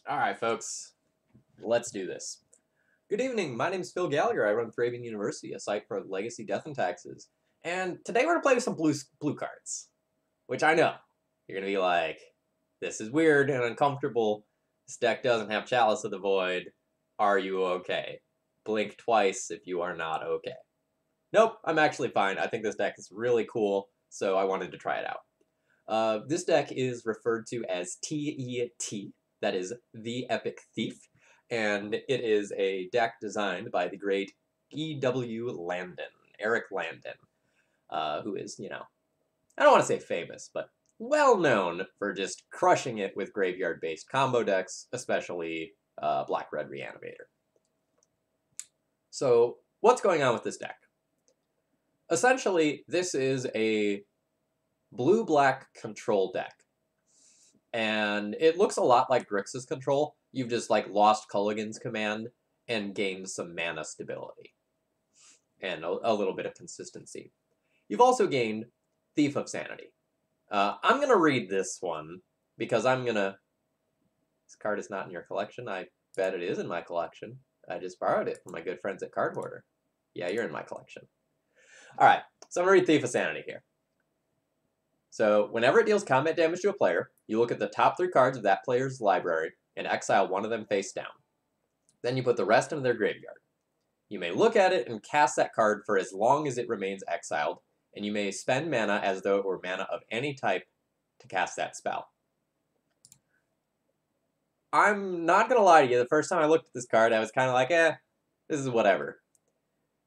Alright, folks, let's do this. Good evening, my name is Phil Gallagher. I run Thraben University, a site for legacy death and taxes. And today we're going to play with some blue cards, which I know. You're going to be like, this is weird and uncomfortable. This deck doesn't have Chalice of the Void. Are you okay? Blink twice if you are not okay. Nope, I'm actually fine. I think this deck is really cool, so I wanted to try it out. This deck is referred to as TET, that is The Epic Thief, and it is a deck designed by the great E.W. Landon, Eric Landon, who is, I don't want to say famous, but well known for just crushing it with graveyard-based combo decks, especially Black-Red Reanimator. So, what's going on with this deck? Essentially, this is a blue-black control deck. And it looks a lot like Grixis control. You've just lost Culligan's command and gained some mana stability. And a little bit of consistency. You've also gained Thief of Sanity. I'm going to read this one because this card is not in your collection. I bet it is in my collection. I just borrowed it from my good friends at Card Hoarder. Yeah, you're in my collection. Alright, so I'm going to read Thief of Sanity here. So, whenever it deals combat damage to a player, you look at the top 3 cards of that player's library and exile one of them face down. Then you put the rest into their graveyard. You may look at it and cast that card for as long as it remains exiled, and you may spend mana as though it were mana of any type to cast that spell. I'm not going to lie to you, the first time I looked at this card, I was kind of like, this is whatever.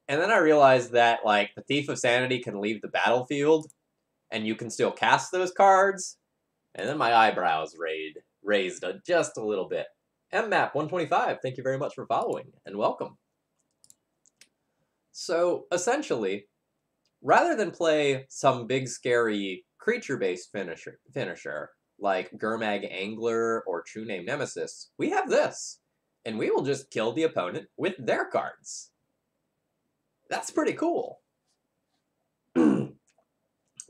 And then I realized that, the Thief of Sanity can leave the battlefield, and you can still cast those cards, and then my eyebrows raised just a little bit. MMAP125, thank you very much for following, and welcome. So, essentially, rather than play some big scary creature-based finisher, like Gurmag Angler or True Name Nemesis, we have this, and we will just kill the opponent with their cards. That's pretty cool.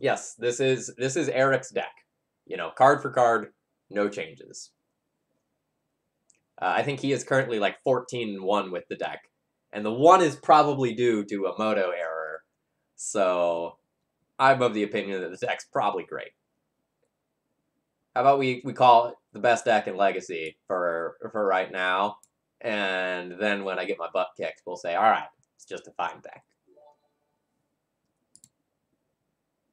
Yes, this is Eric's deck. Card for card, no changes. I think he is currently 14-1 with the deck. And the 1 is probably due to a Moto error. So, I'm of the opinion that the deck's probably great. How about we call it the best deck in Legacy for right now. And then when I get my butt kicked, we'll say, alright, it's just a fine deck.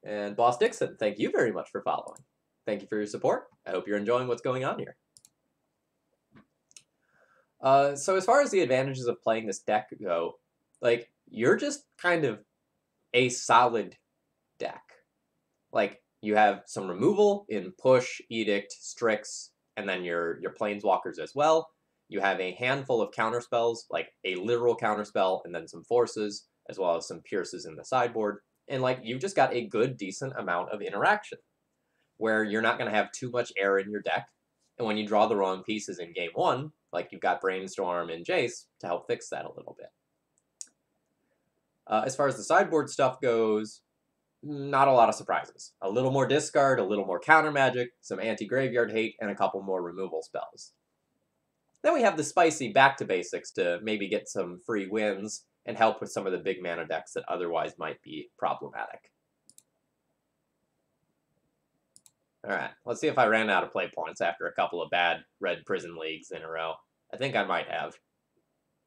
And Boss Dixon, thank you very much for following. Thank you for your support. I hope you're enjoying what's going on here. So as far as the advantages of playing this deck go, you're just kind of a solid deck. You have some removal in Push, Edict, Strix, and then your Planeswalkers as well. You have a handful of counterspells, like a literal counterspell, and then some forces, as well as some pierces in the sideboard. And you've just got a good, decent amount of interaction, where you're not going to have too much error in your deck. And when you draw the wrong pieces in game 1, you've got Brainstorm and Jace to help fix that a little bit. As far as the sideboard stuff goes, not a lot of surprises. A little more discard, a little more counter magic, some anti-graveyard hate, and a couple more removal spells. Then we have the spicy back to basics to maybe get some free wins and help with some of the big mana decks that otherwise might be problematic. Alright, let's see if I ran out of play points after a couple of bad Red Prison Leagues in a row. I think I might have.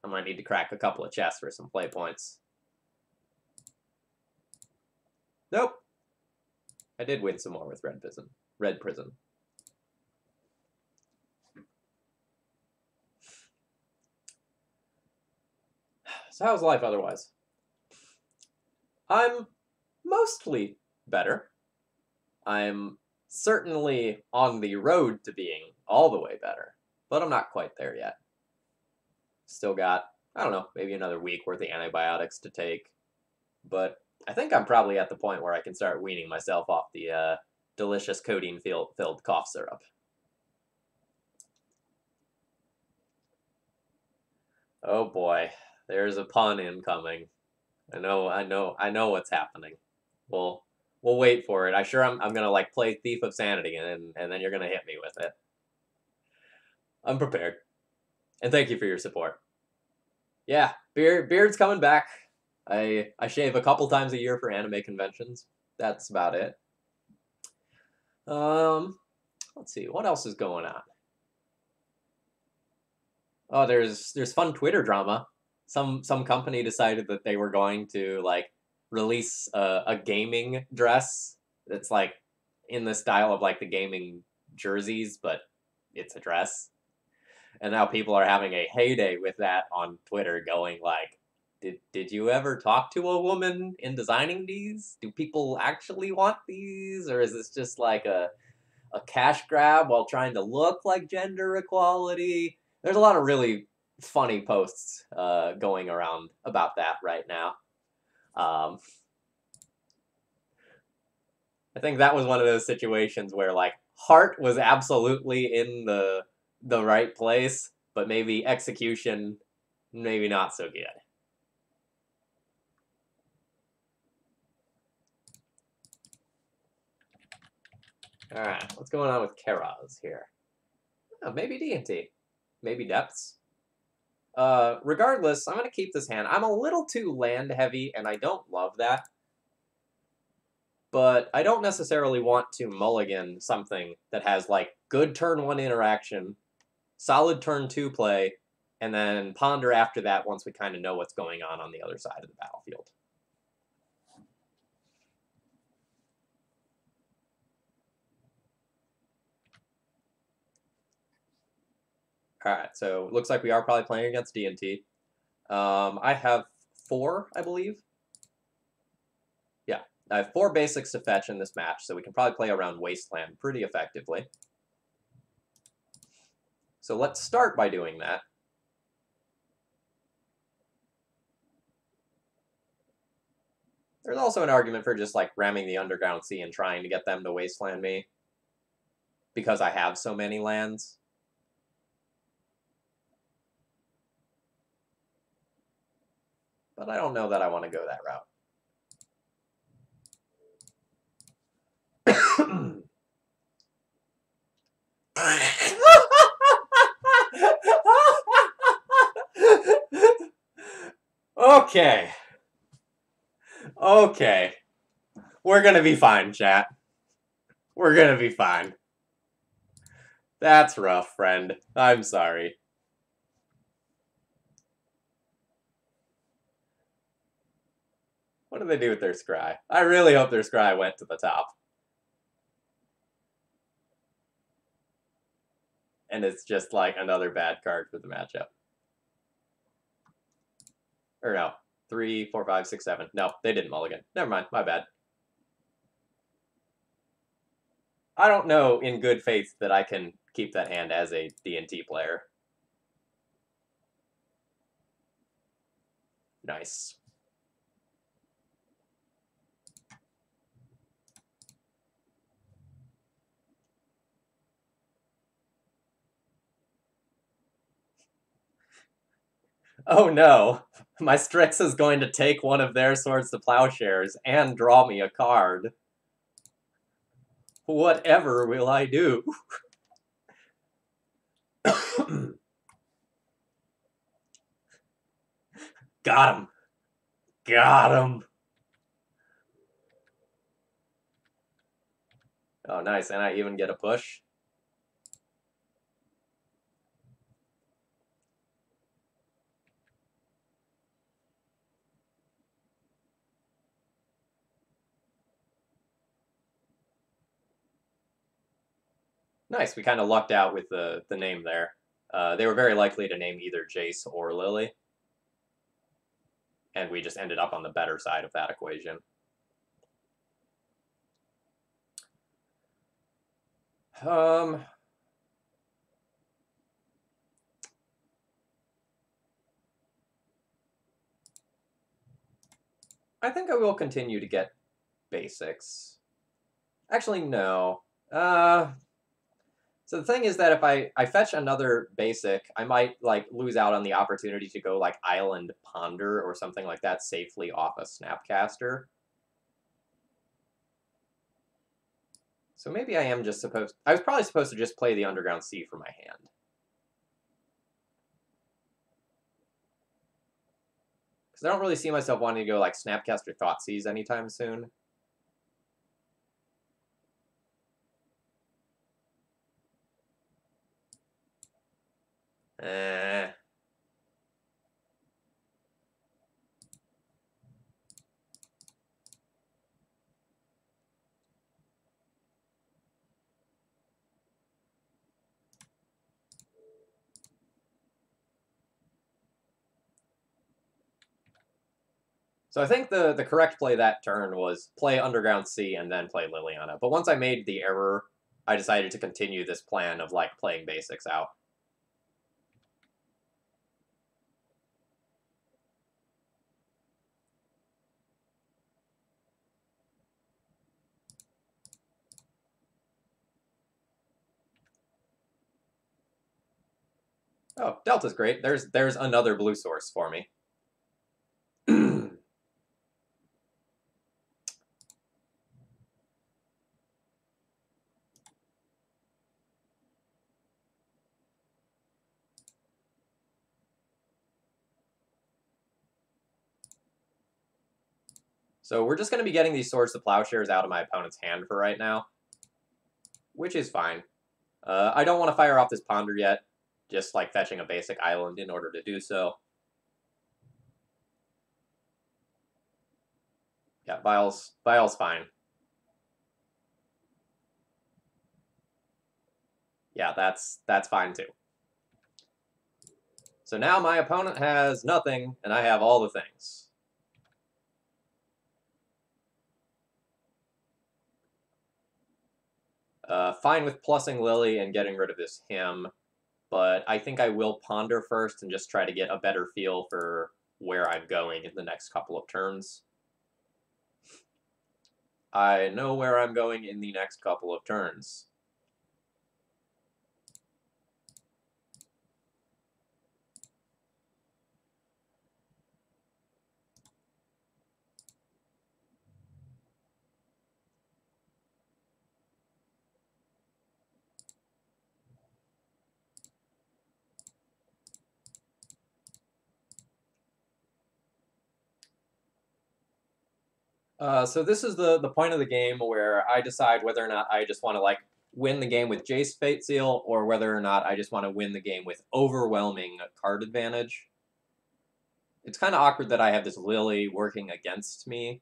I might need to crack a couple of chests for some play points. Nope. I did win some more with Red Prison. So how's life otherwise? I'm mostly better. I'm certainly on the road to being all the way better, but I'm not quite there yet. Still got, I don't know, maybe another week worth of antibiotics to take, but I think I'm probably at the point where I can start weaning myself off the delicious codeine-filled cough syrup. Oh boy. There's a pun incoming. I know what's happening. We'll wait for it. I'm gonna play Thief of Sanity and then you're gonna hit me with it. I'm prepared. And thank you for your support. Yeah, beard's coming back. I shave a couple times a year for anime conventions. That's about it. Um, let's see, what else is going on? Oh, there's fun Twitter drama. Some company decided that they were going to like release a gaming dress that's like in the style of like the gaming jerseys, but it's a dress. And now people are having a heyday with that on Twitter, going like, did you ever talk to a woman in designing these? Do people actually want these, or is this just like a cash grab while trying to look like gender equality? There's a lot of really funny posts going around about that right now. Um, I think that was one of those situations where like heart was absolutely in the right place, but maybe execution maybe not so good. All right, what's going on with Keras here? Oh, maybe D&T, maybe depths. Regardless, I'm going to keep this hand. I'm a little too land heavy, and I don't love that. But I don't necessarily want to mulligan something that has, like, good turn 1 interaction, solid turn 2 play, and then ponder after that once we kind of know what's going on the other side of the battlefield. Alright, so looks like we are probably playing against D&T. I have 4, I believe. Yeah, I have 4 basics to fetch in this match, so we can probably play around Wasteland pretty effectively. So let's start by doing that. There's also an argument for just, like, ramming the Underground Sea and trying to get them to Wasteland me, because I have so many lands. But I don't know that I want to go that route. Okay. Okay. We're gonna be fine, chat. We're gonna be fine. That's rough, friend. I'm sorry. What did they do with their scry? I really hope their scry went to the top. And it's just like another bad card for the matchup. Or no. 3, 4, 5, 6, 7. No, they didn't mulligan. Never mind. My bad. I don't know in good faith that I can keep that hand as a D&T player. Nice. Oh no, my Strix is going to take one of their Swords to Plowshares and draw me a card. Whatever will I do? Got him. Got him. Oh, nice. And I even get a push. Nice. We kind of lucked out with the name there. They were very likely to name either Jace or Lily. And we just ended up on the better side of that equation. I think I will continue to get basics. Actually, no. So the thing is that if I fetch another basic, I might like lose out on the opportunity to go like Island Ponder or something like that safely off a Snapcaster. So maybe I am just supposed... I was probably supposed to just play the Underground Sea for my hand. Because I don't really see myself wanting to go like Snapcaster or Thoughtseize anytime soon. Eh. So I think the correct play that turn was play Underground Sea and then play Liliana. But once I made the error, I decided to continue this plan of like playing basics out. Oh, Delta's great. There's another blue source for me. So we're just going to be getting these Swords to Plowshares out of my opponent's hand for right now, which is fine. I don't want to fire off this Ponder yet, just like fetching a basic island in order to do so. Yeah, Vile's fine. Yeah, that's fine too. So now my opponent has nothing, and I have all the things. Fine with plussing Lily and getting rid of this him, but I think I will ponder first and just try to get a better feel for where I'm going in the next couple of turns. I know where I'm going in the next couple of turns. So this is the point of the game where I decide whether or not I just want to like win the game with Jace Fate Seal, or whether or not I just want to win the game with overwhelming card advantage. It's kind of awkward that I have this Lily working against me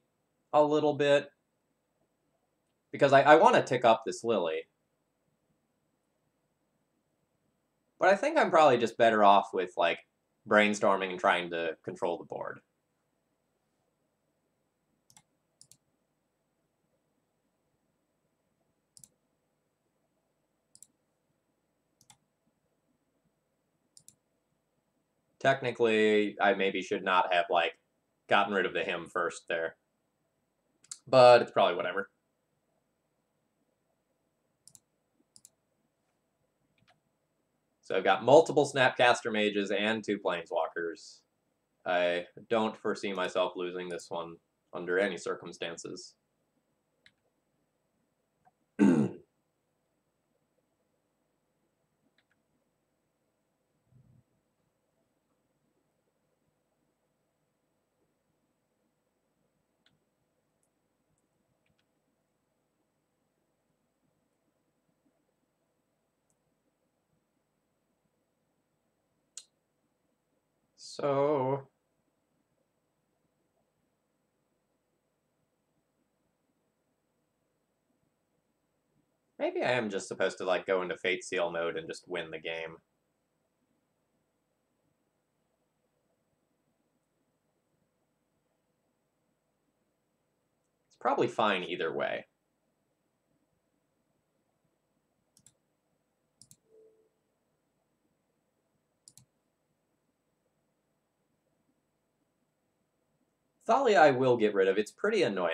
a little bit, because I want to tick up this Lily. But I think I'm probably just better off with like brainstorming and trying to control the board. Technically, I maybe should not have like gotten rid of the him first there. But it's probably whatever. So I've got multiple Snapcaster Mages and 2 Planeswalkers. I don't foresee myself losing this one under any circumstances. So maybe I am just supposed to like go into Fate Seal mode and just win the game. It's probably fine either way. Thalia I will get rid of. It's pretty annoying.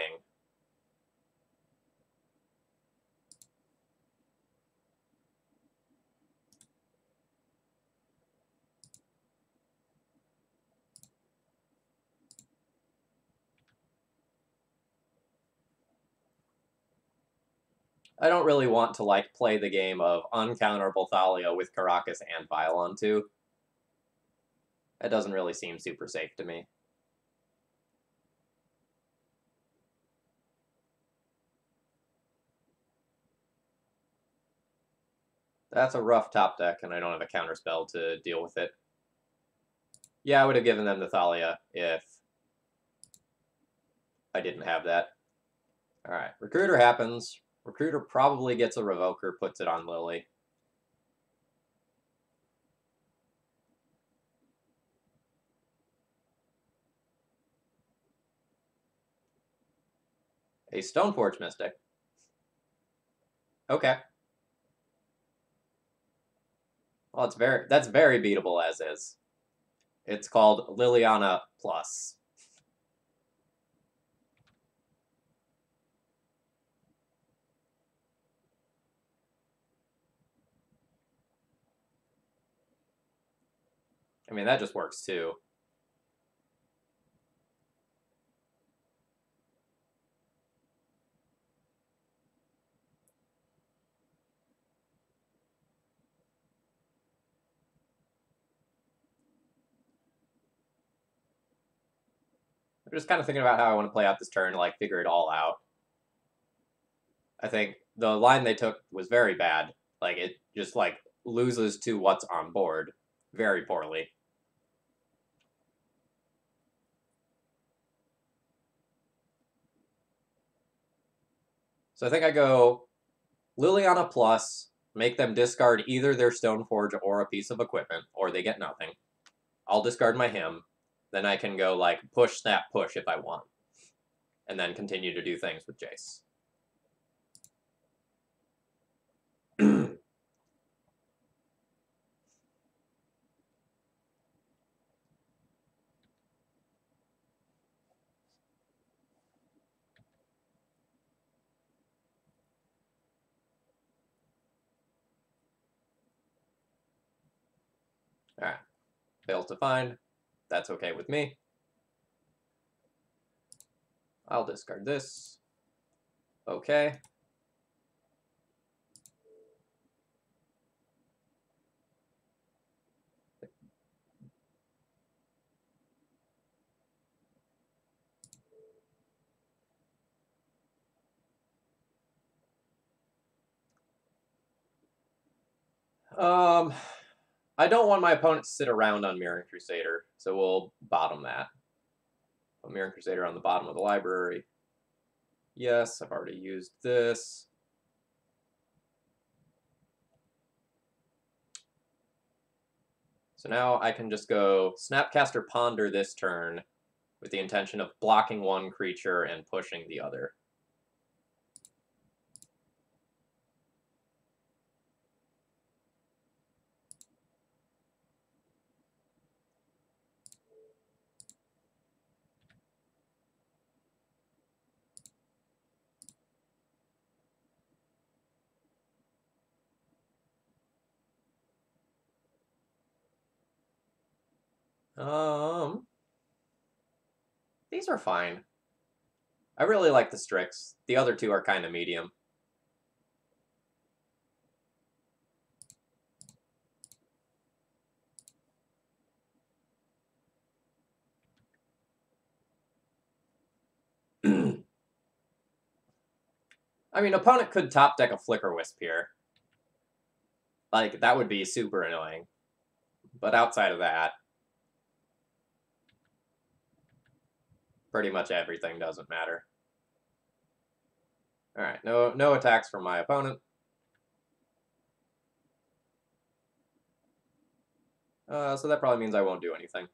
I don't really want to like play the game of uncounterable Thalia with Caracas and Violon too. That doesn't really seem super safe to me. That's a rough top deck, and I don't have a counterspell to deal with it. Yeah, I would have given them the Thalia if I didn't have that. Alright, Recruiter happens. Recruiter probably gets a Revoker, puts it on Lily. A Stoneforge Mystic. Okay. Well, that's very beatable as is. It's called Liliana Plus. I mean, that just works too. I'm just kind of thinking about how I want to play out this turn to like figure it all out. I think the line they took was very bad. Like it just like loses to what's on board very poorly. So I think I go Liliana Plus, make them discard either their Stoneforge or a piece of equipment, or they get nothing. I'll discard my hymn. Then I can go like push, snap, push if I want. And then continue to do things with Jace. Alright. Fails to find. That's okay with me. I'll discard this. Okay. I don't want my opponent to sit around on Mirror Crusader, so we'll bottom that. Put Mirror Crusader on the bottom of the library. Yes, I've already used this. So now I can just go Snapcaster Ponder this turn with the intention of blocking one creature and pushing the other. These are fine. I really like the Strix. The other two are kind of medium. I mean, opponent could top deck a Flicker Wisp here. Like, that would be super annoying. But outside of that, pretty much everything doesn't matter. Alright, no attacks from my opponent. So that probably means I won't do anything.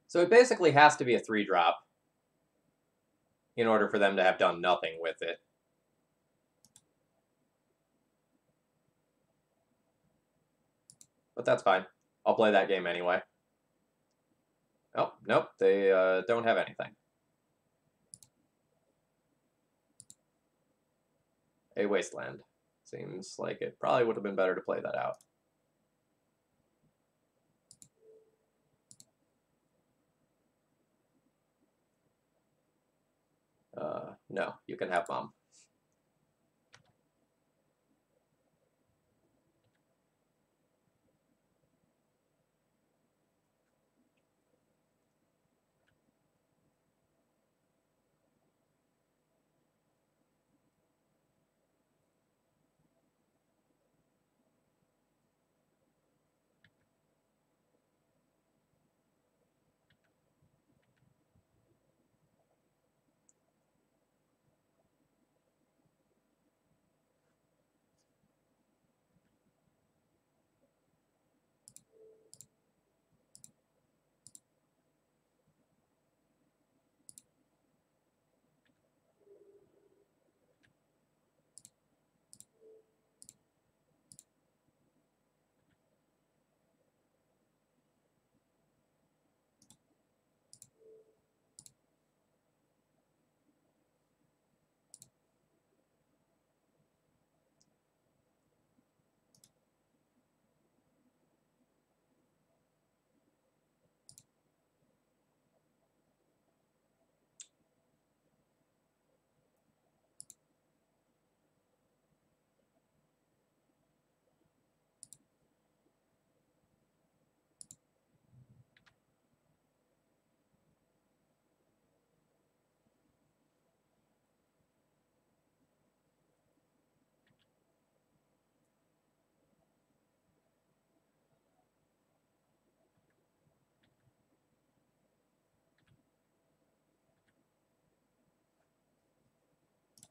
So it basically has to be a 3-drop in order for them to have done nothing with it. But that's fine. I'll play that game anyway. Oh, nope, they don't have anything. A Wasteland. Seems like it probably would have been better to play that out. No, you can have Mom.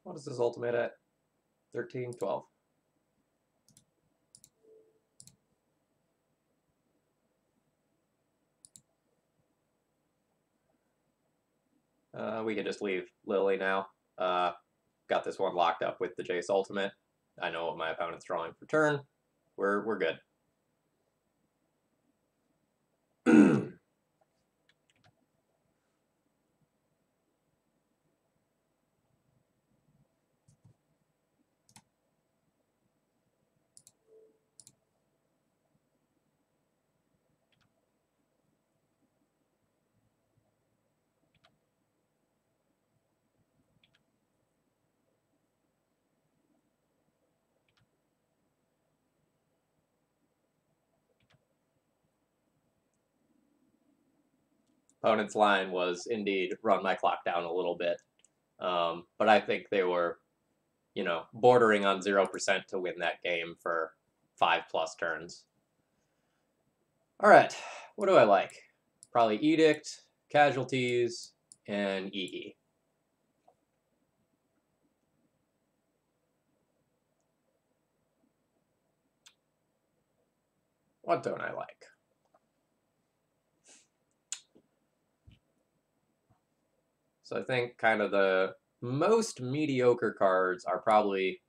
What is his ultimate at? 13, 12. We can just leave Lily now. Got this one locked up with the Jace ultimate. I know what my opponent's drawing for turn. We're good. Opponent's line was indeed run my clock down a little bit. But I think they were, bordering on 0% to win that game for 5+ turns. All right, what do I like? Probably Edict, Casualties, and EE. What don't I like? So I think kind of the most mediocre cards are probably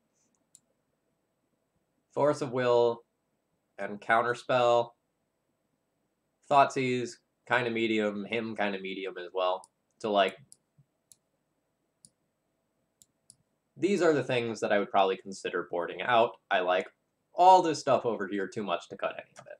Force of Will and Counterspell. Thoughtseize, kind of medium. Him, kind of medium as well. So, like, these are the things that I would probably consider boarding out. I like all this stuff over here too much to cut any of it.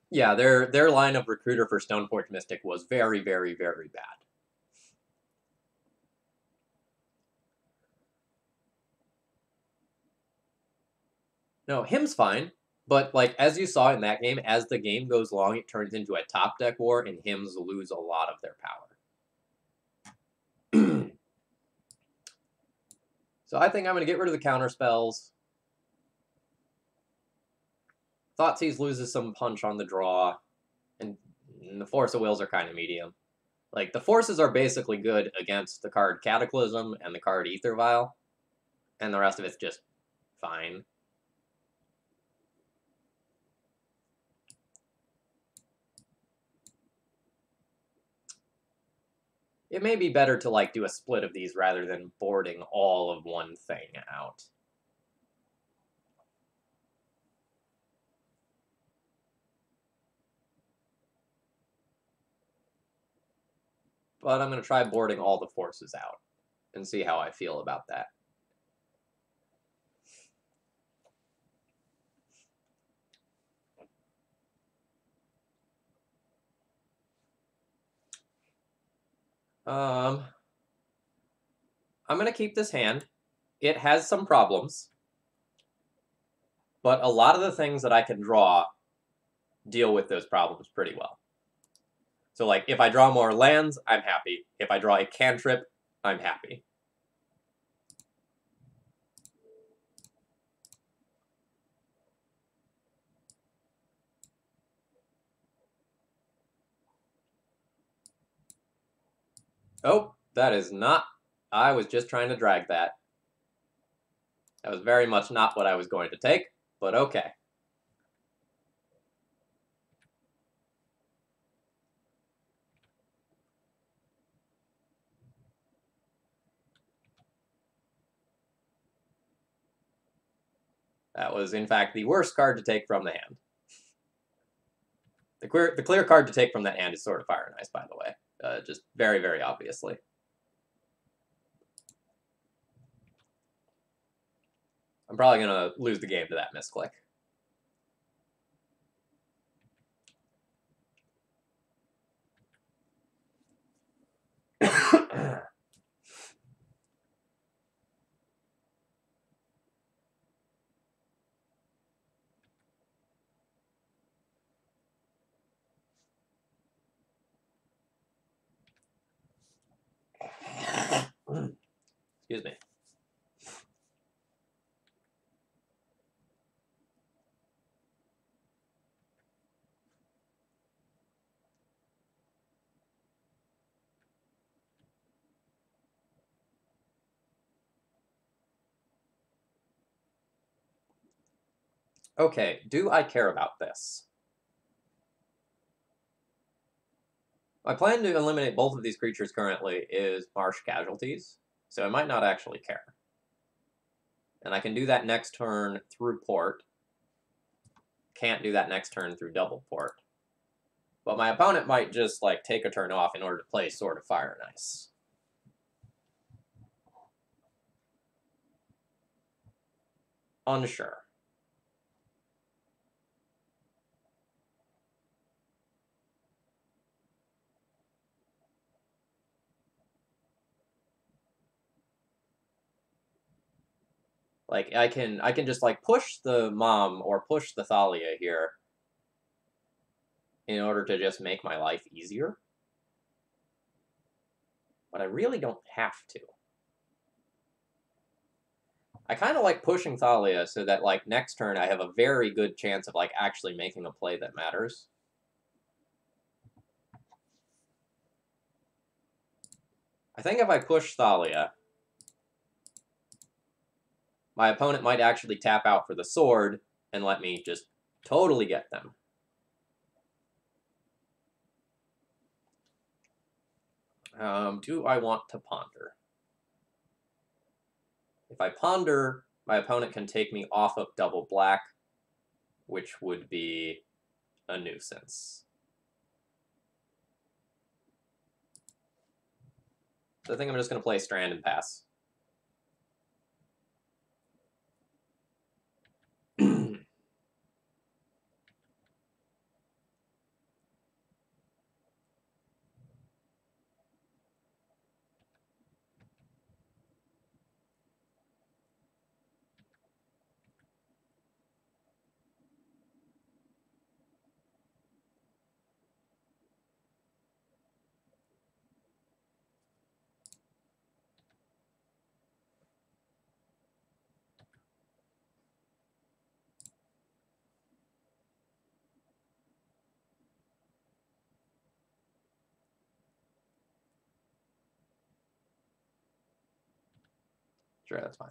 Yeah, their line of Recruiter for Stoneforge Mystic was very, very, very bad. No, him's fine, but like as you saw in that game, as the game goes long, it turns into a top deck war, and hymns lose a lot of their power. So I think I'm going to get rid of the counter spells. Thoughtseize loses some punch on the draw, and the Force of Wills are kind of medium. Like, the Forces are basically good against the card Cataclysm and the card Ether Vial, and the rest of it's just fine. It may be better to, like, do a split of these rather than boarding all of one thing out. But I'm going to try boarding all the Forces out and see how I feel about that. I'm going to keep this hand. It has some problems, but a lot of the things that I can draw deal with those problems pretty well. So, like, if I draw more lands, I'm happy. If I draw a cantrip, I'm happy. Oh, that is not... I was just trying to drag that. That was very much not what I was going to take, but okay. That was, in fact, the worst card to take from the hand. The clear card to take from that hand is Sword of Fire and Ice, by the way. Just very, very obviously. I'm probably going to lose the game to that misclick. Excuse me. Okay, do I care about this? My plan to eliminate both of these creatures currently is marsh casualties, so I might not actually care. And I can do that next turn through port. Can't do that next turn through double port. But my opponent might just, like, take a turn off in order to play Sword of Fire and Ice. Unsure. Like, I can just, like, push the Mom or push the Thalia here in order to just make my life easier. But I really don't have to. I kind of like pushing Thalia so that, like, next turn I have a very good chance of, like, actually making a play that matters. I think if I push Thalia, my opponent might actually tap out for the sword and let me just totally get them. Do I want to ponder? If I ponder, my opponent can take me off of double black, which would be a nuisance. So I think I'm just going to play Strand and pass. Sure, that's fine.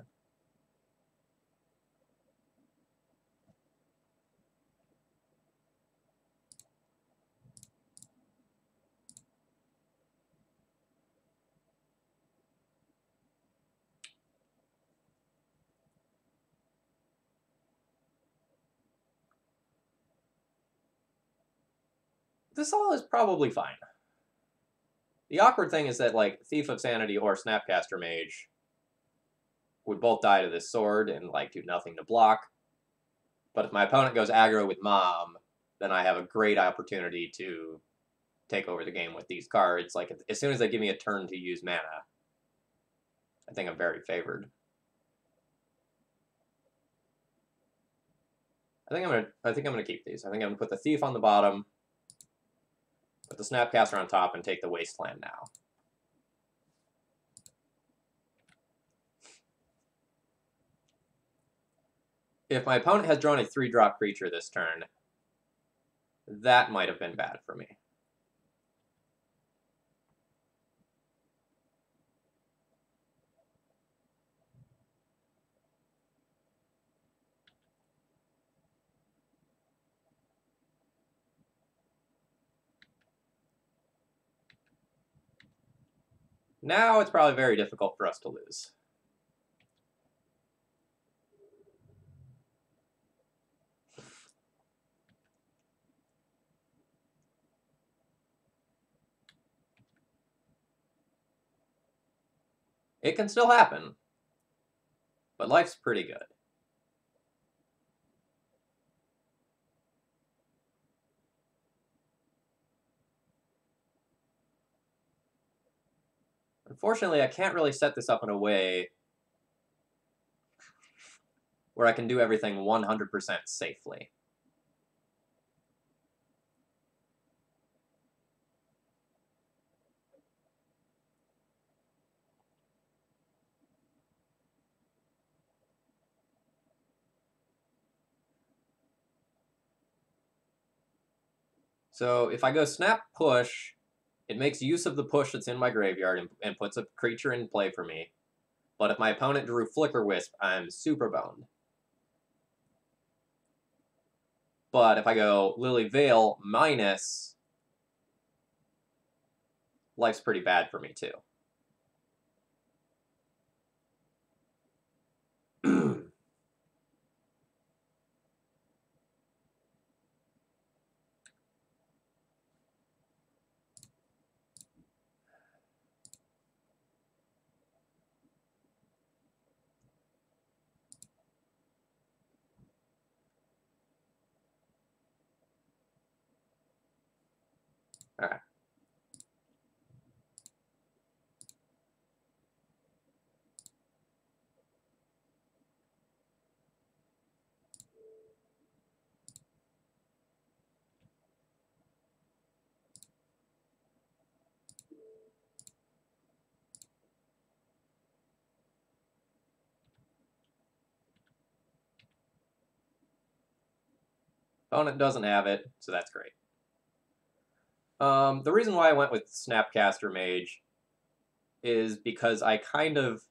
This all is probably fine. The awkward thing is that, like, Thief of Sanity or Snapcaster Mage would both die to this sword and, like, do nothing to block. But if my opponent goes aggro with Mom, then I have a great opportunity to take over the game with these cards. Like, as soon as they give me a turn to use mana, I think I'm very favored. I think I'm gonna keep these. I think I'm gonna put the Thief on the bottom, put the Snapcaster on top, and take the Wasteland now. If my opponent has drawn a 3-drop creature this turn, that might have been bad for me. Now it's probably very difficult for us to lose. It can still happen, but life's pretty good. Unfortunately, I can't really set this up in a way where I can do everything 100% safely. So if I go Snap Push, it makes use of the push that's in my graveyard and puts a creature in play for me. But if my opponent drew Flicker Wisp, I'm super boned. But if I go Lily Vale minus, life's pretty bad for me too. All right. Opponent doesn't have it, so that's great. The reason why I went with Snapcaster Mage is because I kind of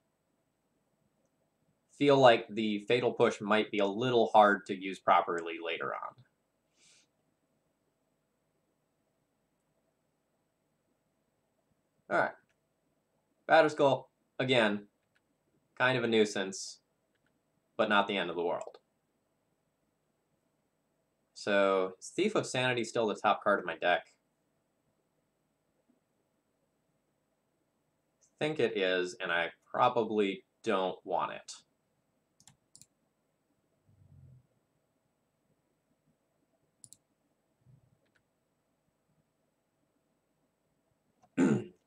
feel like the Fatal Push might be a little hard to use properly later on. Alright. Batterskull, again, kind of a nuisance, but not the end of the world. So, is Thief of Sanity still the top card of my deck? I think it is, and I probably don't want it.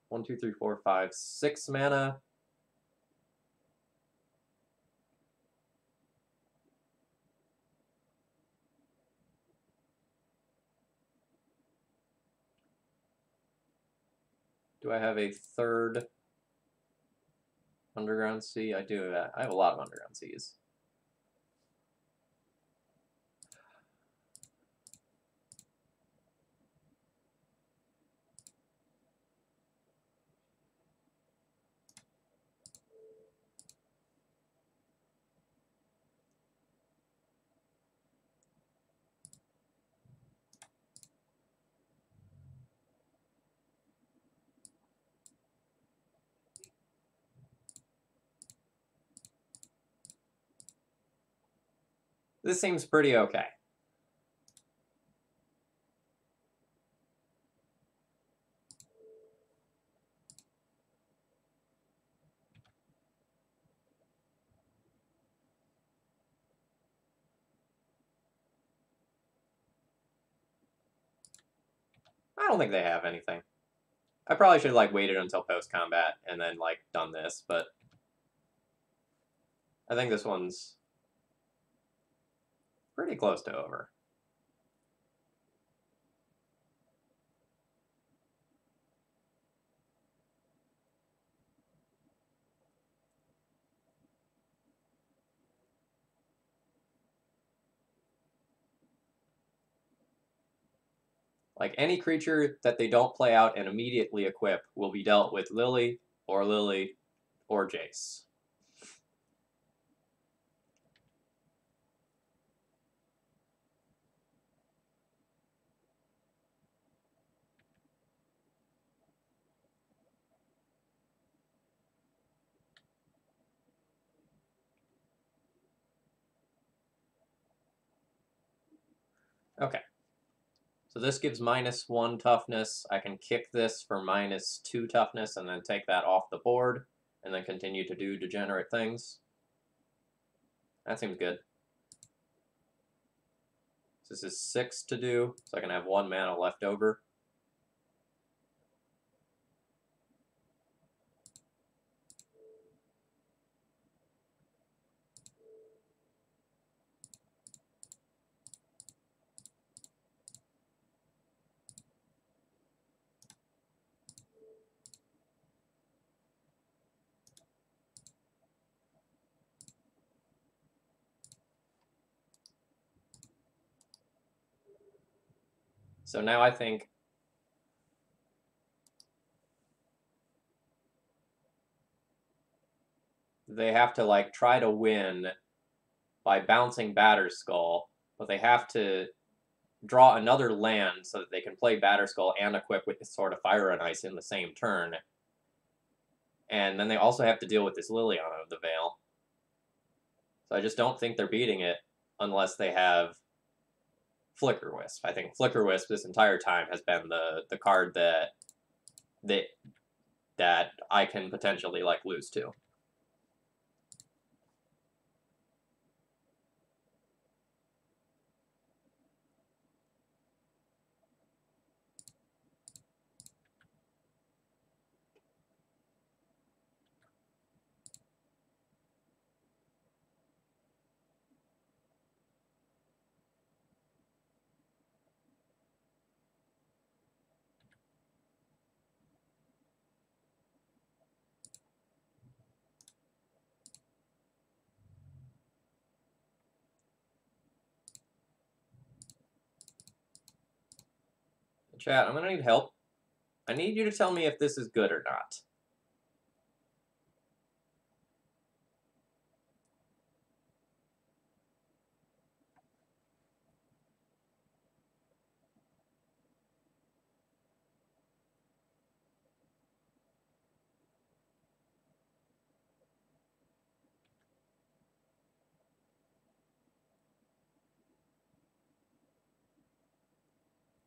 1, 2, 3, 4, 5, 6 mana. Do I have a third Underground Sea? I do. I have a lot of Underground Seas. This seems pretty okay. I don't think they have anything. I probably should have like waited until post-combat and then like done this, but I think this one's pretty close to over. Like any creature that they don't play out and immediately equip will be dealt with Lily or Jace. Okay. So this gives -1 toughness. I can kick this for -2 toughness and then take that off the board and then continue to do degenerate things. That seems good. So this is 6 to do, so I can have 1 mana left over. So now I think they have to like try to win by bouncing Batterskull, but they have to draw another land so that they can play Batterskull and equip with Sword of Fire and Ice in the same turn. And then they also have to deal with this Liliana of the Veil. So I just don't think they're beating it unless they have Flicker Wisp. I think Flicker Wisp this entire time has been the card that I can potentially like lose to. Chat, I'm gonna need help. I need you to tell me if this is good or not.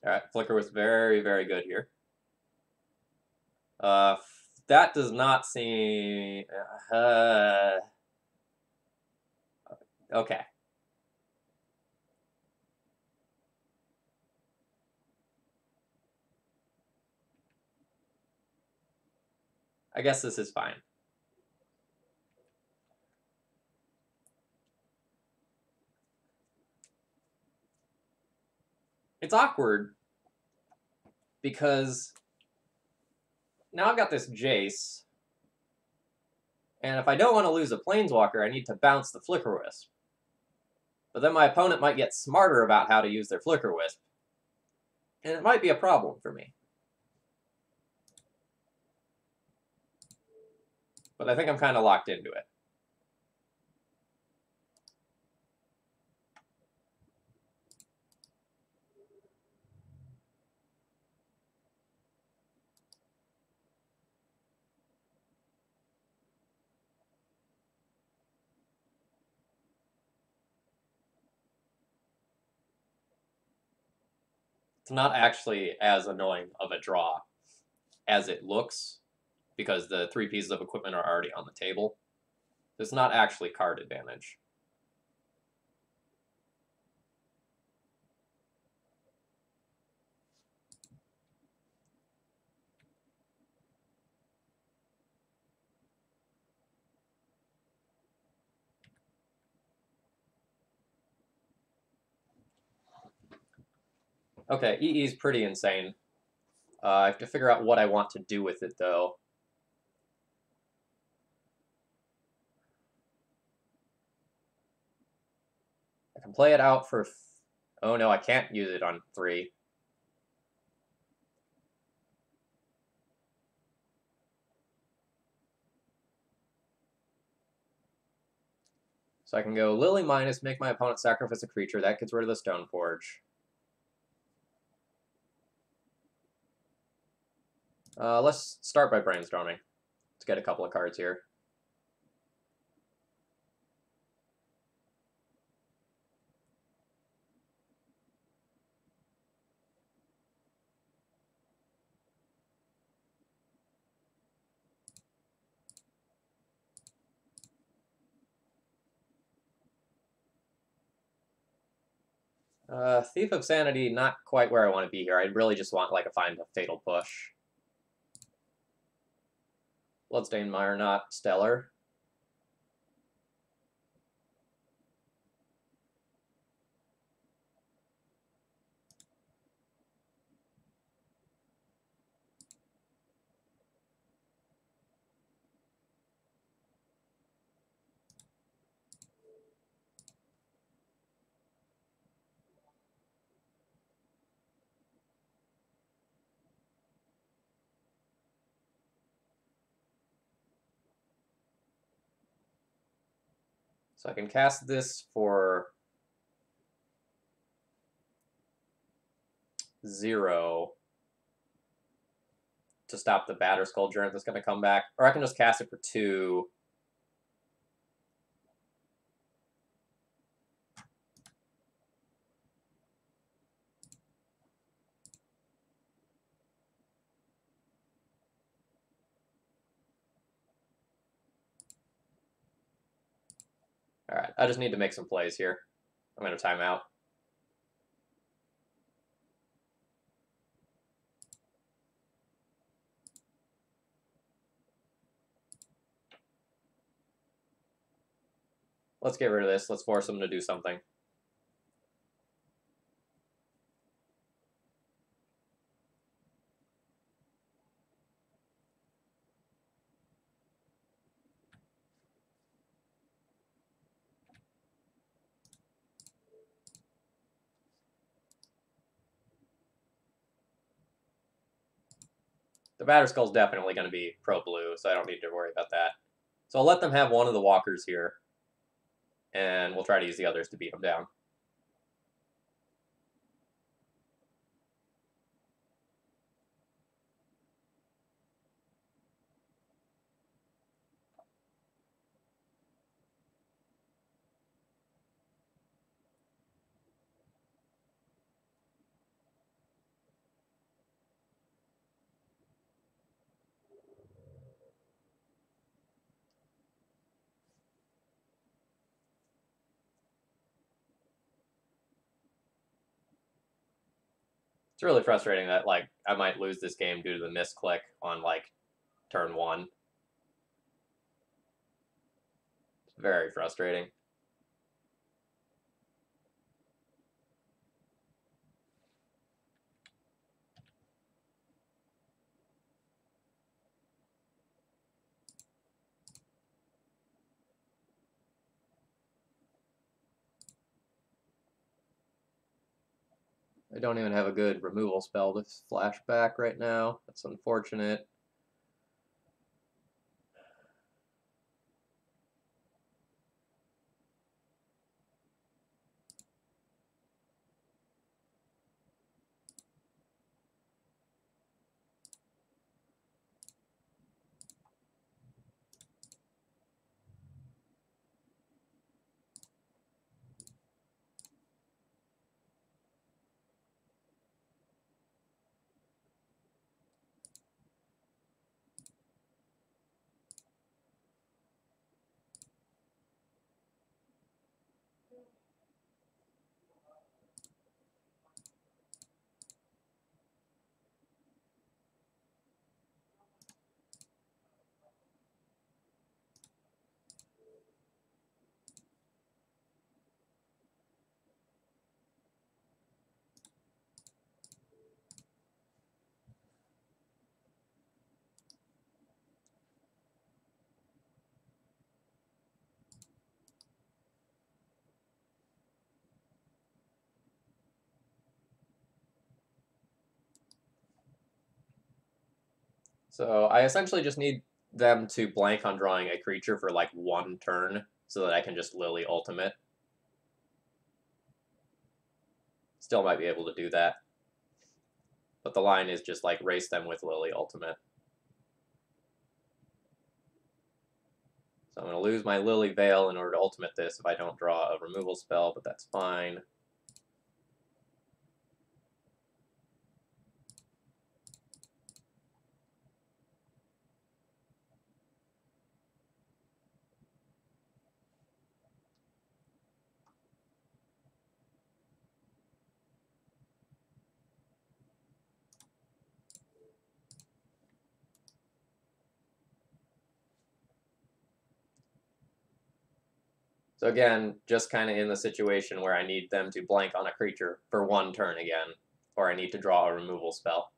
Alright, Flicker was very, very good here. That does not seem... okay. I guess this is fine. It's awkward because now I've got this Jace, and if I don't want to lose a Planeswalker, I need to bounce the Flicker Wisp. But then my opponent might get smarter about how to use their Flicker Wisp, and it might be a problem for me. But I think I'm kind of locked into it. It's not actually as annoying of a draw as it looks, because the 3 pieces of equipment are already on the table. It's not actually card advantage. Okay, EE is pretty insane. I have to figure out what I want to do with it, though. I can play it out for... oh no, I can't use it on 3. So I can go Lily minus, make my opponent sacrifice a creature. That gets rid of the Stoneforge. Let's start by brainstorming. Let's get a couple of cards here. Thief of Sanity, not quite where I want to be here. I really just want like find a fatal push. Bloodstained Mire, not stellar. So I can cast this for 0 to stop the Batter Skull Germ that's going to come back. Or I can just cast it for 2. Alright, I just need to make some plays here. I'm going to time out. Let's get rid of this. Let's force them to do something. The Batter Skull's definitely going to be pro-blue, so I don't need to worry about that. So I'll let them have one of the walkers here, and we'll try to use the others to beat them down. It's really frustrating that, like, I might lose this game due to the misclick on, like, turn 1. It's very frustrating. I don't even have a good removal spell to flash back right now. That's unfortunate. So I essentially just need them to blank on drawing a creature for like 1 turn so that I can just Lily Ultimate. Still might be able to do that. But the line is just like race them with Lily Ultimate. So I'm going to lose my Lily Veil in order to ultimate this if I don't draw a removal spell, but that's fine. So again, just kind of in the situation where I need them to blank on a creature for 1 turn again, or I need to draw a removal spell.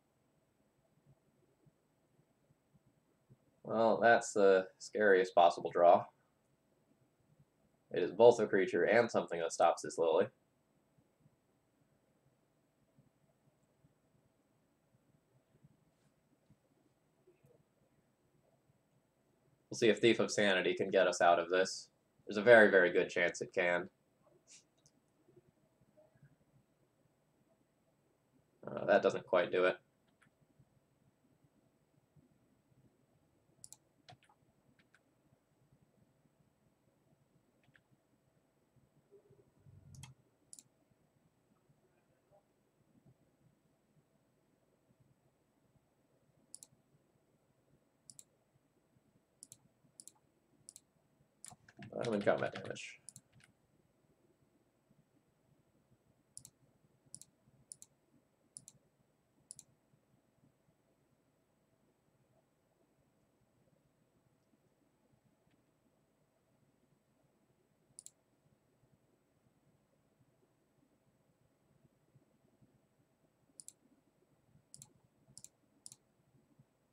Well, that's the scariest possible draw. It is both a creature and something that stops this Lily. We'll see if Thief of Sanity can get us out of this. There's a very, very good chance it can. That doesn't quite do it. I'm in combat damage.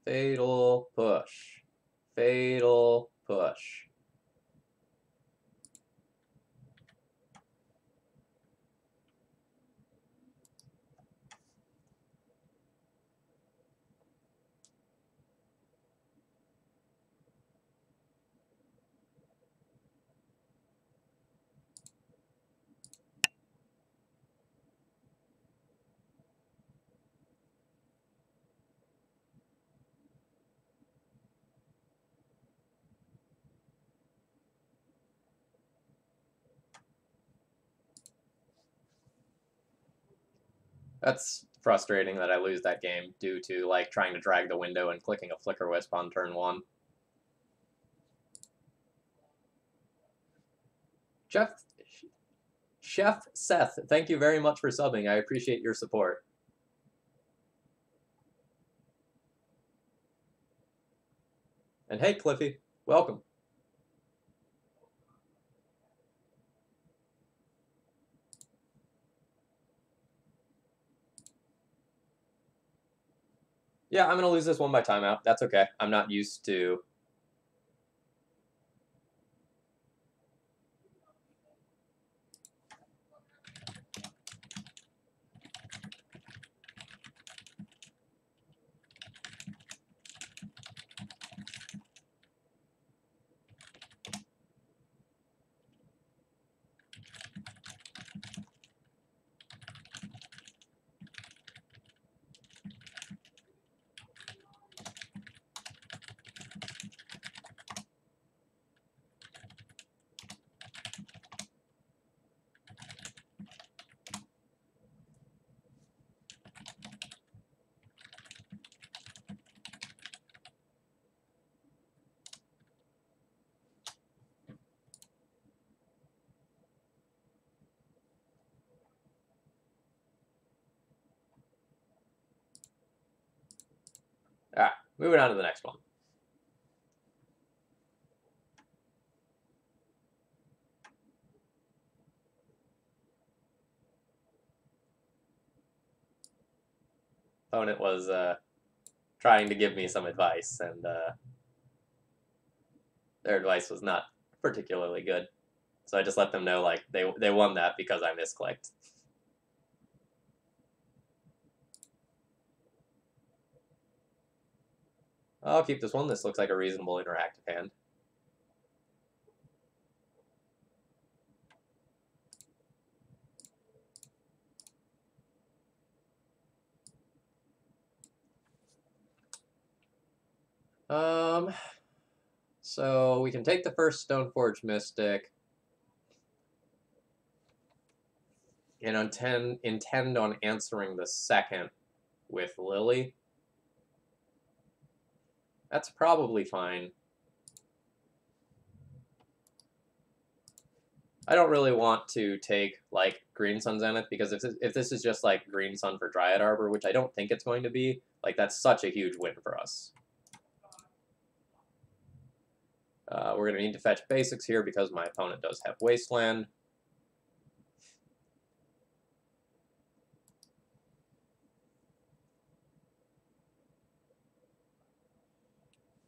Fatal push. Fatal push. That's frustrating that I lose that game due to like trying to drag the window and clicking a flicker wisp on turn 1. Chef Seth, thank you very much for subbing. I appreciate your support. And hey, Cliffy, welcome. Yeah, I'm going to lose this one by timeout. That's okay. I'm not used to... Ah, moving on to the next one. Opponent was trying to give me some advice, and their advice was not particularly good. So I just let them know like they won that because I misclicked. I'll keep this one. This looks like a reasonable interactive hand. So we can take the first Stoneforge Mystic and intend on answering the second with Lily. That's probably fine. I don't really want to take like Green Sun Zenith because if this is just like Green Sun for Dryad Arbor, which I don't think it's going to be, like that's such a huge win for us. We're going to need to fetch basics here because my opponent does have Wasteland.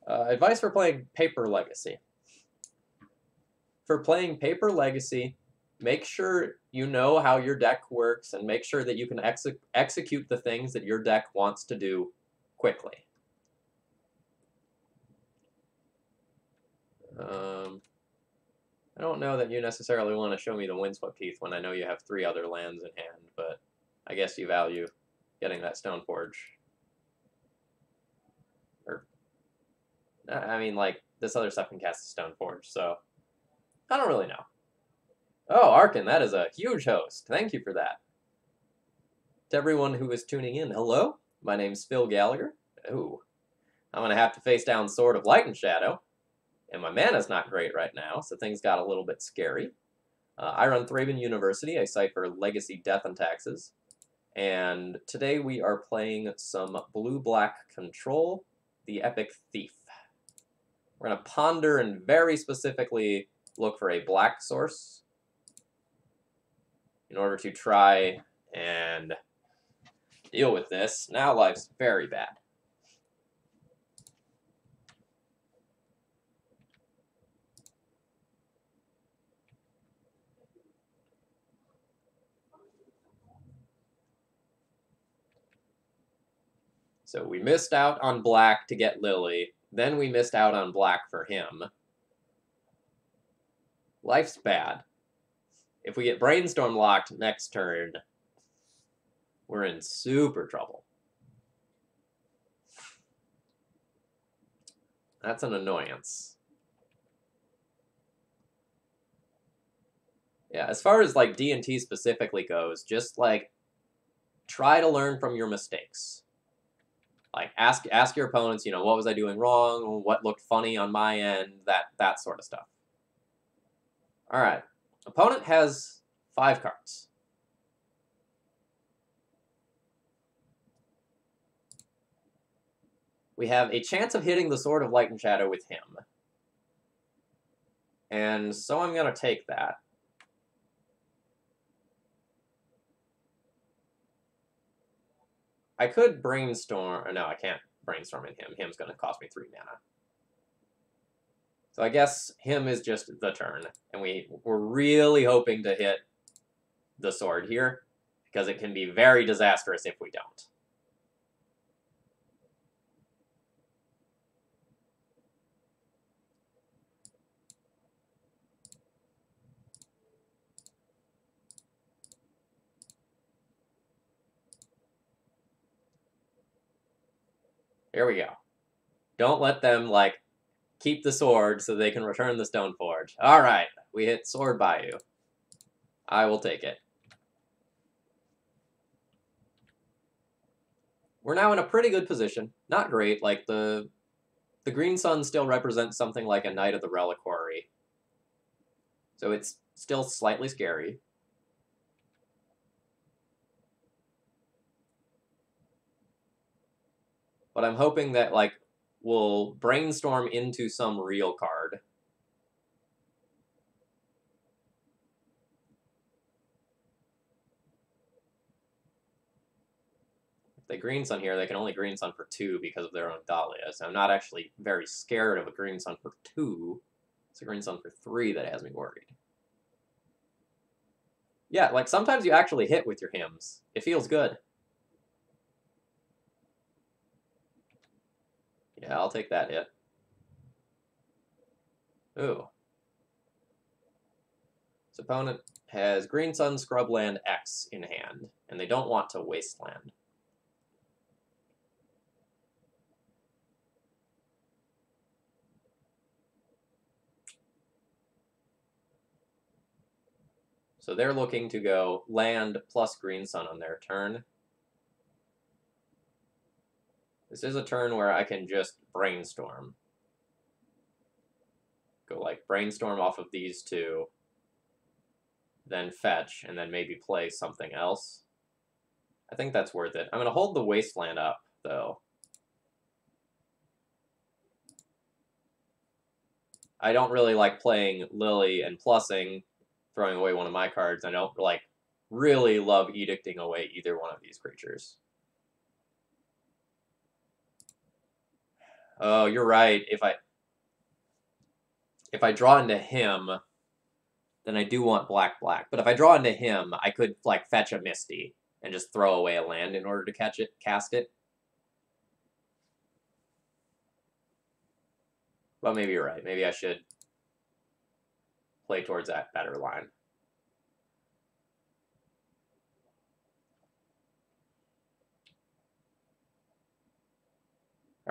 Advice for playing Paper Legacy. For playing Paper Legacy, make sure you know how your deck works and make sure that you can execute the things that your deck wants to do quickly. I don't know that you necessarily want to show me the Windswept Heath when I know you have 3 other lands in hand, but I guess you value getting that stone forge. Or, I mean, like, this other stuff can cast a stone forge, so I don't really know. Oh, Arkin, that is a huge host. Thank you for that. To everyone who is tuning in, hello. My name's Phil Gallagher. Ooh, I'm gonna have to face down Sword of Light and Shadow, and my mana's not great right now, so things got a little bit scary. I run ThrabenU University, a site for legacy death and taxes, and today we are playing some blue-black control, the Epic Thief. We're gonna ponder and very specifically look for a black source in order to try and deal with this. Now life's very bad. So we missed out on black to get Lily, then we missed out on black for him. Life's bad. If we get Brainstorm locked next turn, we're in super trouble. That's an annoyance. Yeah, as far as like D&T specifically goes, just like try to learn from your mistakes. Like ask your opponents, you know, what was I doing wrong? What looked funny on my end? That sort of stuff. All right. Opponent has 5 cards. We have a chance of hitting the Sword of Light and Shadow with him. And so I'm going to take that. I could Brainstorm, or no, I can't Brainstorm in him. Him's going to cost me 3 mana. So I guess him is just the turn, and we're really hoping to hit the sword here, because it can be very disastrous if we don't. Here we go. Don't let them, like, keep the sword so they can return the stone forge. All right, we hit Sword Bayou. I will take it. We're now in a pretty good position. Not great, like the green sun still represents something like a Knight of the Reliquary. So it's still slightly scary. But I'm hoping that, like, we'll brainstorm into some real card. If they green sun here, they can only green sun for 2 because of their own Dahlia. So I'm not actually very scared of a green sun for 2. It's a green sun for 3 that has me worried. Yeah, like, sometimes you actually hit with your hymns. It feels good. Yeah, I'll take that hit. Ooh. This opponent has Green Sun, Scrubland, X in hand, and they don't want to Wasteland. So they're looking to go land plus Green Sun on their turn. This is a turn where I can just Brainstorm. Go, like, Brainstorm off of these 2, then fetch, and then maybe play something else. I think that's worth it. I'm going to hold the Wasteland up, though. I don't really like playing Lily and plussing, throwing away one of my cards. I don't, like, really love edicting away either one of these creatures. Oh, you're right. If I draw into him, then I do want black. But if I draw into him, I could, like, fetch a Misty and just throw away a land in order to cast it. Well, maybe you're right. Maybe I should play towards that better line.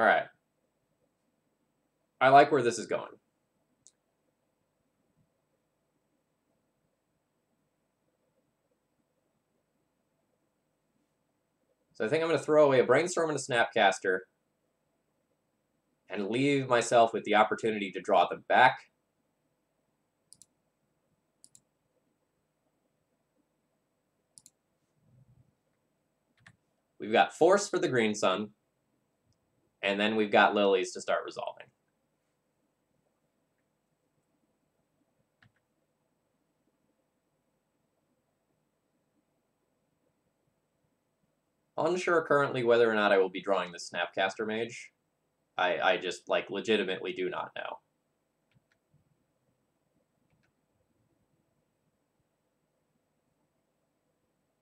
Alright. I like where this is going. So I think I'm going to throw away a Brainstorm and a Snapcaster and leave myself with the opportunity to draw them back. We've got Force for the Green Sun, and then we've got Lilies to start resolving. Unsure currently whether or not I will be drawing this Snapcaster Mage. I just, like, legitimately do not know.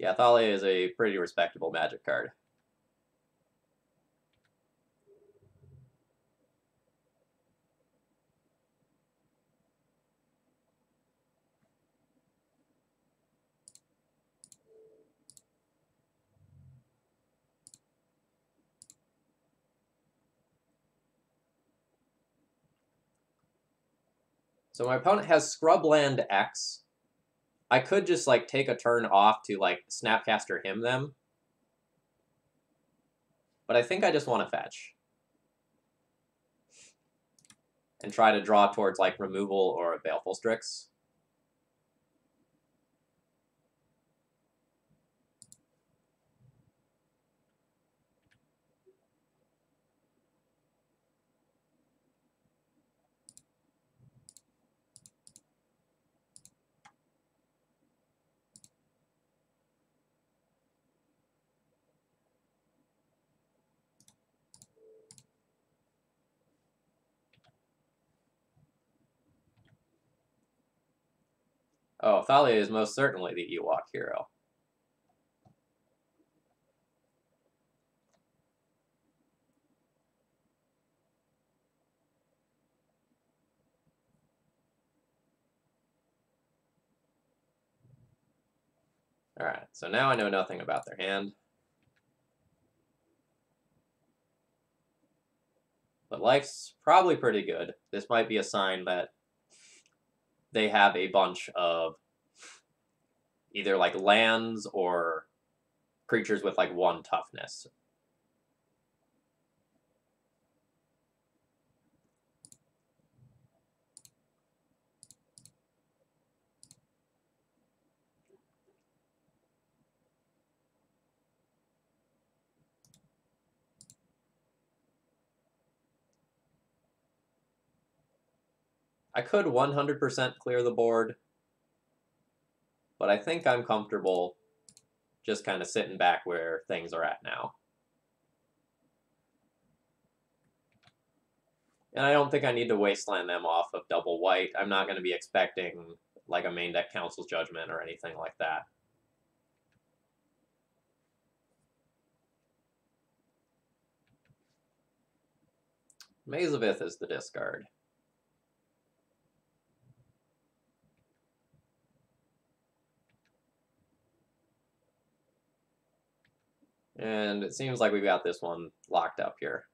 Yeah, Thalia is a pretty respectable Magic card. So my opponent has Scrubland X. I could just, like, take a turn off to, like, Snapcaster him them. But I think I just want to fetch. And try to draw towards, like, removal or a Baleful Strix. Oh, Thalia is most certainly the Ewok hero. Alright, so now I know nothing about their hand. But life's probably pretty good. This might be a sign that they have a bunch of either, like, lands or creatures with, like, 1 toughness. I could 100% clear the board, but I think I'm comfortable just kind of sitting back where things are at now. And I don't think I need to wasteland them off of double white. I'm not going to be expecting, like, a main deck Council's Judgment or anything like that. Maze of Ith is the discard. And it seems like we've got this one locked up here.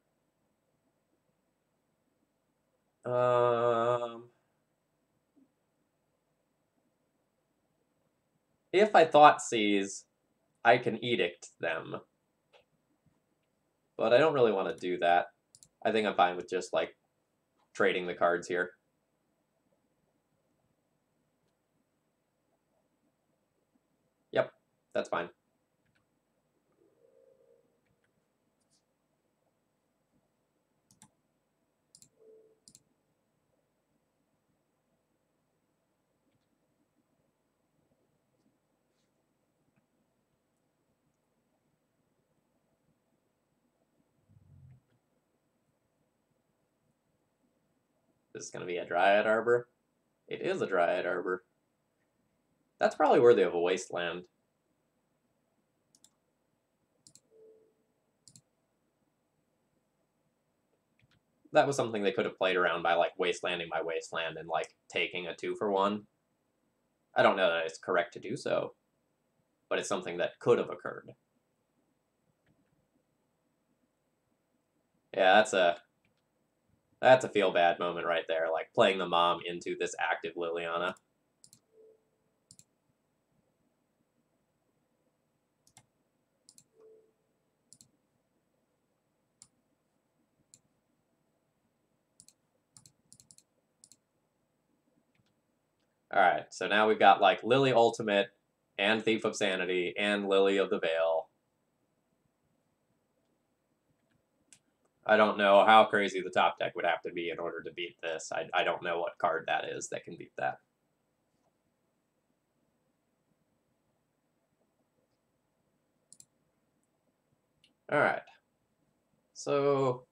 If I Thoughtseize, I can Edict them. But I don't really want to do that. I think I'm fine with just, like, trading the cards here. Yep, that's fine. This is going to be a Dryad Arbor. It is a Dryad Arbor. That's probably worthy of a Wasteland. That was something they could have played around by, like, wastelanding my wasteland and, like, taking a 2-for-1. I don't know that it's correct to do so, but it's something that could have occurred. Yeah, that's a feel bad moment right there, like playing the mom into this active Liliana. Alright, so now we've got like Lily Ultimate and Thief of Sanity and Lily of the Veil. I don't know how crazy the top deck would have to be in order to beat this. I don't know what card that is that can beat that. Alright. So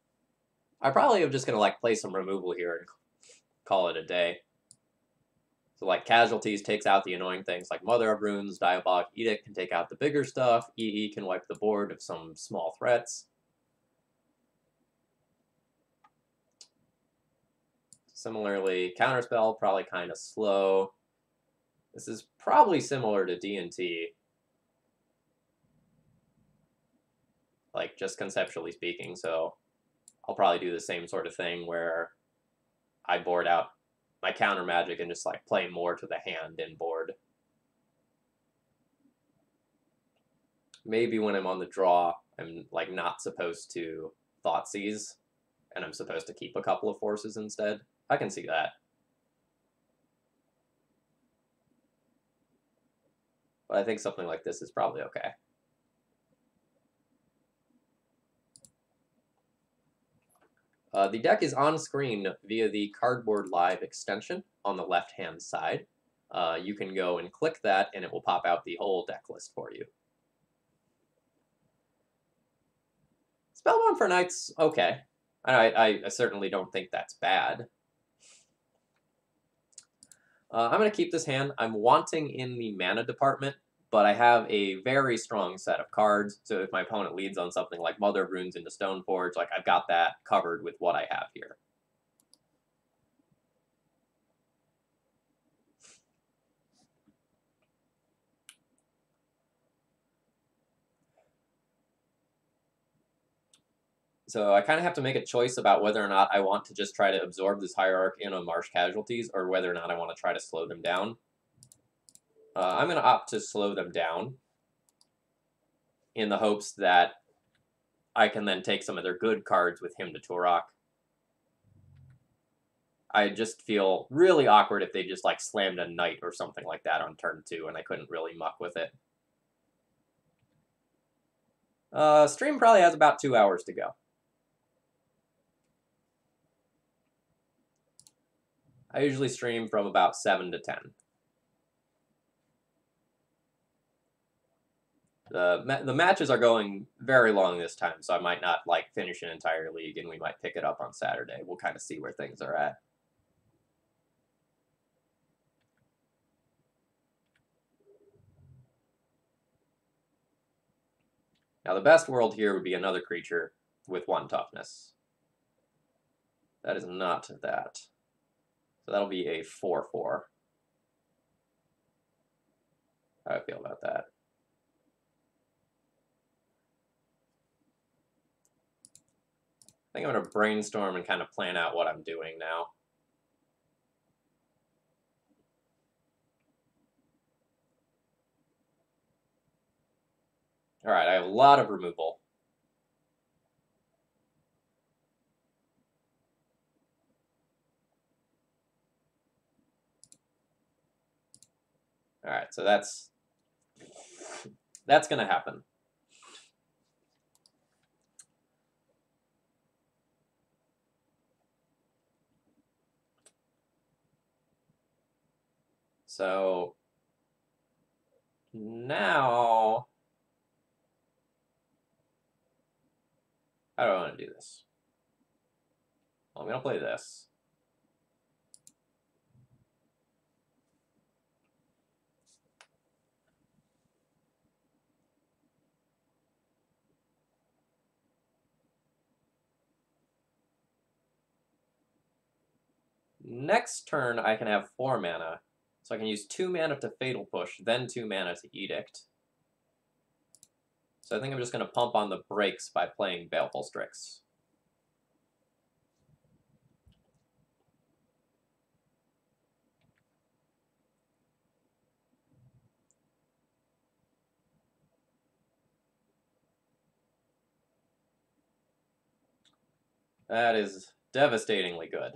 I probably am just gonna like play some removal here and call it a day. So like Casualties takes out the annoying things like Mother of Runes, Diabolic Edict can take out the bigger stuff, EE can wipe the board of some small threats. Similarly, Counterspell, probably kind of slow. This is probably similar to D&T. Like, just conceptually speaking, so I'll probably do the same sort of thing where I board out my counter magic and just, like, play more to the hand in board. Maybe when I'm on the draw, I'm, like, not supposed to Thoughtseize, and I'm supposed to keep a couple of forces instead. I can see that. But I think something like this is probably okay. The deck is on screen via the Cardboard Live extension on the left-hand side. You can go and click that, and it will pop out the whole deck list for you. Spellbound for Knight's okay. I certainly don't think that's bad. I'm going to keep this hand. I'm wanting in the mana department, but I have a very strong set of cards, so if my opponent leads on something like Mother of Runes into Stoneforge, like I've got that covered with what I have here. So I kind of have to make a choice about whether or not I want to just try to absorb this Hierarch in on Marsh Casualties, or whether or not I want to try to slow them down. I'm going to opt to slow them down in the hopes that I can then take some of their good cards with him to Turok. I just feel really awkward if they just like slammed a knight or something like that on turn 2 and I couldn't really muck with it. Stream probably has about 2 hours to go. I usually stream from about 7 to 10. The matches are going very long this time, so I might not like finish an entire league, and we might pick it up on Saturday. We'll kind of see where things are at. Now, the best world here would be another creature with 1 toughness. That is not that. So that'll be a 4/4. How do I feel about that? I think I'm going to brainstorm and kind of plan out what I'm doing now. All right, I have a lot of removal. All right, so that's going to happen. So now, how do I want to do this? Well, I'm going to play this. Next turn, I can have 4 mana. So I can use 2 mana to Fatal Push, then 2 mana to Edict. So I think I'm just going to pump on the brakes by playing Baleful Strix. That is devastatingly good.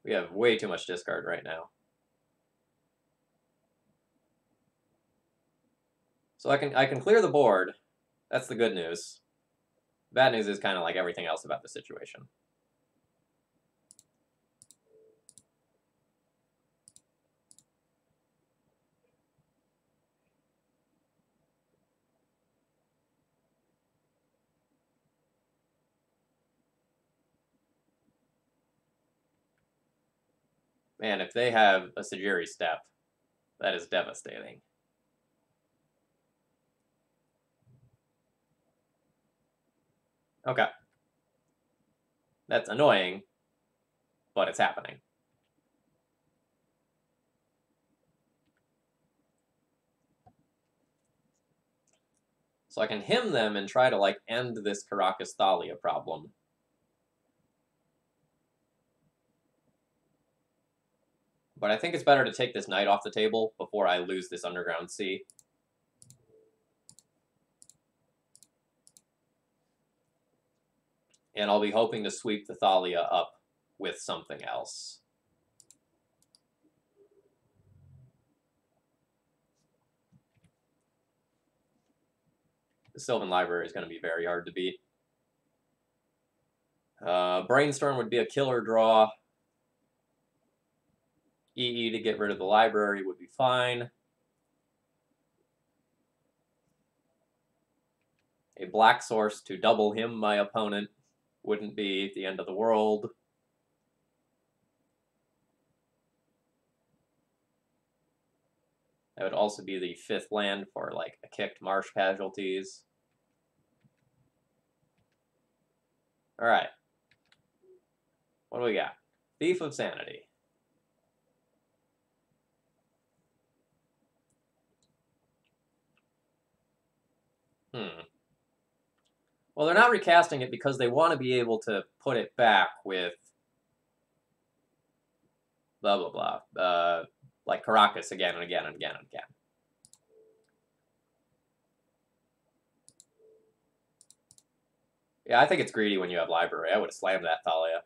We have way too much discard right now. So I can clear the board. That's the good news. Bad news is kind of like everything else about the situation. Man, if they have a Sajiri step, that is devastating. Okay. That's annoying, but it's happening. So I can hymn them and try to, like, end this Caracas Thalia problem. But I think it's better to take this knight off the table before I lose this Underground Sea. And I'll be hoping to sweep the Thalia up with something else. The Sylvan Library is going to be very hard to beat. Brainstorm would be a killer draw. EE to get rid of the library would be fine. A black source to double him my opponent wouldn't be the end of the world. That would also be the 5th land for, like, a kicked marsh casualties. Alright. What do we got? Thief of Sanity. Well, they're not recasting it because they want to be able to put it back with blah, blah, blah. Like Caracas again and again and again and again. Yeah, I think it's greedy when you have library. I would have slammed that Thalia.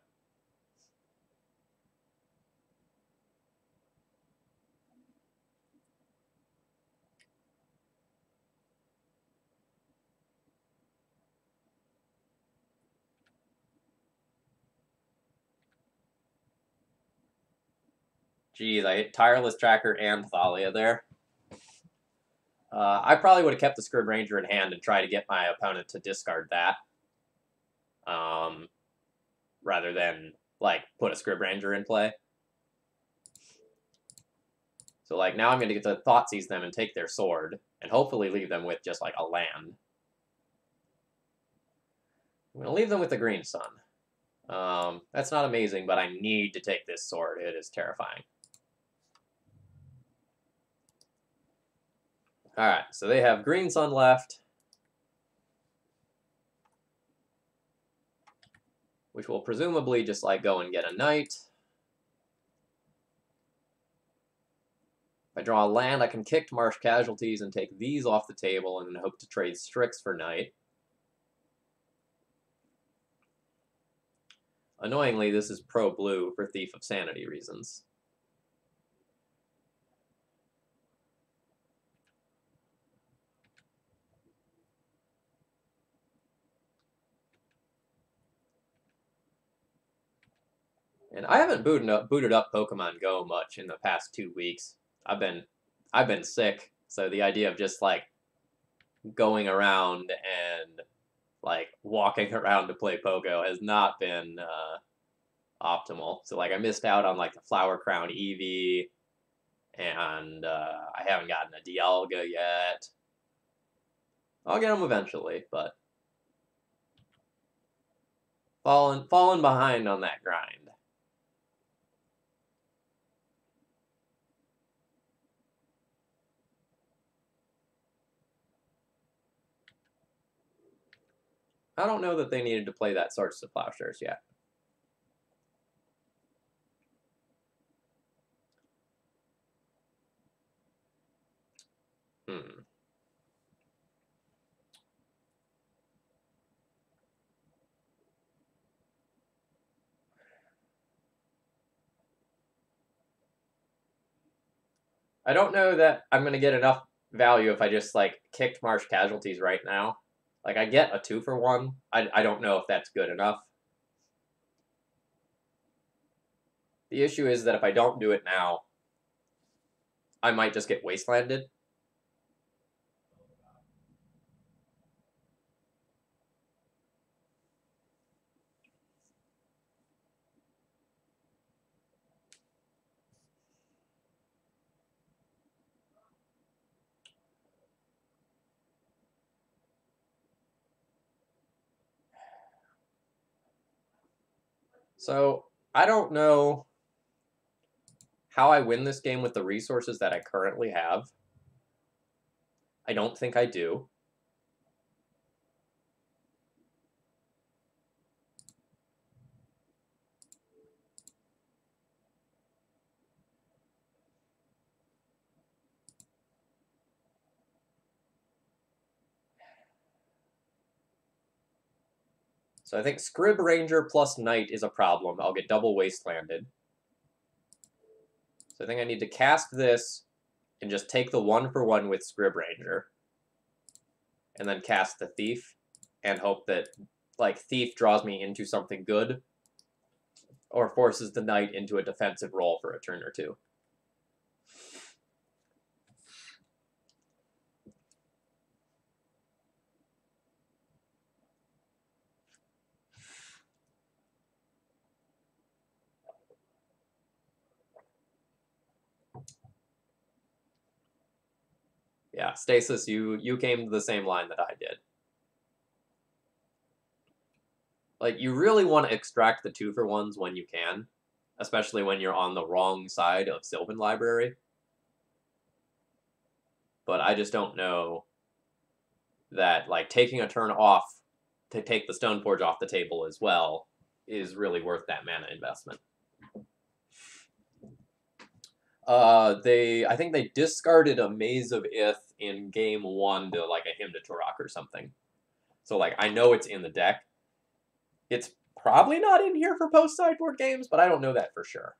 Geez, I hit Tireless Tracker and Thalia there. I probably would have kept the Scrib Ranger in hand and tried to get my opponent to discard that. Rather than, like, put a Scrib Ranger in play. So, like, now I'm going to get to Thoughtseize them and take their sword, and hopefully leave them with just, like, a land. I'm going to leave them with the Green Sun. That's not amazing, but I need to take this sword. It is terrifying. Alright, so they have Green Sun left, which will presumably just, like, go and get a knight. If I draw a land, I can kick Marsh Casualties and take these off the table and hope to trade Strix for knight. Annoyingly, this is pro-blue for Thief of Sanity reasons. And I haven't booted up Pokemon Go much in the past 2 weeks. I've been sick, so the idea of just, like, going around and, like, walking around to play Pogo has not been optimal. So, like, I missed out on, like, the Flower Crown Eevee, and I haven't gotten a Dialga yet. I'll get them eventually, but falling behind on that grind. I don't know that they needed to play that Swords to Plowshares yet. I don't know that I'm going to get enough value if I just, like, kicked Marsh Casualties right now. Like, I get a 2-for-1. I don't know if that's good enough. The issue is that if I don't do it now, I might just get wastelanded. So, I don't know how I win this game with the resources that I currently have. I don't think I do. So I think Scrib Ranger plus Knight is a problem. I'll get double wastelanded. So I think I need to cast this and just take the 1-for-1 with Scrib Ranger. And then cast the Thief and hope that, like, Thief draws me into something good or forces the Knight into a defensive role for a turn or two. Yeah, Stasis, you came to the same line that I did. Like, you really want to extract the 2-for-1s when you can, especially when you're on the wrong side of Sylvan Library. But I just don't know that, like, taking a turn off to take the Stoneforge off the table as well is really worth that mana investment. I think they discarded a Maze of Ith in game 1 to, like, a Hymn to Turok or something. So, like, I know it's in the deck. It's probably not in here for post-sideboard games, but I don't know that for sure.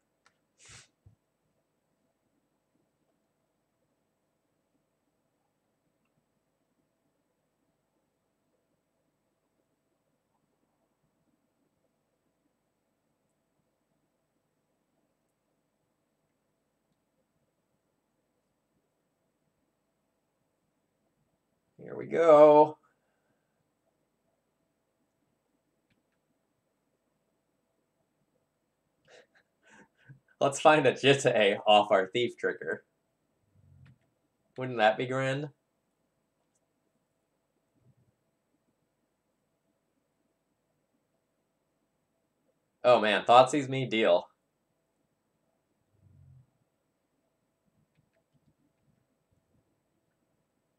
Here we go. Let's find a Jitte off our Thief trigger. Wouldn't that be grand? Oh man, Thoughtseize me, deal.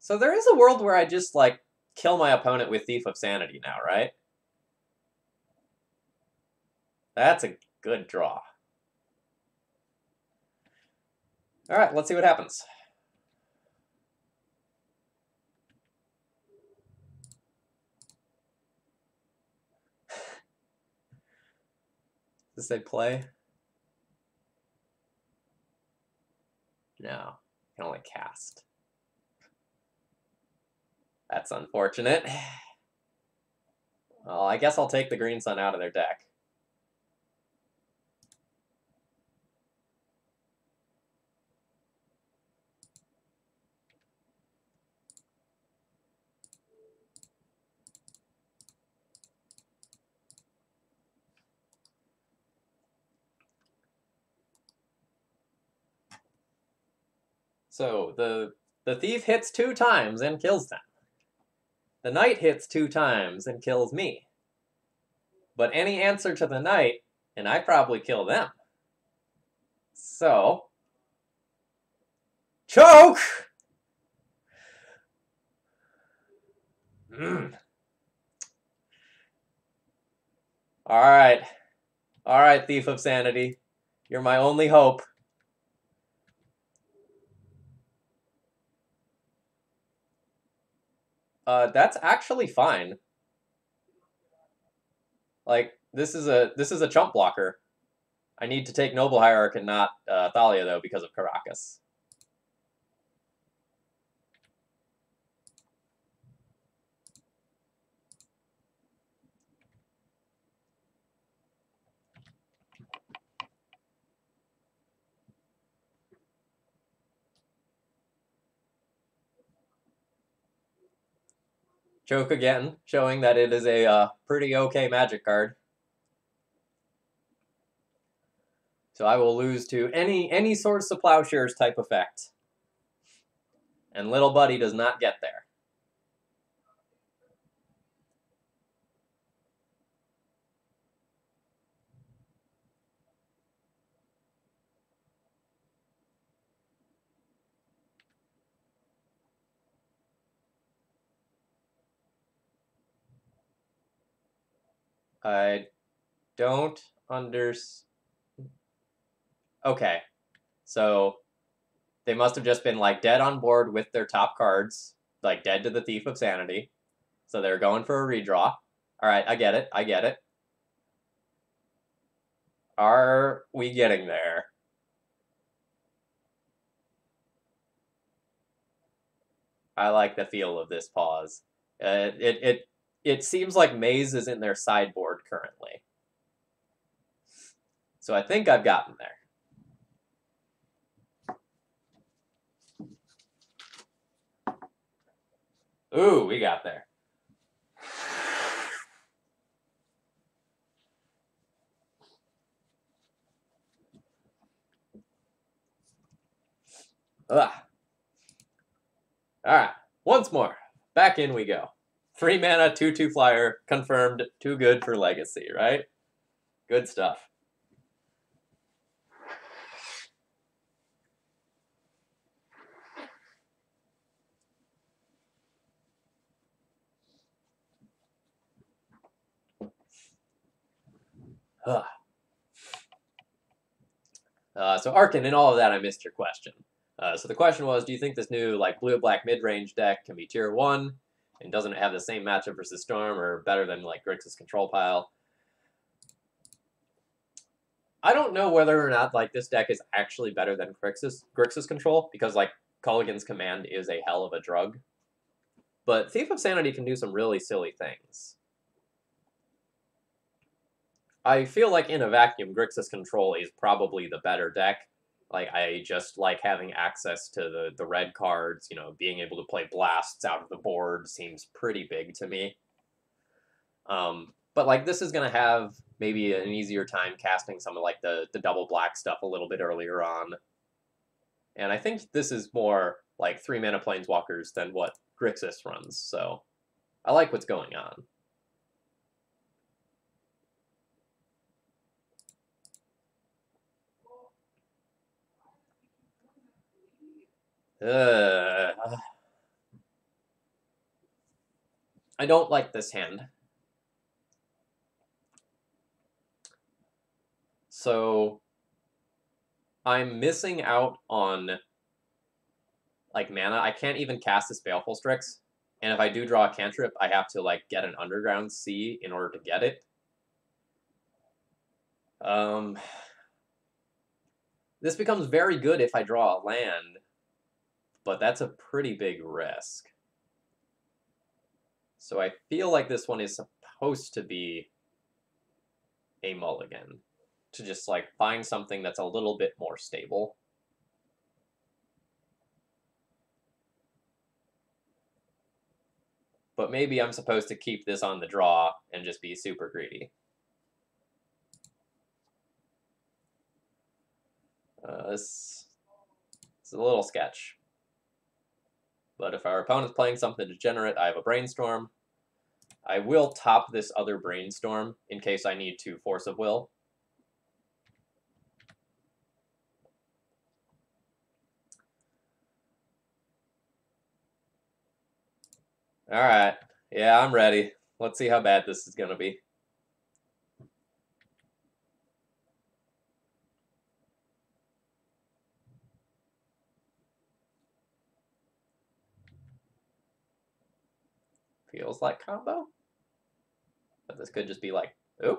So there is a world where I just, like, kill my opponent with Thief of Sanity now, right? That's a good draw. Alright, let's see what happens. Does this say play? No, I can only cast. That's unfortunate. Well, I guess I'll take the Green Sun out of their deck. So the Thief hits 2 times and kills them. The Knight hits 2 times and kills me. But any answer to the Knight, and I probably kill them. So, choke! Alright. Alright, Thief of Sanity. You're my only hope. That's actually fine. Like, this is a chump blocker. I need to take Noble Hierarch and not Thalia, though, because of Caracas. Choke again, showing that it is a pretty okay magic card. So I will lose to any Swords to Plowshares type effect. And little buddy does not get there. I don't understand. Okay, so they must have just been like dead on board with their top cards, like dead to the Thief of Sanity. So they're going for a redraw. All right, I get it. I get it. Are we getting there? I like the feel of this pause. It seems like Maze is in their sideboard currently. So I think I've gotten there. Ooh, we got there. Ugh. All right, once more. Back in we go. 3 mana, 2/2 flyer, confirmed, too good for Legacy, right? Good stuff. Ugh. So Arkin, in all of that, I missed your question. So the question was, do you think this new like blue-black mid-range deck can be tier 1 and doesn't have the same matchup versus Storm or better than like Grixis control pile? I don't know whether or not like this deck is actually better than Grixis control because like Culligan's command is a hell of a drug. But Thief of Sanity can do some really silly things. I feel like in a vacuum, Grixis control is probably the better deck. Like I just like having access to the red cards. You know, being able to play blasts out of the board seems pretty big to me. But like this is gonna have maybe an easier time casting some of like the double black stuff a little bit earlier on. And I think this is more like 3 mana planeswalkers than what Grixis runs. So I like what's going on. I don't like this hand. So I'm missing out on like mana. I can't even cast this Baleful Strix. And if I do draw a cantrip, I have to like get an Underground Sea in order to get it. This becomes very good if I draw a land, but that's a pretty big risk. So I feel like this one is supposed to be a mulligan, to just like find something that's a little bit more stable. But maybe I'm supposed to keep this on the draw and just be super greedy. This is a little sketch. But if our opponent's playing something degenerate, I have a Brainstorm. I will top this other Brainstorm in case I need to Force of Will. Alright. Yeah, I'm ready. Let's see how bad this is going to be. Feels like combo. But this could just be like, ooh.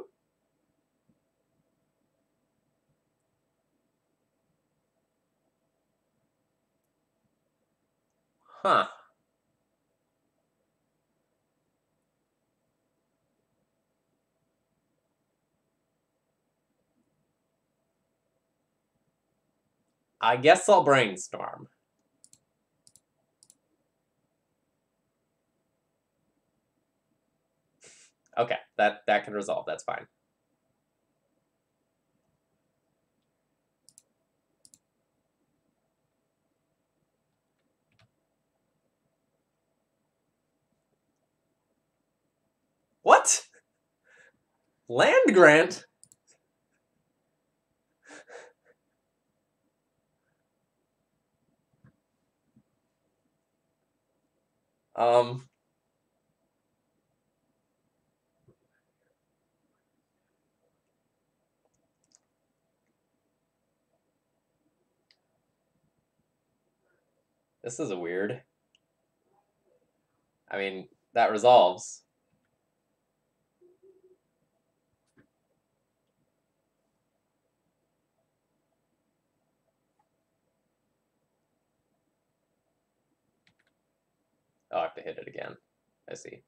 Huh. I guess I'll brainstorm. Okay, that can resolve. That's fine. What? Land grant? Um. This is a weird. I mean, that resolves. Oh, I have to hit it again. I see.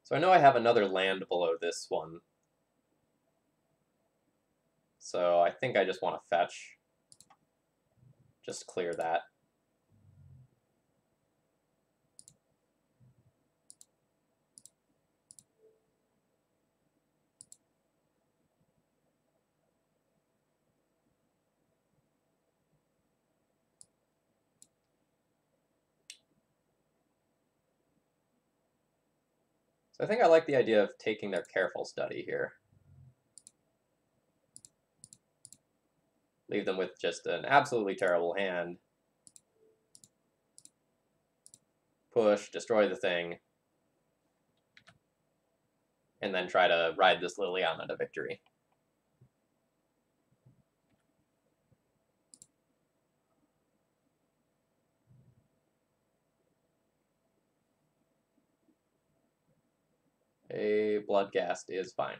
So I know I have another land below this one. So I think I just want to fetch. Just clear that. So I think I like the idea of taking their careful study here. Leave them with just an absolutely terrible hand. Push, destroy the thing. And then try to ride this Liliana to victory. A Bloodghast is fine.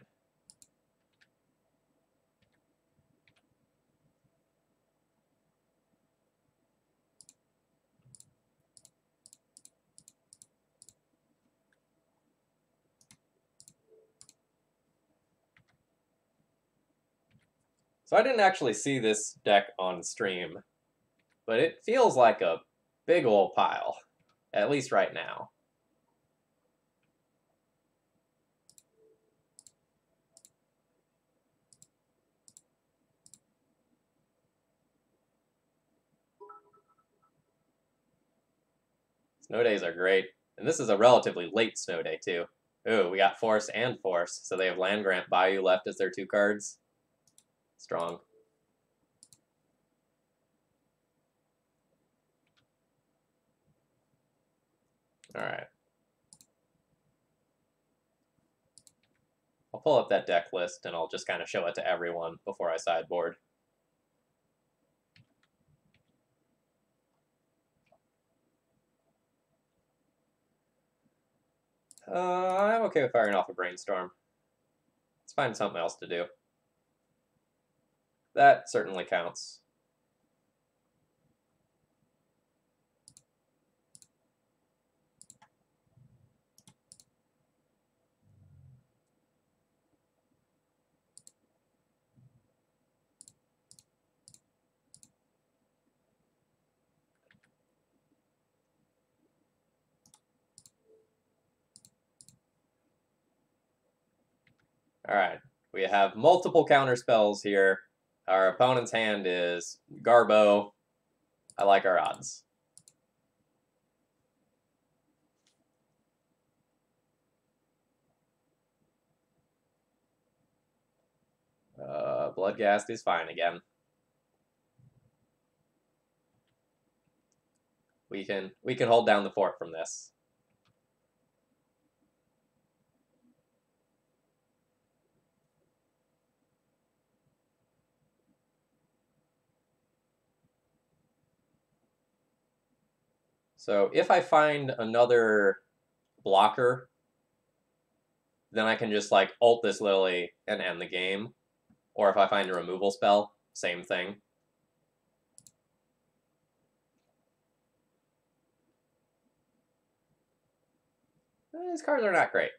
So I didn't actually see this deck on stream, but it feels like a big ol' pile, at least right now. Snow days are great, and this is a relatively late snow day too. Ooh, we got Force and Force, so they have Land Grant Bayou left as their 2 cards. Strong. Alright. I'll pull up that deck list, and I'll just kind of show it to everyone before I sideboard. I'm okay with firing off a Brainstorm. Let's find something else to do. That certainly counts. Alright, we have multiple counter spells here. Our opponent's hand is Garbo. I like our odds. Bloodghast is fine again. We can hold down the fort from this. So if I find another blocker, then I can just like ult this Lily and end the game. Or if I find a removal spell, same thing. These cards are not great.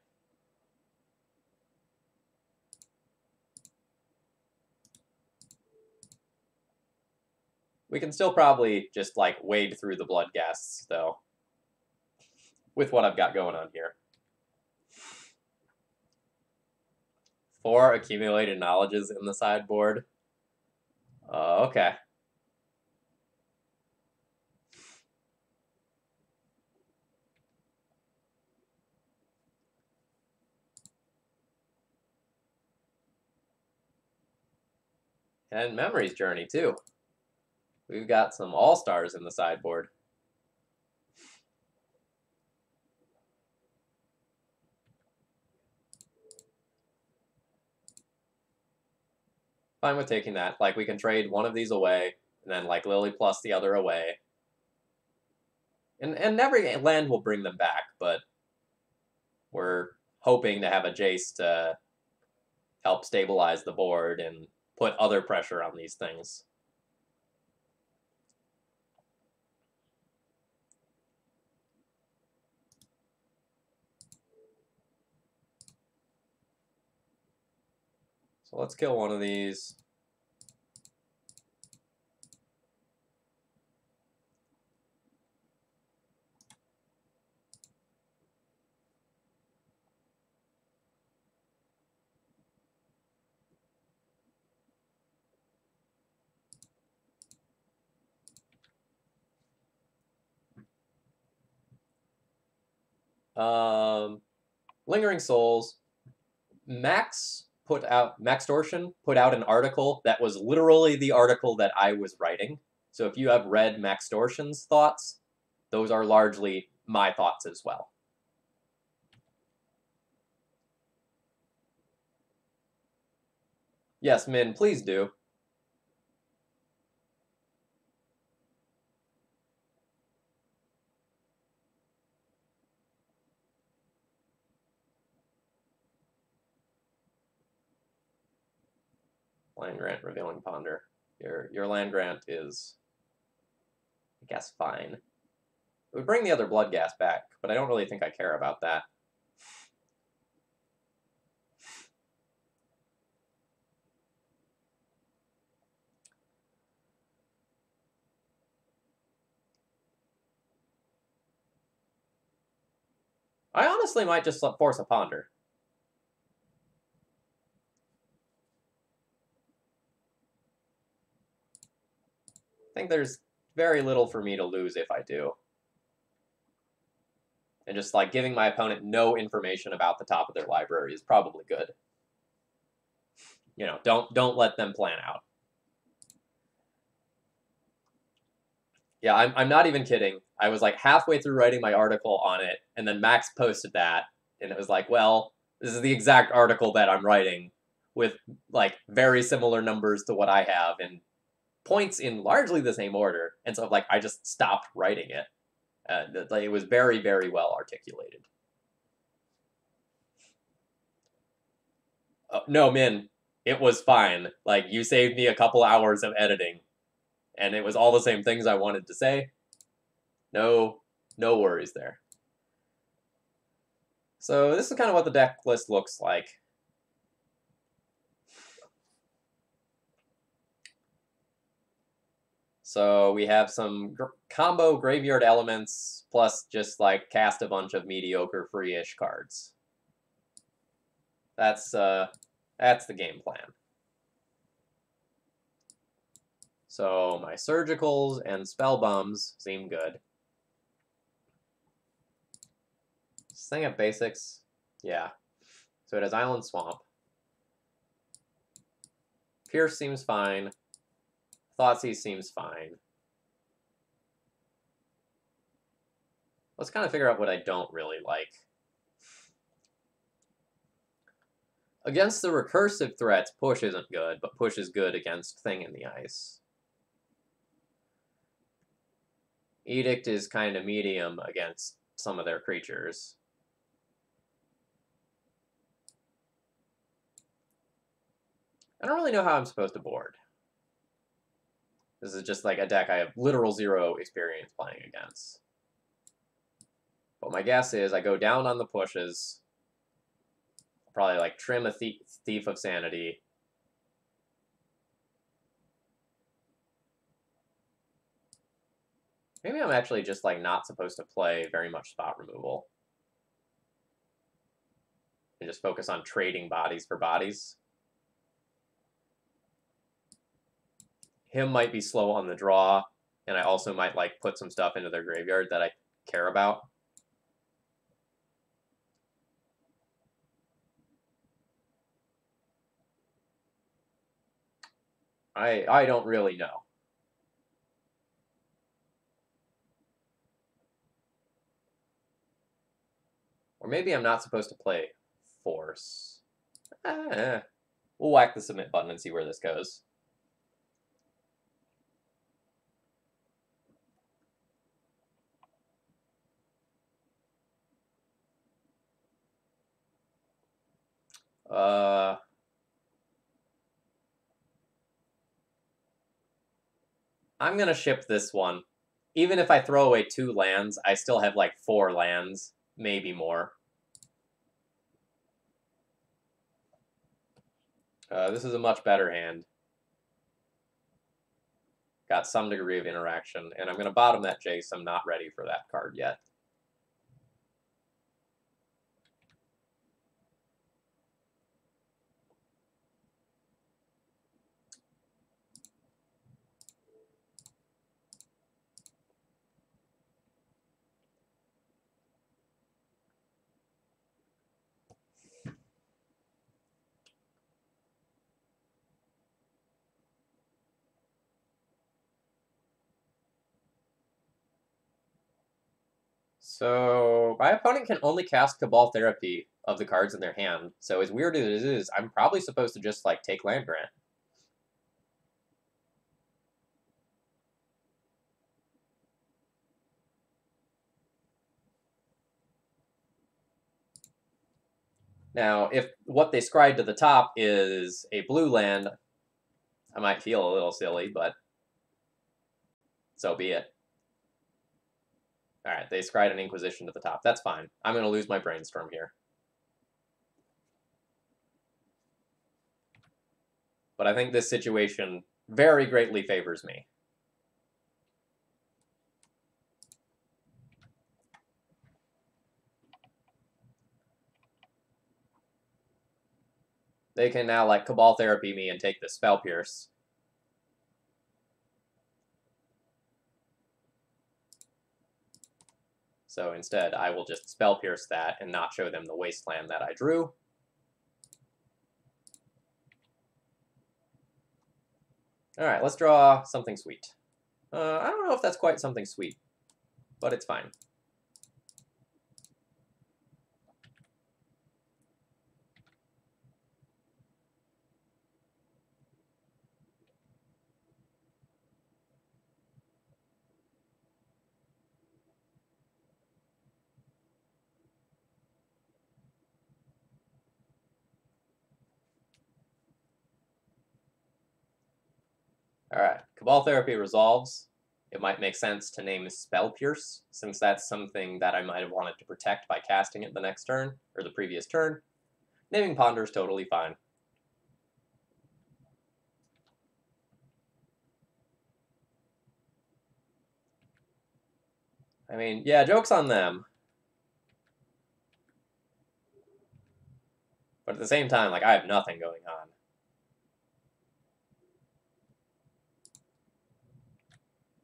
We can still probably just like wade through the Bloodghasts though, with what I've got going on here. 4 accumulated knowledges in the sideboard. Okay. And Memory's Journey, too. We've got some all-stars in the sideboard. Fine with taking that. Like, we can trade one of these away, and then, like, Lily plus the other away. And every land will bring them back, but we're hoping to have a Jace to help stabilize the board and put other pressure on these things. So let's kill one of these. Lingering Souls. Maxtortion put out an article that was literally the article that I was writing. So if you have read Maxtortion's thoughts, those are largely my thoughts as well. Yes, Min, please do. Land grant, revealing ponder. Your land grant is, I guess, fine. It would bring the other Bloodghast back, but I don't really think I care about that. I honestly might just force a ponder. I think there's very little for me to lose if I do. And just like giving my opponent no information about the top of their library is probably good. You know, don't let them plan out. Yeah, I'm not even kidding. I was like halfway through writing my article on it, and then Max posted that, and it was like, well, this is the exact article that I'm writing with like very similar numbers to what I have and points in largely the same order. And so like I just stopped writing it. It was very, very well articulated. No, Min, it was fine. Like, you saved me a couple hours of editing, and it was all the same things I wanted to say. No worries there. So this is kind of what the deck list looks like. So we have some combo graveyard elements, plus just like cast a bunch of mediocre free-ish cards. That's the game plan. So my surgicals and spell bums seem good. This thing at basics, yeah. So it has Island Swamp. Pierce seems fine. Thoughtseize seems fine. Let's kind of figure out what I don't really like. Against the recursive threats, push isn't good, but push is good against Thing in the Ice. Edict is kind of medium against some of their creatures. I don't really know how I'm supposed to board. This is just like a deck I have literal 0 experience playing against. But my guess is I go down on the pushes, probably like trim a Thief of Sanity. Maybe I'm actually just like not supposed to play very much spot removal. And just focus on trading bodies for bodies. Him might be slow on the draw, and I also might like put some stuff into their graveyard that I care about. I don't really know. Or maybe I'm not supposed to play Force. We'll whack the submit button and see where this goes. I'm going to ship this one. Even if I throw away 2 lands, I still have like 4 lands, maybe more. This is a much better hand. Got some degree of interaction, and I'm going to bottom that Jace. I'm not ready for that card yet. So my opponent can only cast Cabal Therapy of the cards in their hand. So as weird as it is, I'm probably supposed to just like take Land Grant. Now, if what they scried to the top is a blue land, I might feel a little silly, but so be it. All right, they scried an Inquisition to the top. That's fine. I'm going to lose my Brainstorm here. But I think this situation very greatly favors me. They can now, like, Cabal Therapy me and take the Spell Pierce. So instead, I will just Spell Pierce that and not show them the Wasteland that I drew. Alright, let's draw something sweet. I don't know if that's quite something sweet, but it's fine. Alright, Cabal Therapy resolves. It might make sense to name Spell Pierce, since that's something that I might have wanted to protect by casting it the next turn, or the previous turn. Naming Ponder is totally fine. I mean, yeah, joke's on them. But at the same time, like, I have nothing going on.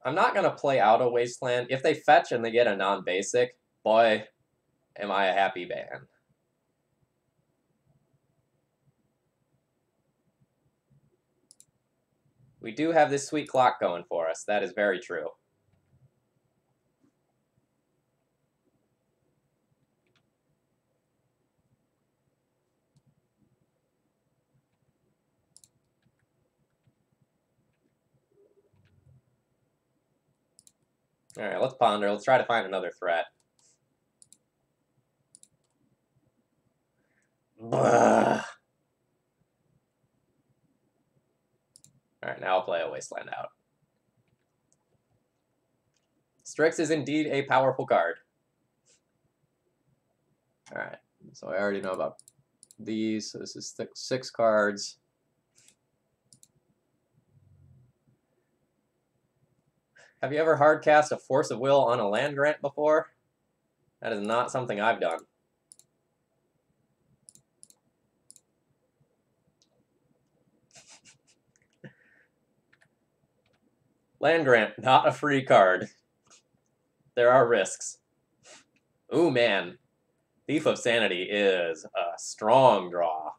I'm not going to play out a Wasteland. If they fetch and they get a non-basic, boy, am I a happy man. We do have this sweet clock going for us. That is very true. Alright, let's ponder. Let's try to find another threat. Alright, now I'll play a Wasteland out. Strix is indeed a powerful card. Alright, so I already know about these. So this is 6 cards. Have you ever hardcast a Force of Will on a land grant before? That is not something I've done. Land grant, not a free card. There are risks. Ooh, man. Thief of Sanity is a strong draw.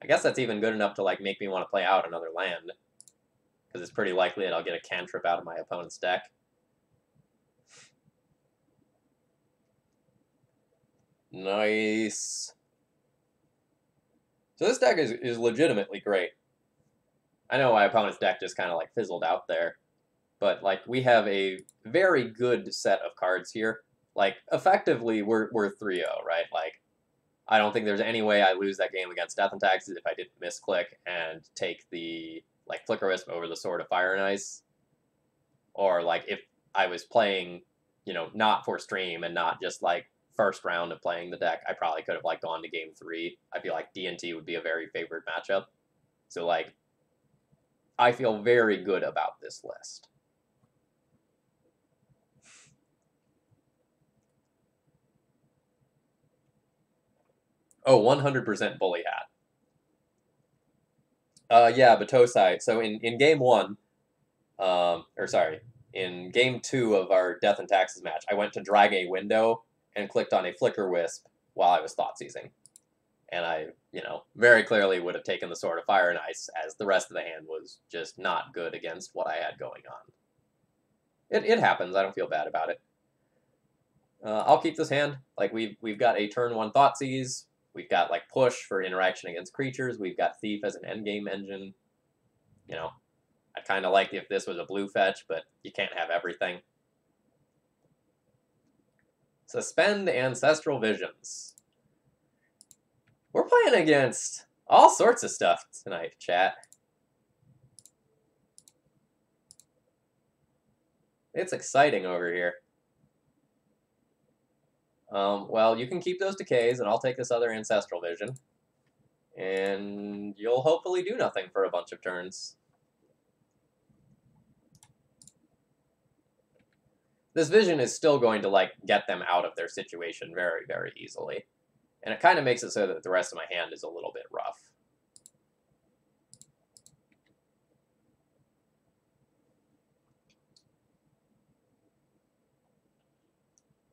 I guess that's even good enough to like make me want to play out another land. Because it's pretty likely that I'll get a cantrip out of my opponent's deck. Nice. So this deck is legitimately great. I know my opponent's deck just kind of like fizzled out there. But like we have a very good set of cards here. Like effectively we're 3-0, right? Like I don't think there's any way I lose that game against Death and Taxes if I didn't misclick and take the like Flicker Wisp over the Sword of Fire and Ice. Or like if I was playing, you know, not for stream and not just like first round of playing the deck, I probably could have like gone to game 3. I feel like D&T would be a very favored matchup. So like I feel very good about this list. Oh, 100% Bully Hat. Yeah, Batosai. So in game 1, in game 2 of our Death and Taxes match, I went to drag a window and clicked on a Flicker Wisp while I was Thought Seizing. And I, you know, very clearly would have taken the Sword of Fire and Ice, as the rest of the hand was just not good against what I had going on. It happens. I don't feel bad about it. I'll keep this hand. Like we've got a turn 1 Thoughtseize. We've got like Push for interaction against creatures. We've got Thief as an endgame engine. You know, I'd kind of like if this was a blue fetch, but you can't have everything. Suspend Ancestral Visions. We're playing against all sorts of stuff tonight, chat. It's exciting over here. Well, you can keep those decays, and I'll take this other Ancestral Vision. And you'll hopefully do nothing for a bunch of turns. This Vision is still going to, like, get them out of their situation very, very easily. And it kind of makes it so that the rest of my hand is a little bit rough.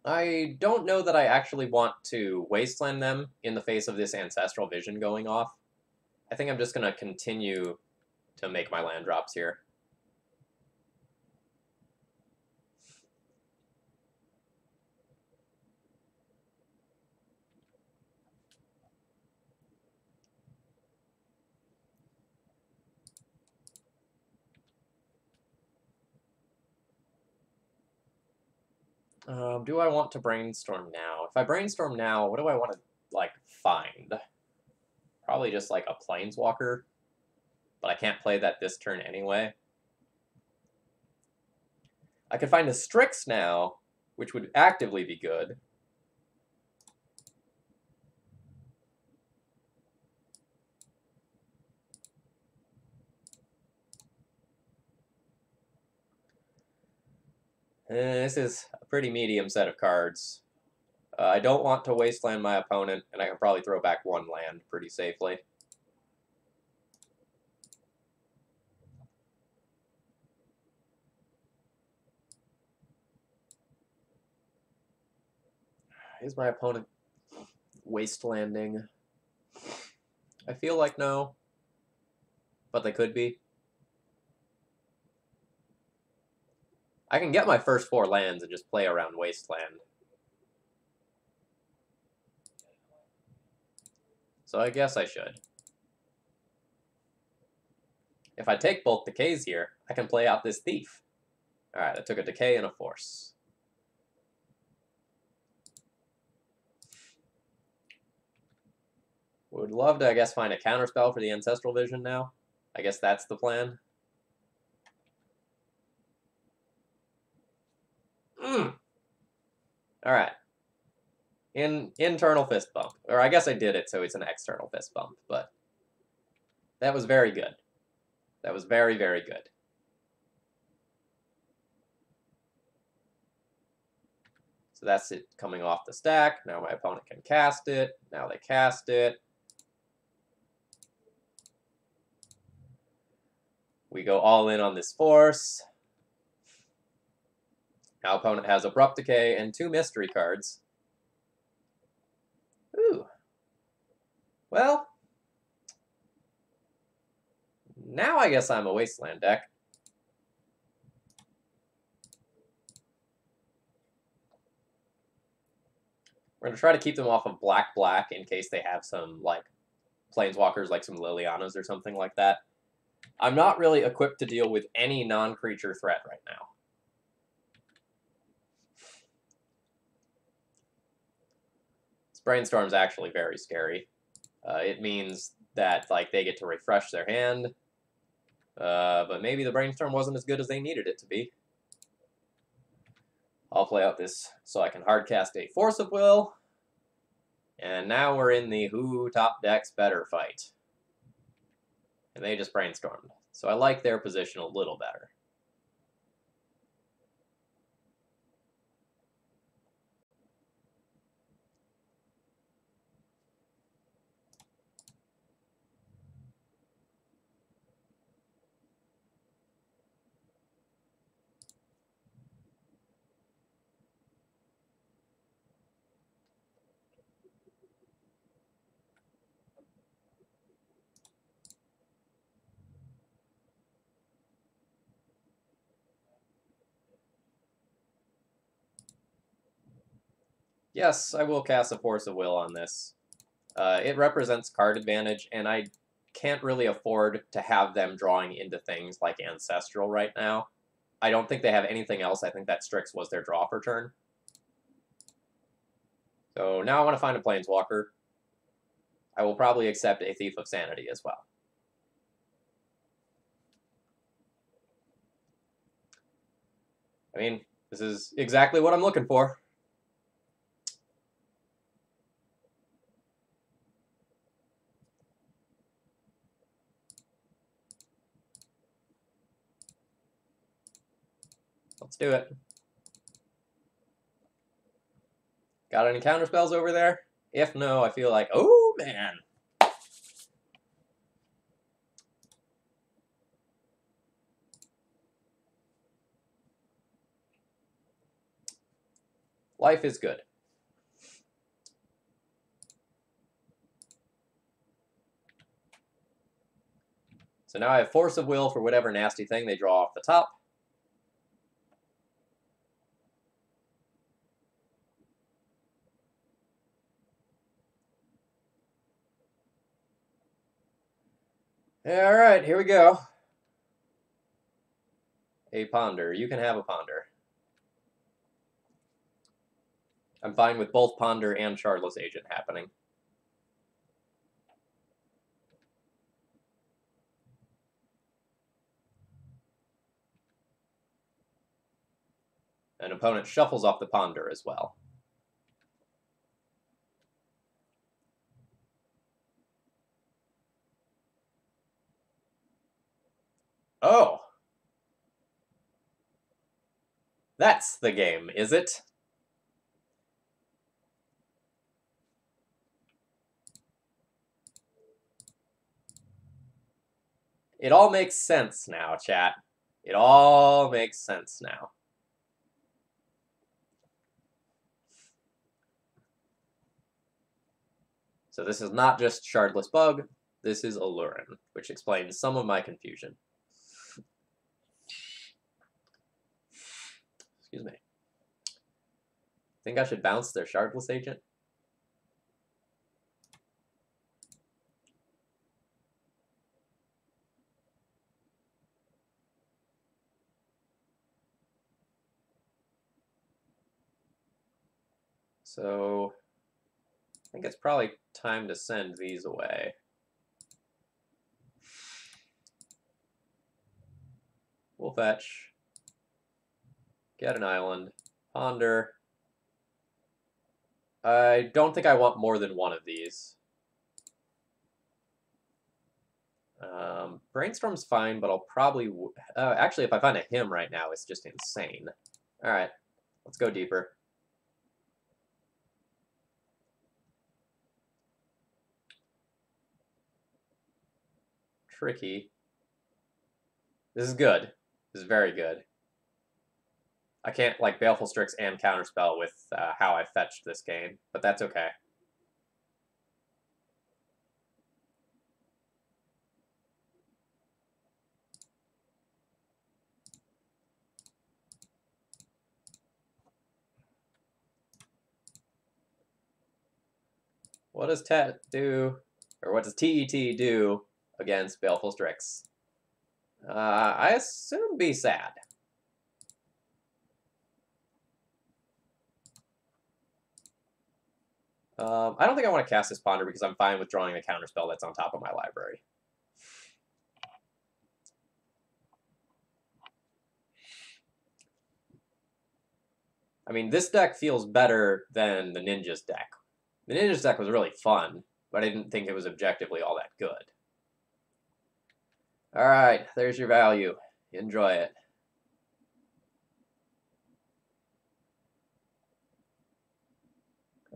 I don't know that I actually want to Wasteland them in the face of this Ancestral Vision going off. I think I'm just going to continue to make my land drops here. Do I want to brainstorm now? If I brainstorm now, what do I want to, like, find? Probably just, like, a Planeswalker. But I can't play that this turn anyway. I could find a Strix now, which would actively be good. This is a pretty medium set of cards. I don't want to Wasteland my opponent, and I can probably throw back 1 land pretty safely. Is my opponent Wastelanding? I feel like no, but they could be. I can get my first 4 lands and just play around Wasteland. So I guess I should. if I take both decays here, I can play out this thief. Alright, I took a decay and a force. Would love to, I guess, find a counterspell for the Ancestral Vision now. I guess that's the plan. Alright. Internal fist bump. Or I guess I did it so it's an external fist bump, but that was very good. That was very, very good. So that's it coming off the stack. Now my opponent can cast it. Now they cast it. We go all in on this force. Now opponent has Abrupt Decay and 2 mystery cards. Ooh. Well, now I guess I'm a Wasteland deck. We're going to try to keep them off of black in case they have some, like, planeswalkers, like some Lilianas or something like that. I'm not really equipped to deal with any non-creature threat right now. This Brainstorm's actually very scary. It means that, like, they get to refresh their hand. But maybe the Brainstorm wasn't as good as they needed it to be. I'll play out this so I can hardcast a Force of Will. And now we're in the who top decks better fight. And they just Brainstormed. So I like their position a little better. Yes, I will cast a Force of Will on this. It represents card advantage, and I can't really afford to have them drawing into things like Ancestral right now. I don't think they have anything else. I think that Strix was their draw for turn. So now I want to find a Planeswalker. I will probably accept a Thief of Sanity as well. I mean, this is exactly what I'm looking for. Let's do it. Got any counter spells over there? If no, I feel like, oh man. Life is good. So now I have Force of Will for whatever nasty thing they draw off the top. All right, here we go. A Ponder. You can have a Ponder. I'm fine with both Ponder and Shardless Agent happening. An opponent shuffles off the Ponder as well. Oh! That's the game, is it? It all makes sense now, chat. It all makes sense now. So this is not just Shardless Bug, this is Allurin, which explains some of my confusion. Excuse me. Think I should bounce their Shardless Agent? So I think it's probably time to send these away. We'll fetch. Get an island. Ponder. I don't think I want more than one of these. Brainstorm's fine, but I'll probably... actually, if I find a hymn right now, it's just insane. Alright, let's go deeper. Tricky. This is good. This is very good. I can't, like, Baleful Strix and Counterspell with how I fetched this game, but that's okay. What does TET do, or what does TET do against Baleful Strix? I assume be sad. I don't think I want to cast this Ponder because I'm fine with drawing the counterspell that's on top of my library. I mean, this deck feels better than the Ninja's deck. The Ninja's deck was really fun, but I didn't think it was objectively all that good. Alright, there's your value. Enjoy it.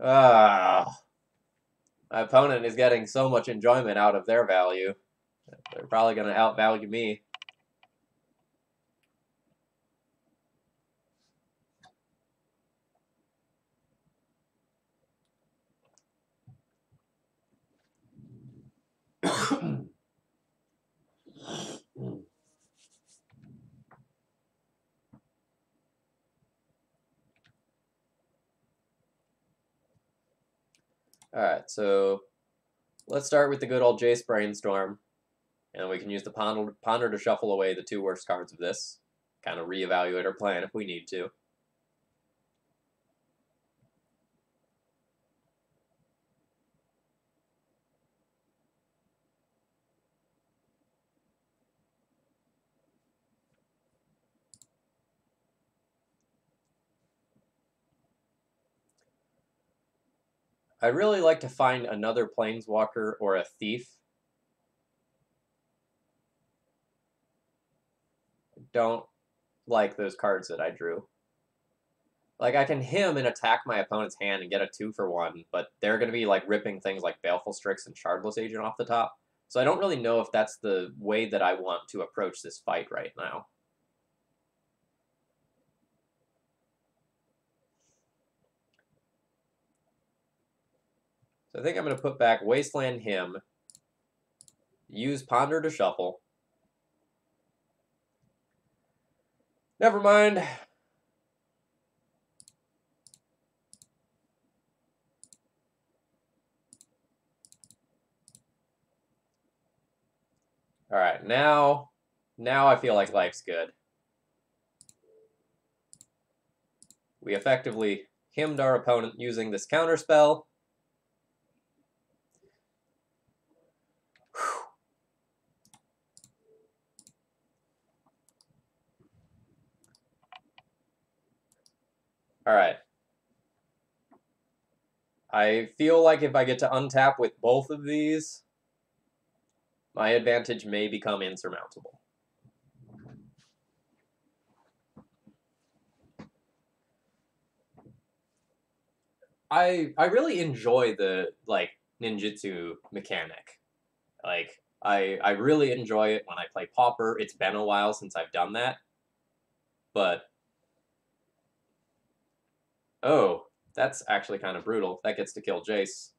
Ah, my opponent is getting so much enjoyment out of their value. They're probably going to outvalue me. Alright, so let's start with the good old Jace Brainstorm. And we can use the Ponder to shuffle away the two worst cards of this. Kind of reevaluate our plan if we need to. I'd really like to find another Planeswalker or a Thief. I don't like those cards that I drew. Like, I can him and attack my opponent's hand and get a 2-for-1, but they're going to be, like, ripping things like Baleful Strix and Shardless Agent off the top. So I don't really know if that's the way that I want to approach this fight right now. So I think I'm going to put back Wasteland Hymn, use Ponder to shuffle. Never mind. Alright, now I feel like life's good. We effectively hymned our opponent using this counterspell. Alright. I feel like if I get to untap with both of these, my advantage may become insurmountable. I really enjoy the, like, ninjutsu mechanic. Like, I really enjoy it when I play Pauper. It's been a while since I've done that. But, oh, that's actually kind of brutal. That gets to kill Jace.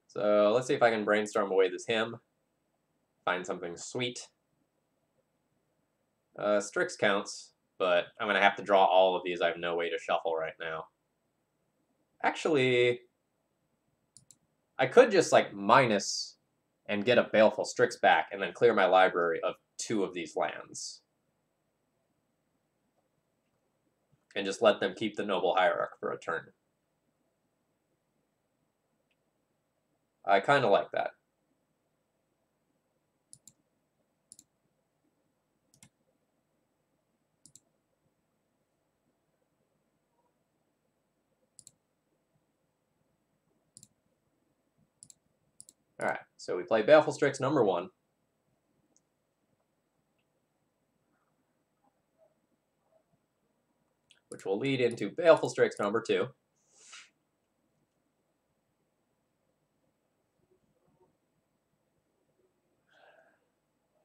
So let's see if I can brainstorm away this hymn. Find something sweet. Strix counts, but I'm going to have to draw all of these. I have no way to shuffle right now. Actually, I could just, like, minus and get a Baleful Strix back, and then clear my library of 2 of these lands. And just let them keep the Noble Hierarch for a turn. I kind of like that. Alright, so we play Baleful Strix number 1. Which will lead into Baleful Strix number 2.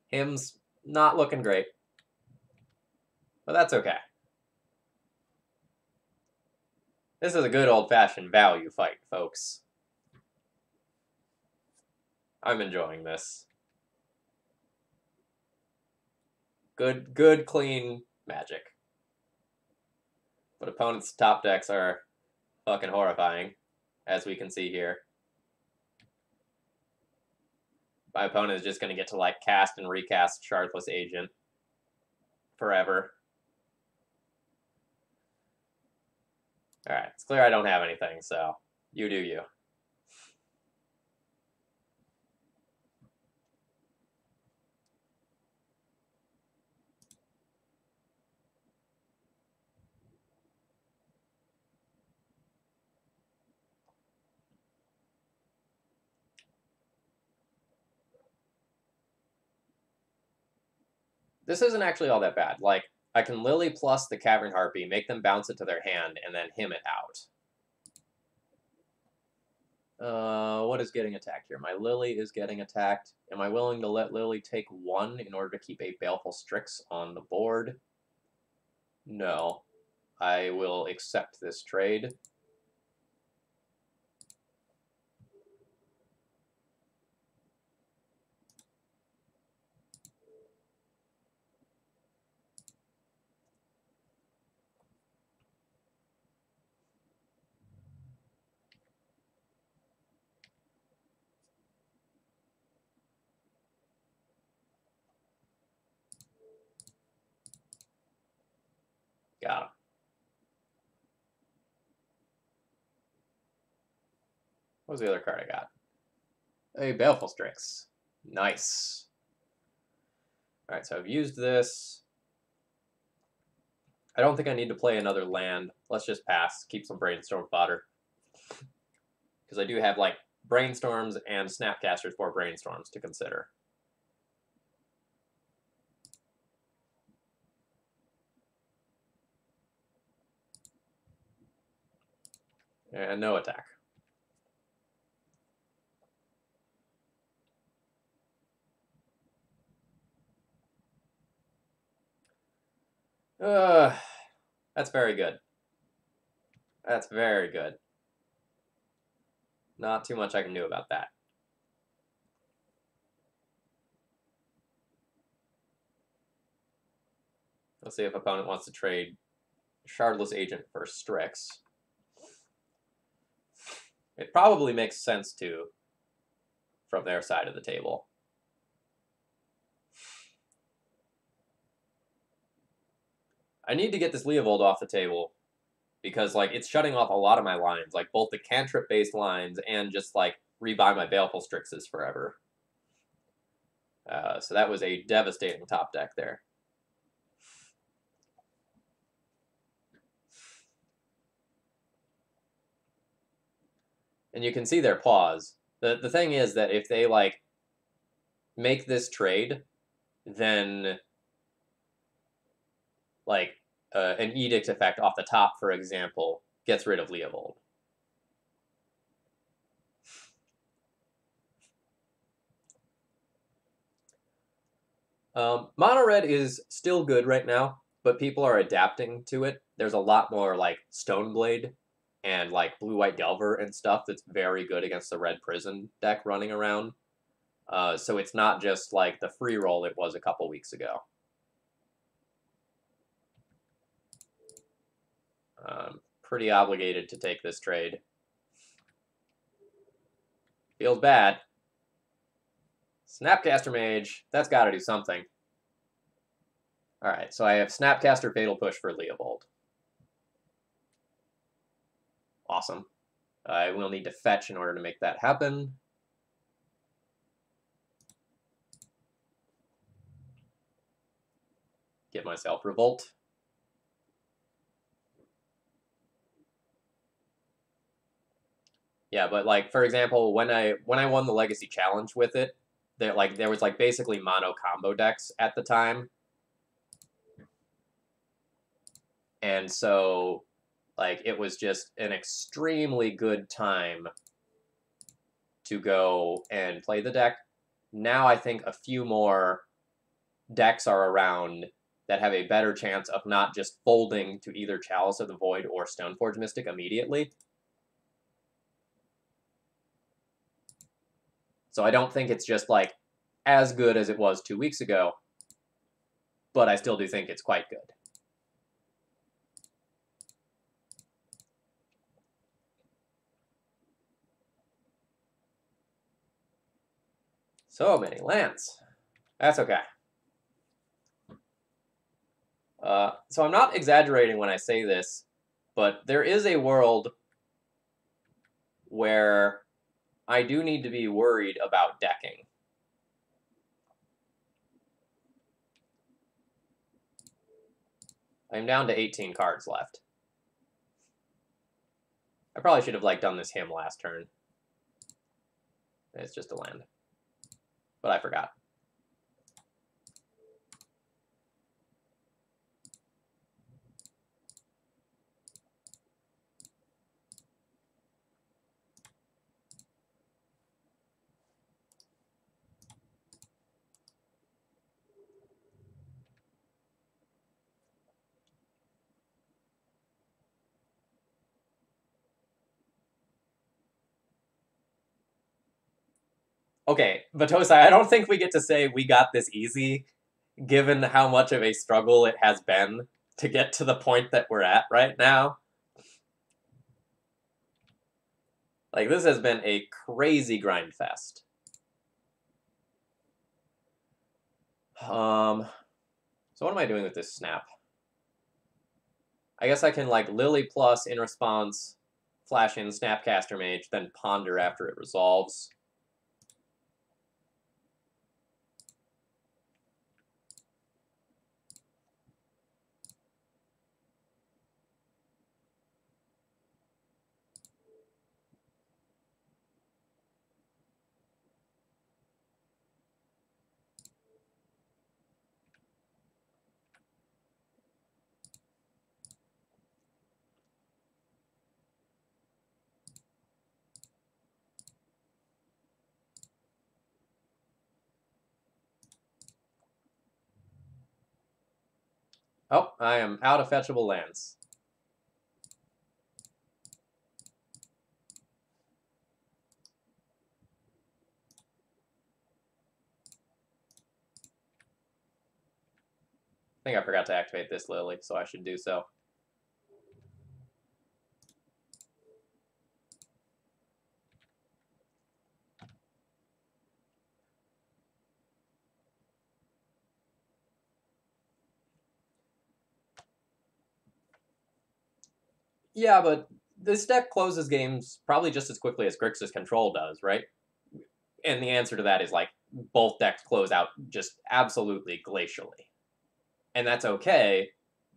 Him's not looking great. But that's okay. This is a good old-fashioned value fight, folks. I'm enjoying this. Good, clean Magic. But opponents' top decks are fucking horrifying, as we can see here. My opponent is just going to get to, like, cast and recast Shardless Agent forever. Alright, it's clear I don't have anything, so you do you. This isn't actually all that bad. Like, I can Lily plus the Cavern Harpy, make them bounce it to their hand, and then him it out. What is getting attacked here? My Lily is getting attacked. Am I willing to let Lily take 1 in order to keep a Baleful Strix on the board? No. I will accept this trade. Got him. What was the other card I got? A Baleful Strix. Nice. Alright, so I've used this. I don't think I need to play another land. Let's just pass. Keep some Brainstorm fodder. Because I do have, like, Brainstorms and Snapcasters for Brainstorms to consider. And no attack. That's very good. That's very good. Not too much I can do about that. Let's see if opponent wants to trade Shardless Agent for Strix. It probably makes sense to, from their side of the table. I need to get this Leovold off the table because, like, it's shutting off a lot of my lines, like both the cantrip-based lines and just, like, rebuy my Baleful Strixes forever. So that was a devastating top deck there. And you can see their pause. The thing is that if they, like, make this trade, then, like, an edict effect off the top, for example, gets rid of Leovold. Mono red is still good right now, but people are adapting to it. There's a lot more, like, Stoneblade and, like, blue-white Delver and stuff that's very good against the red prison deck running around. So it's not just, like, the free roll it was a couple weeks ago. Pretty obligated to take this trade. Feels bad. Snapcaster Mage. That's got to do something. All right, so I have Snapcaster Fatal Push for Leovold. Awesome. I will need to fetch in order to make that happen. Get myself Revolt. Yeah, but like for example, when I won the Legacy Challenge with it, there was like basically mono combo decks at the time. And so like it was just an extremely good time to go and play the deck. Now I think a few more decks are around that have a better chance of not just folding to either Chalice of the Void or Stoneforge Mystic immediately. So I don't think it's just like as good as it was 2 weeks ago, but I still do think it's quite good. So many lands. That's okay. So I'm not exaggerating when I say this, but there is a world where I do need to be worried about decking. I'm down to 18 cards left. I probably should have like done this hymn last turn. It's just a land. But I forgot. Okay, Batosai, I don't think we get to say we got this easy, given how much of a struggle it has been to get to the point that we're at right now. Like, this has been a crazy grind fest. So what am I doing with this snap? I guess I can, like, Lily plus in response, flash in Snapcaster Mage, then ponder after it resolves. Oh, I am out of fetchable lands. I think I forgot to activate this Lily, so I should do so. Yeah, but this deck closes games probably just as quickly as Grixis Control does, right? And the answer to that is like both decks close out just absolutely glacially. And that's okay.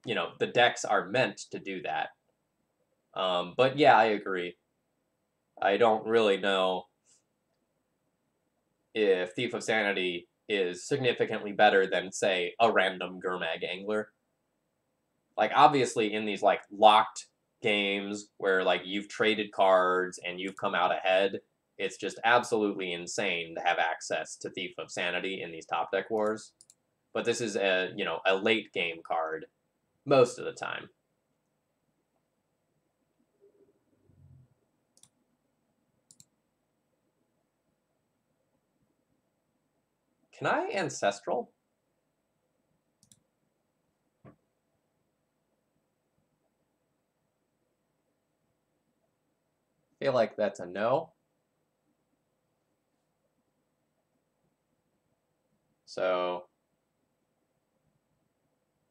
You know, the decks are meant to do that. But yeah, I agree. I don't really know if Thief of Sanity is significantly better than, say, a random Gurmag Angler. Like, obviously, in these, like, locked games where, like, you've traded cards and you've come out ahead, it's just absolutely insane to have access to Thief of Sanity in these top deck wars. But this is a, you know, a late game card most of the time. Can I Ancestral? I feel like that's a no. So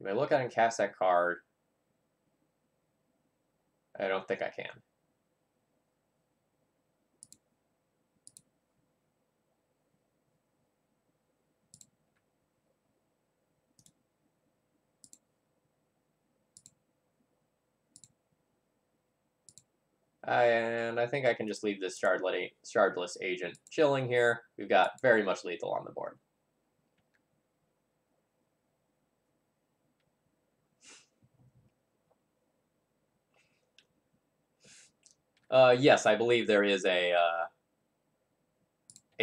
you may look at it and cast that card. I don't think I can. And I think I can just leave this shardless agent chilling here. We've got very much lethal on the board. Yes, I believe there is a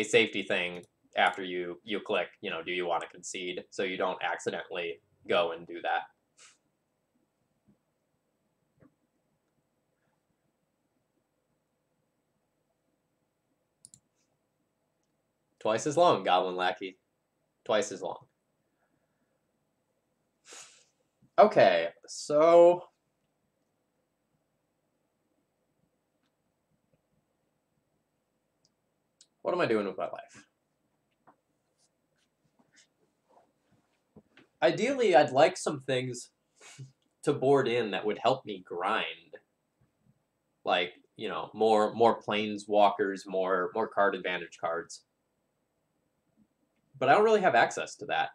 safety thing after you click, do you want to concede, so you don't accidentally go and do that. Twice as long, Goblin Lackey. Twice as long. Okay, so what am I doing with my life? Ideally, I'd like some things to board in that would help me grind. Like, more planeswalkers, more card advantage cards. But I don't really have access to that.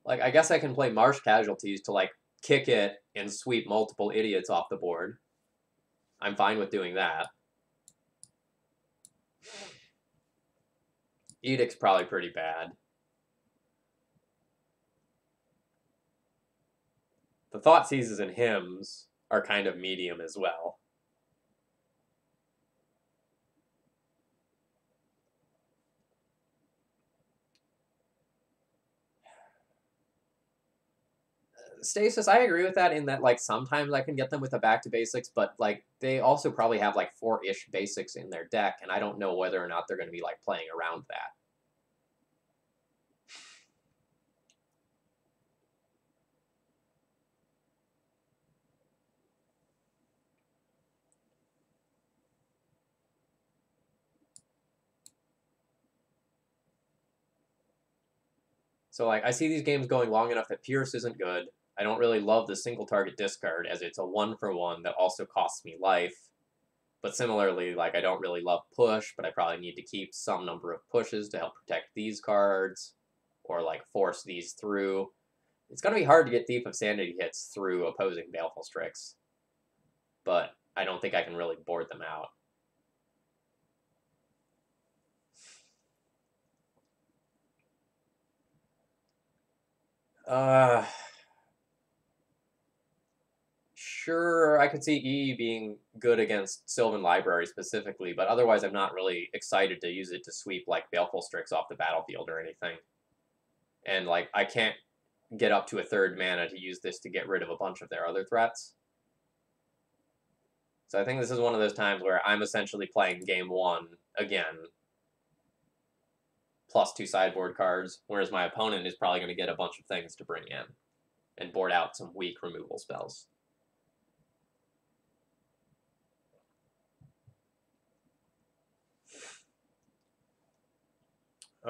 Like, I guess I can play Marsh Casualties to, like, kick it and sweep multiple idiots off the board. I'm fine with doing that. Edict's probably pretty bad. The Thoughtseizes and Hymns are kind of medium as well. Stasis, I agree with that in that, like, sometimes I can get them with a back to basics, but, like, they also probably have, like, 4-ish basics in their deck, and I don't know whether or not they're going to be, like, playing around that. So, like, I see these games going long enough that Pierce isn't good. I don't really love the single target discard, as it's a 1-for-1 that also costs me life. But similarly, like, I don't really love push, but I probably need to keep some number of pushes to help protect these cards, or, like, force these through. It's going to be hard to get Thief of Sanity hits through opposing Baleful Strix, but I don't think I can really board them out. Sure, I could see E being good against Sylvan Library specifically, but otherwise I'm not really excited to use it to sweep, like, Baleful Strix off the battlefield or anything. And, like, I can't get up to a 3rd mana to use this to get rid of a bunch of their other threats. So I think this is one of those times where I'm essentially playing game 1 again, plus 2 sideboard cards, whereas my opponent is probably going to get a bunch of things to bring in and board out some weak removal spells.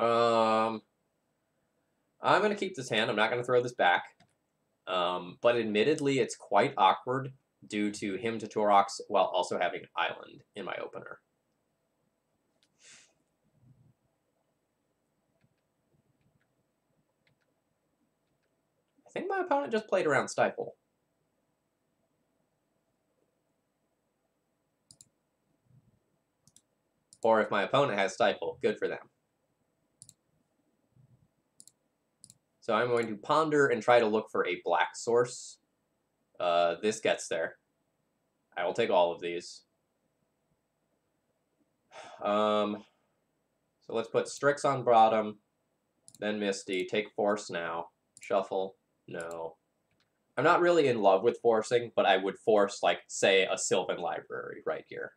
I'm going to keep this hand. I'm not going to throw this back. But admittedly, it's quite awkward due to Hymn to Torox while also having Island in my opener. I think my opponent just played around Stifle. Or if my opponent has Stifle, good for them. So I'm going to ponder and try to look for a black source. This gets there. I will take all of these. So let's put Strix on bottom, then Misty. Take Force now. Shuffle. No. I'm not really in love with forcing, but I would force, like, say, a Sylvan Library right here.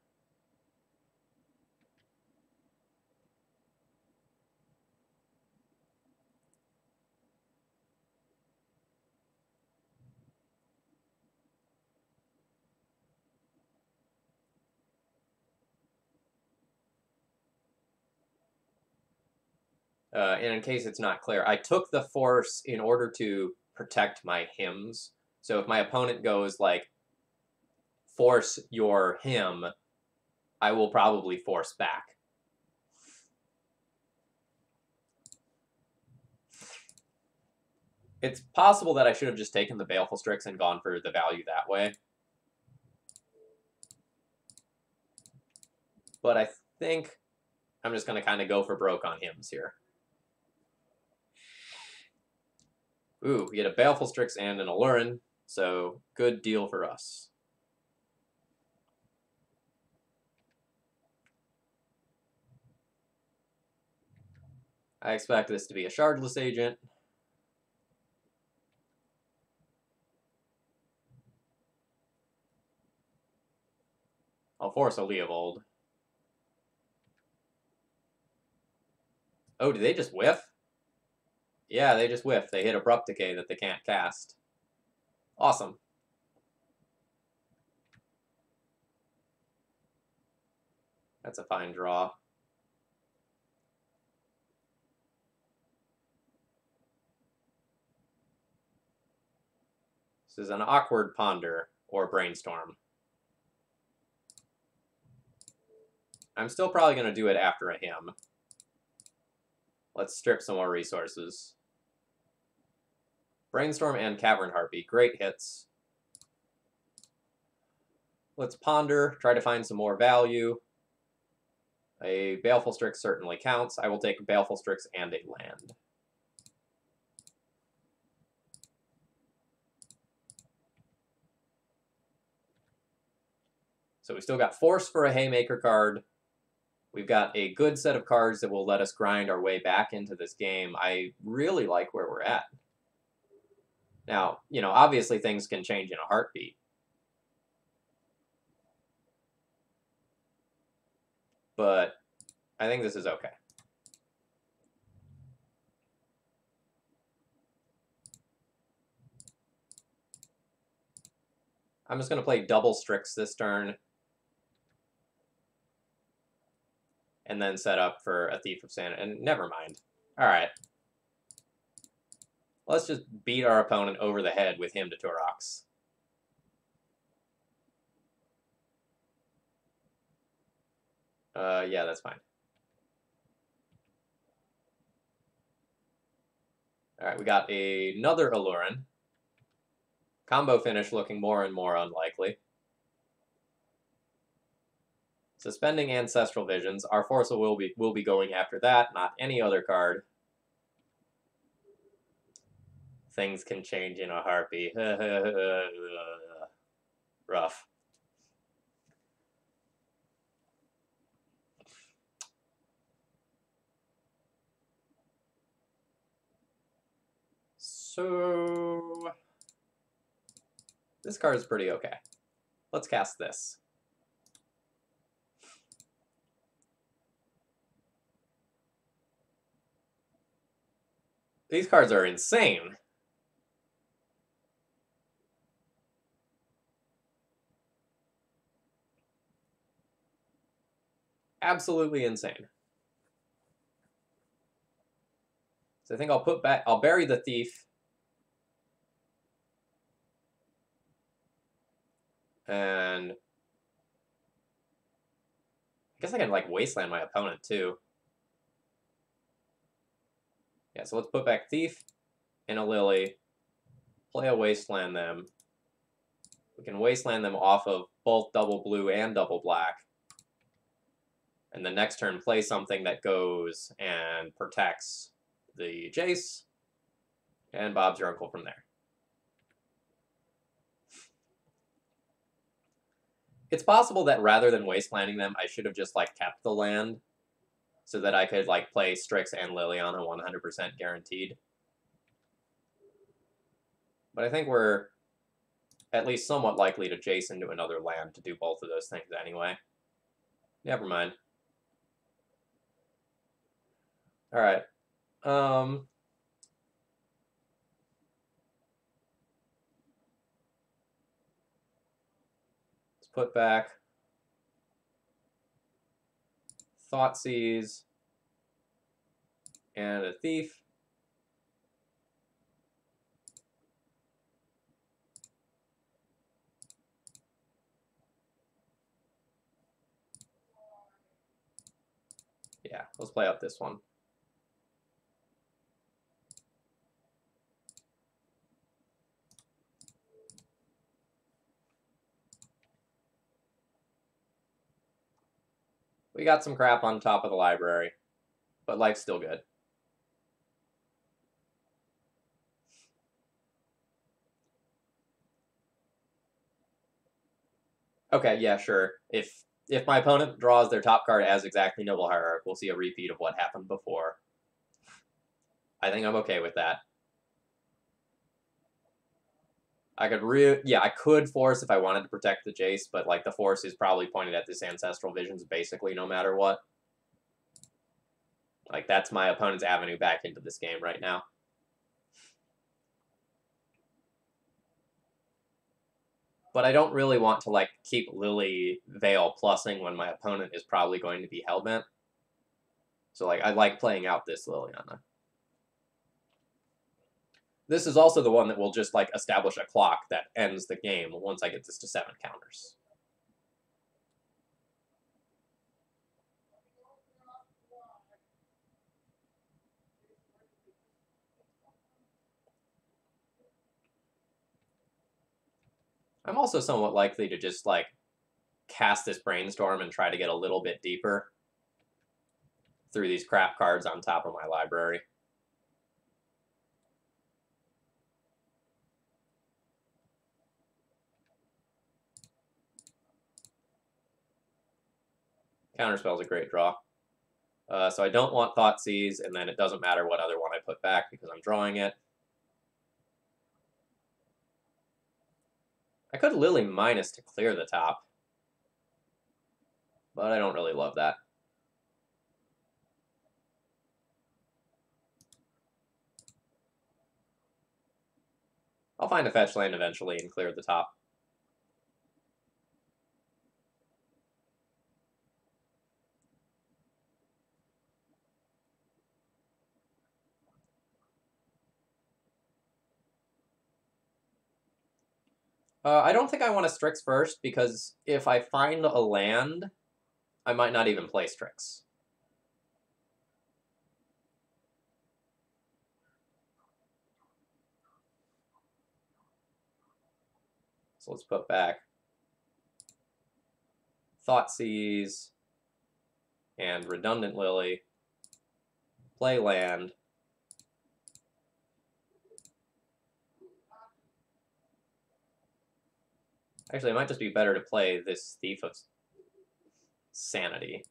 and in case it's not clear, I took the force in order to protect my hymns. So if my opponent goes like, force your hymn, I will probably force back. It's possible that I should have just taken the Baleful Strix and gone for the value that way. But I think I'm just going to kind of go for broke on hymns here. Ooh, we get a Baleful Strix and an Allurin, so good deal for us. I expect this to be a Shardless Agent. I'll force a Leovold. Oh, did they just whiff? Yeah, they just whiff. They hit Abrupt Decay that they can't cast. Awesome. That's a fine draw. This is an awkward Ponder or Brainstorm. I'm still probably going to do it after a hymn. Let's strip some more resources. Brainstorm and Cavern Harpy, great hits. Let's ponder, try to find some more value. A Baleful Strix certainly counts. I will take a Baleful Strix and a land. So we still got Force for a Haymaker card. We've got a good set of cards that will let us grind our way back into this game. I really like where we're at. Now, you know, obviously things can change in a heartbeat. But I think this is okay. I'm just going to play double Strix this turn. And then set up for a Thief of Sanity. And never mind. Alright. Let's just beat our opponent over the head with Hymn to Turox. Yeah, that's fine. Alright, we got another Allurin. Combo finish looking more and more unlikely. Suspending Ancestral Visions. Our Force will be going after that, not any other card. Things can change in a heartbeat. Rough. So this card is pretty okay. Let's cast this. These cards are insane. Absolutely insane. So I think I'll bury the Thief. And I guess I can like Wasteland my opponent too. Yeah, so let's put back Thief and a Lily. Play a Wasteland them. We can Wasteland them off of both double blue and double black. And the next turn play something that goes and protects the Jace. And Bob's your uncle from there. It's possible that rather than Wastelanding them, I should have just like kept the land. So that I could like play Strix and Liliana 100% guaranteed. But I think we're at least somewhat likely to Jace into another land to do both of those things anyway. Never mind. Alright. Let's put back Thoughtseize. and a thief. Yeah, let's play out this one. We got some crap on top of the library, but life's still good. Okay, yeah, sure. If my opponent draws their top card as exactly Noble Hierarch, we'll see a repeat of what happened before. I think I'm okay with that. I could force if I wanted to protect the Jace, but like the force is probably pointed at this Ancestral Visions basically no matter what. Like that's my opponent's avenue back into this game right now. But I don't really want to like keep Lily Veil plussing when my opponent is probably going to be Hellbent. So like I like playing out this Liliana. This is also the one that will just like establish a clock that ends the game once I get this to 7 counters. I'm also somewhat likely to just like cast this Brainstorm and try to get a little bit deeper through these crap cards on top of my library. Counterspell's a great draw. So I don't want Thoughtseize, and then it doesn't matter what other one I put back because I'm drawing it. I could Lily minus to clear the top, but I don't really love that. I'll find a fetch land eventually and clear the top. I don't think I want to Strix first, because if I find a land, I might not even play Strix. So let's put back Thoughtseize and Redundant Lily, play land. Actually, it might just be better to play this Thief of Sanity.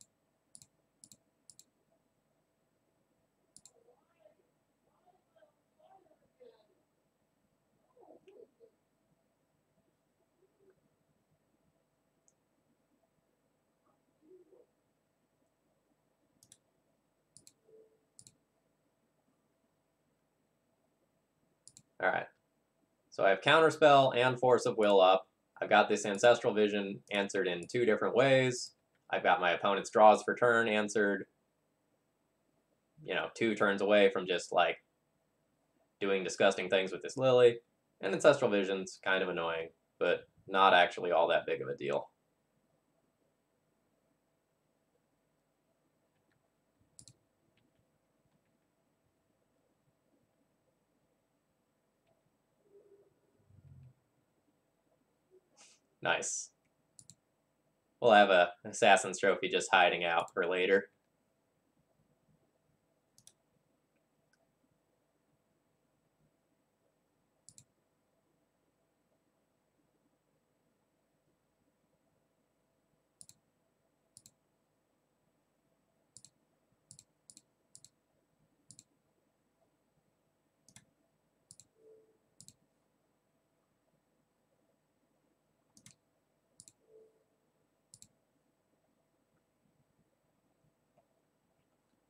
Alright. So I have Counterspell and Force of Will up. I've got this Ancestral Vision answered in 2 different ways. I've got my opponent's draws for turn answered, 2 turns away from just, like, doing disgusting things with this Lily. And Ancestral Vision's kind of annoying, but not actually all that big of a deal. Nice. We'll have a Assassin's Trophy just hiding out for later.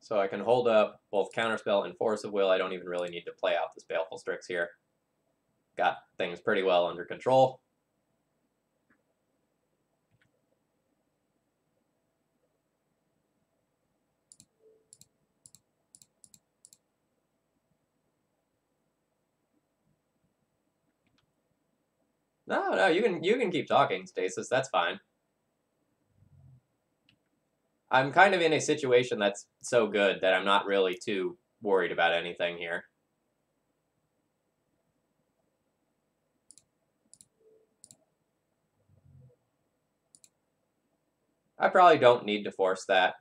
So I can hold up both Counterspell and Force of Will. I don't even really need to play out this Baleful Strix here. Got things pretty well under control. No, you can keep talking, Stasis. That's fine. I'm kind of in a situation that's so good that I'm not really too worried about anything here. I probably don't need to force that.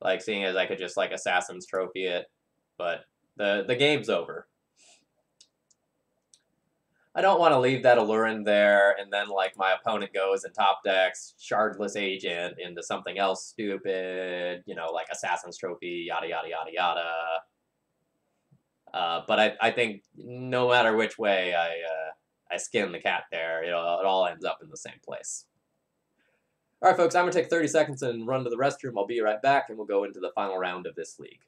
Like, seeing as I could just, like, Assassin's Trophy it. But the game's over. I don't want to leave that Allurin there, and then, like, my opponent goes and top decks Shardless Agent into something else stupid, you know, like Assassin's Trophy, yada, yada, yada, yada. But I think no matter which way I skin the cat there, it all ends up in the same place. All right, folks, I'm going to take 30 seconds and run to the restroom. I'll be right back, and we'll go into the final round of this league.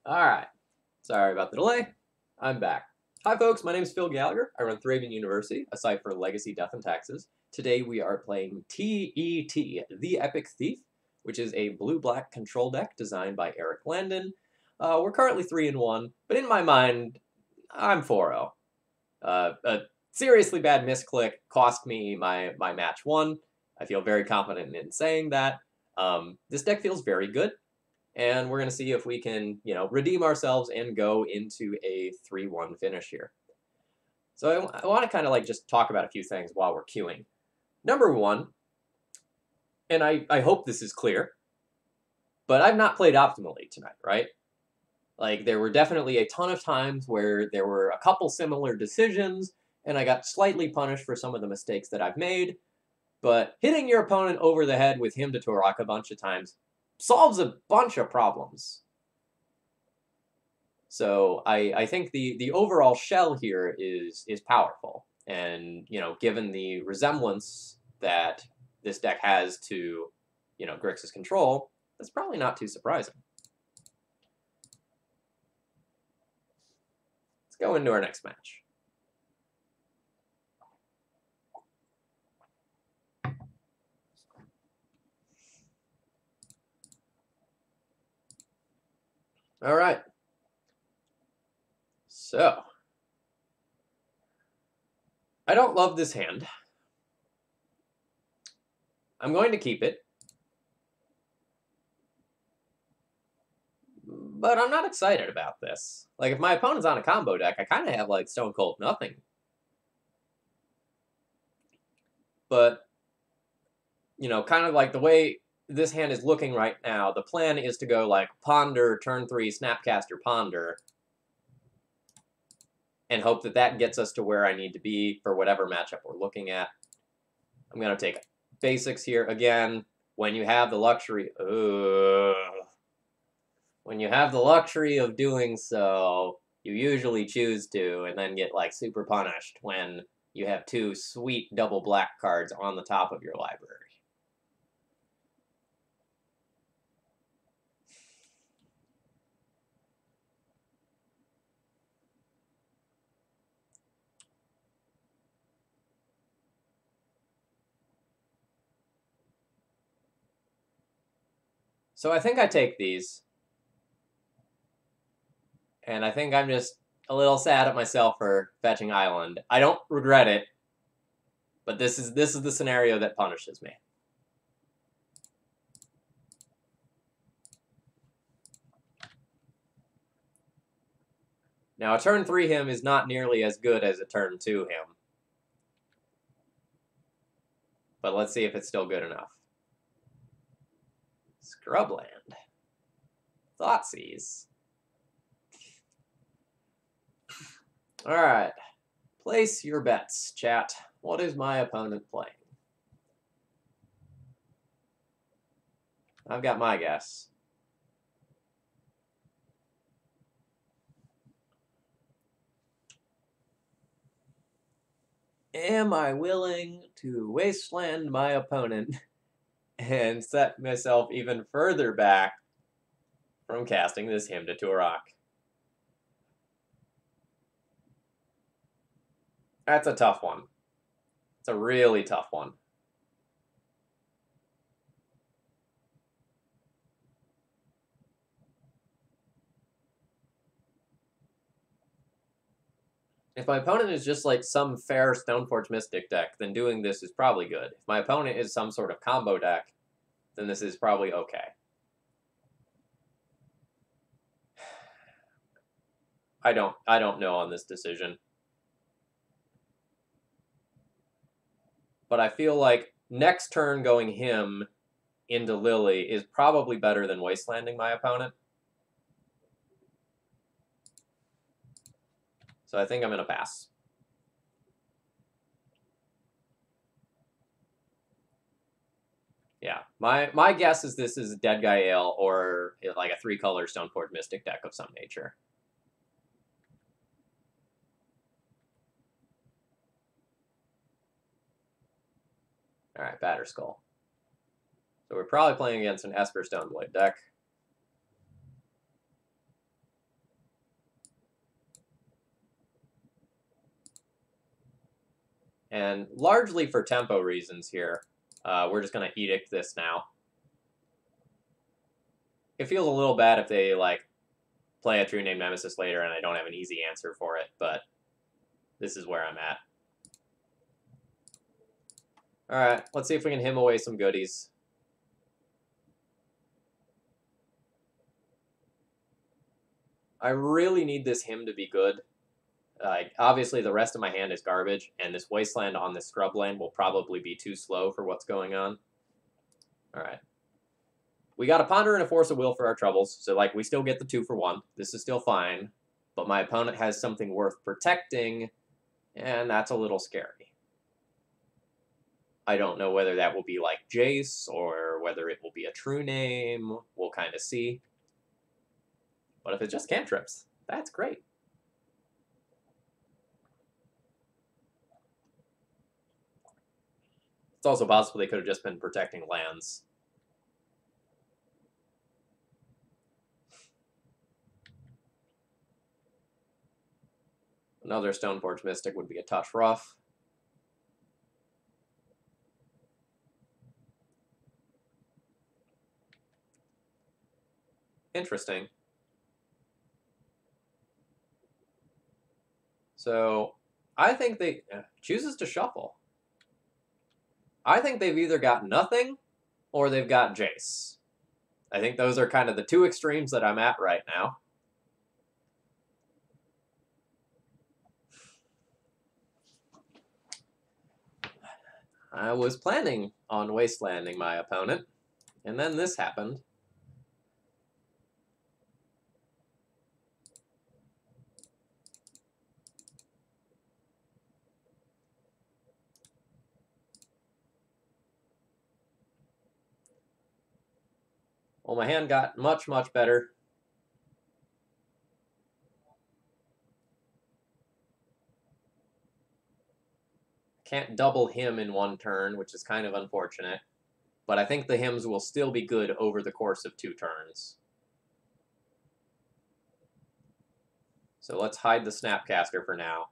All right. Sorry about the delay. I'm back. Hi, folks. My name is Phil Gallagher. I run Thraben University, a site for legacy, death, and taxes. Today we are playing TET, The Epic Thief, which is a blue-black control deck designed by Eric Landon. We're currently 3-1, but in my mind, I'm 4-0. A seriously bad misclick cost me my match 1. I feel very confident in saying that. This deck feels very good, and we're going to see if we can, redeem ourselves and go into a 3-1 finish here. So I want to kind of like just talk about a few things while we're queuing. Number one, and I hope this is clear, but I've not played optimally tonight, right? Like, there were definitely a ton of times where there were a couple similar decisions, and I got slightly punished for some of the mistakes that I've made, but hitting your opponent over the head with Hymn to Torok a bunch of times solves a bunch of problems. So I think the overall shell here is powerful, and given the resemblance that this deck has to Grixis control, that's probably not too surprising. Let's go into our next match. All right. So, I don't love this hand. I'm going to keep it. But I'm not excited about this. Like, if my opponent's on a combo deck, I kind of have, like, Stone Cold Nothing. But, kind of like the way this hand is looking right now, the plan is to go, like, Ponder, turn 3, Snapcaster, Ponder, and hope that that gets us to where I need to be for whatever matchup we're looking at. I'm going to take basics here. Again, when you have the luxury... when you have the luxury of doing so, you usually choose to, and then get, like, super punished when you have 2 sweet double black cards on the top of your library. So I think I take these. And I think I'm just a little sad at myself for fetching Island. I don't regret it, but this is the scenario that punishes me. Now, a turn 3 him is not nearly as good as a turn 2 him. But let's see if it's still good enough. Scrubland. Thoughtseize. Alright. Place your bets, chat. What is my opponent playing? I've got my guess. Am I willing to wasteland my opponent and set myself even further back from casting this Hymn to Torok? That's a tough one. It's a really tough one. If my opponent is just like some fair Stoneforge Mystic deck, then doing this is probably good. If my opponent is some sort of combo deck, then this is probably okay. I don't know on this decision. But I feel like next turn going him into Lily is probably better than wastelanding my opponent. So I think I'm going to pass. Yeah, my guess is this is Dead Guy Ale or like a 3-color Stoneforge Mystic deck of some nature. All right, Batterskull. So we're probably playing against an Esper Stoneblade deck. And largely for tempo reasons here, we're just going to Edict this now. It feels a little bad if they, like, play a True Name Nemesis later and I don't have an easy answer for it, but this is where I'm at. Alright, let's see if we can him away some goodies. I really need this hymn to be good. Obviously, the rest of my hand is garbage, and this Wasteland on this scrub lane will probably be too slow for what's going on. All right. We got a Ponder and a Force of Will for our troubles, so, like, we still get the 2 for 1. This is still fine, but my opponent has something worth protecting, and that's a little scary. I don't know whether that will be like Jace or whether it will be a true name. We'll kind of see. But if it's just cantrips, that's great. It's also possible they could have just been protecting lands. Another Stoneforge Mystic would be a touch rough. Interesting. So, I think they chooses to shuffle. I think they've either got nothing or they've got Jace. I think those are kind of the 2 extremes that I'm at right now. I was planning on wastelanding my opponent, and then this happened. Well, my hand got much, much better. Can't double him in 1 turn, which is kind of unfortunate. But I think the hymns will still be good over the course of 2 turns. So let's hide the Snapcaster for now.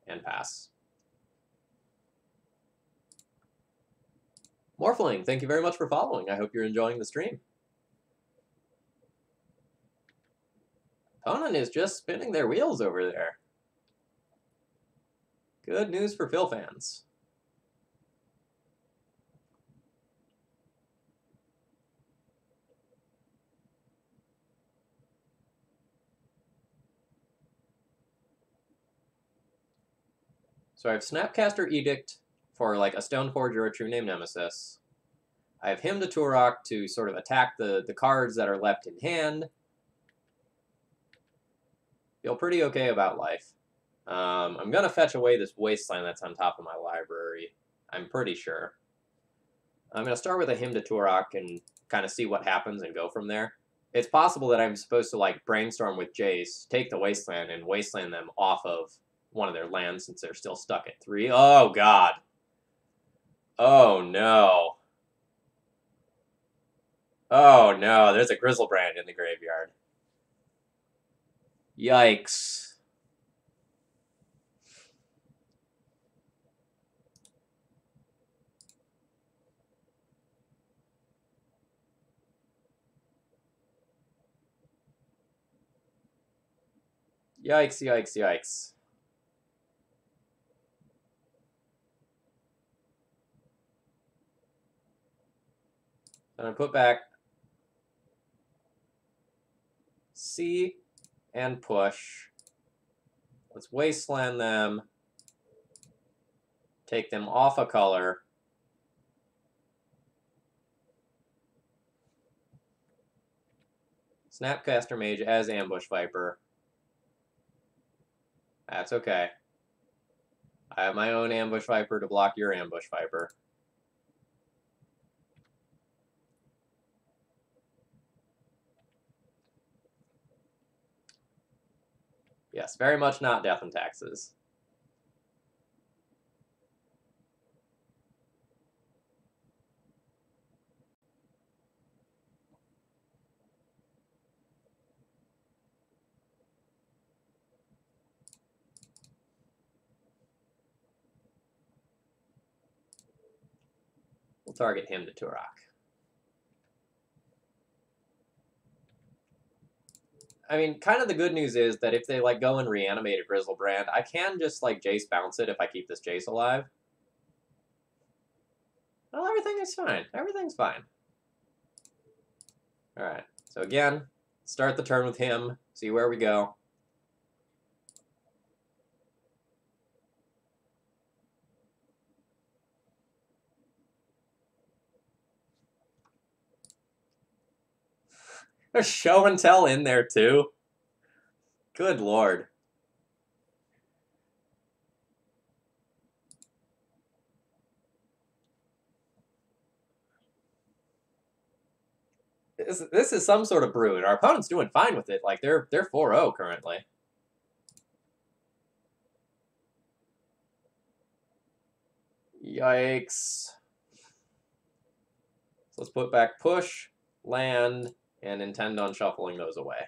And pass. Morphling, thank you very much for following. I hope you're enjoying the stream. Opponent is just spinning their wheels over there. Good news for Phil fans. So I have Snapcaster Edict for like a Stoneforge or a True Name Nemesis. I have Hymn to Turok to sort of attack the cards that are left in hand. Feel pretty okay about life. I'm going to fetch away this Wasteland that's on top of my library. I'm pretty sure. I'm going to start with a Hymn to Turok and kind of see what happens and go from there. It's possible that I'm supposed to like brainstorm with Jace, take the Wasteland, and Wasteland them off of one of their lands since they're still stuck at 3. Oh, God. Oh, no. Oh, no. There's a Grizzlebrand in the graveyard. Yikes. Yikes, yikes, yikes. I'm going to put back C and push. Let's Wasteland them. Take them off a color. Snapcaster Mage as Ambush Viper. That's okay. I have my own Ambush Viper to block your Ambush Viper. Yes, very much not Death and Taxes. We'll target him to Turok. I mean, kind of the good news is that if they like go and reanimate a Grizzlebrand, I can just like Jace bounce it if I keep this Jace alive. Well, everything is fine. Everything's fine. All right. So again, Start the turn with him. See where we go. There's show and tell in there too. Good lord. This is some sort of brood. Our opponent's doing fine with it. Like they're 4-0 currently. Yikes. So let's put back push, land, and intend on shuffling those away.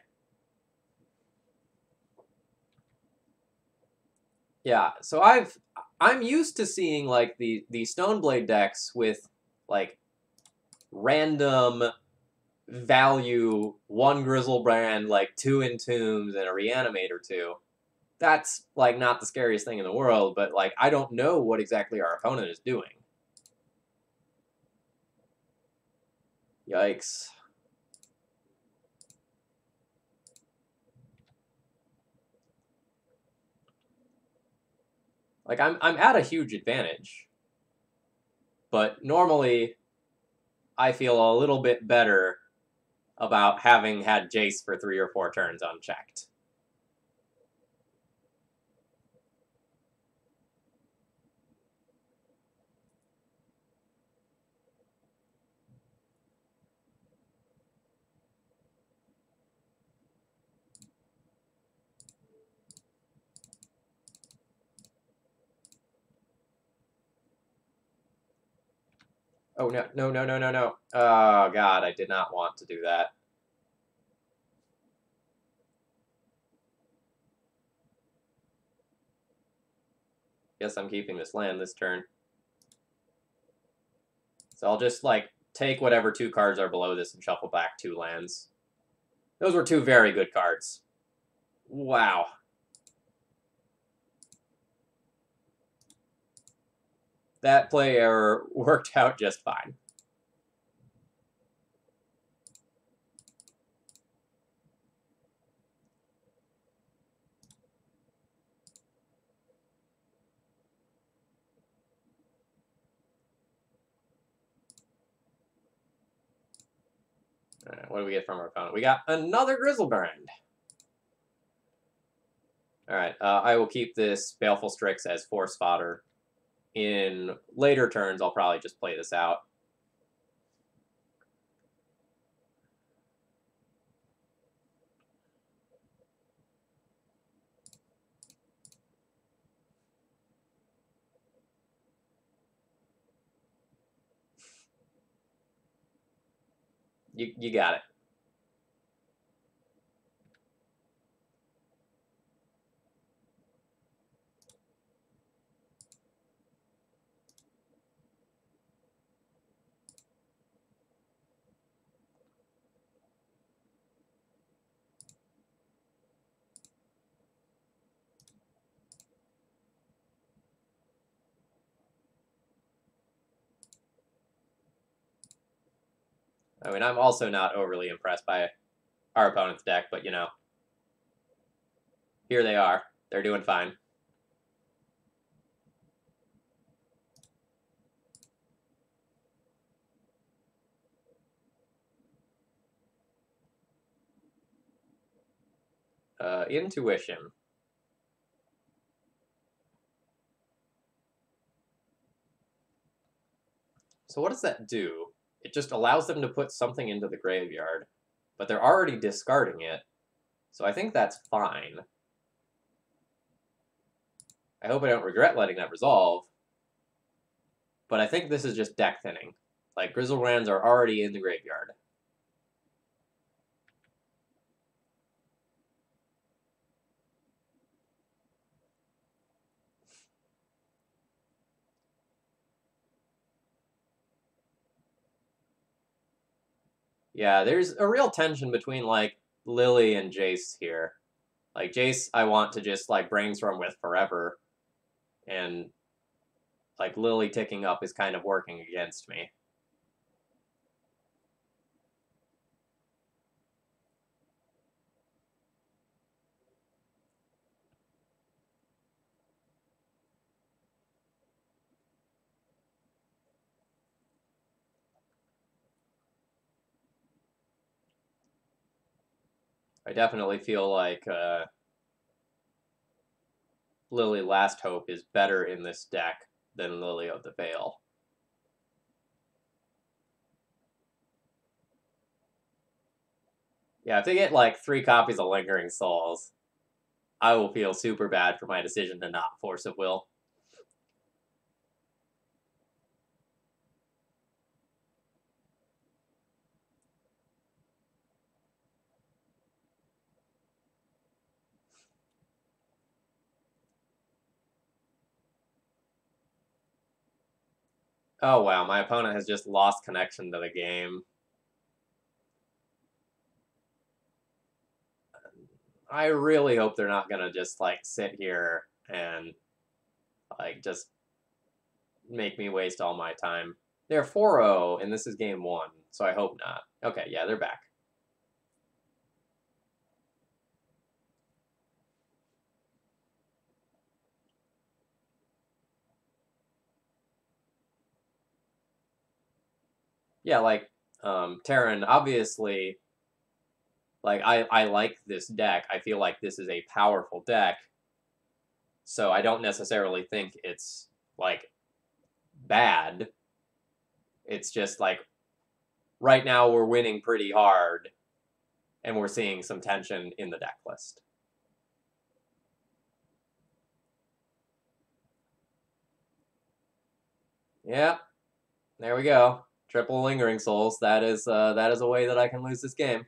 Yeah, so I'm used to seeing like the Stoneblade decks with like random value, 1 Grizzlebrand, like 2 Entombs, and a Reanimate or 2. That's like not the scariest thing in the world, but like I don't know what exactly our opponent is doing. Yikes. Like I'm at a huge advantage. But normally I feel a little bit better about having had Jace for 3 or 4 turns unchecked. Oh, no, no, no, no, no, no. Oh, God, I did not want to do that. Guess I'm keeping this land this turn. So I'll just, like, take whatever 2 cards are below this and shuffle back 2 lands. Those were 2 very good cards. Wow. That play error worked out just fine. What do we get from our opponent? We got another Grizzlebrand. Alright, I will keep this Baleful Strix as force fodder. In later turns, I'll probably just play this out. You got it. I mean, I'm also not overly impressed by our opponent's deck, but, you know, here they are. They're doing fine. Intuition. So what does that do? It just allows them to put something into the graveyard, but they're already discarding it, so I think that's fine. I hope I don't regret letting that resolve, but I think this is just deck thinning. Like, Grizzlebrands are already in the graveyard. Yeah, there's a real tension between, like, Lily and Jace here. Like, Jace, I want to just, like, brainstorm with forever, and, like, Lily ticking up is kind of working against me. I definitely feel like Lily Last Hope is better in this deck than Lily of the Veil. Yeah, if they get like 3 copies of Lingering Souls, I will feel super bad for my decision to not Force of Will. Oh wow, my opponent has just lost connection to the game. I really hope they're not gonna just like sit here and like just make me waste all my time. They're 4-0, and this is game 1, so I hope not. Okay, yeah, they're back. Yeah, like, Terran, obviously, like, I like this deck. I feel like this is a powerful deck, so I don't necessarily think it's, like, bad. It's just, like, right now we're winning pretty hard, and we're seeing some tension in the deck list. Yeah, there we go. Triple Lingering Souls. That is a way that I can lose this game.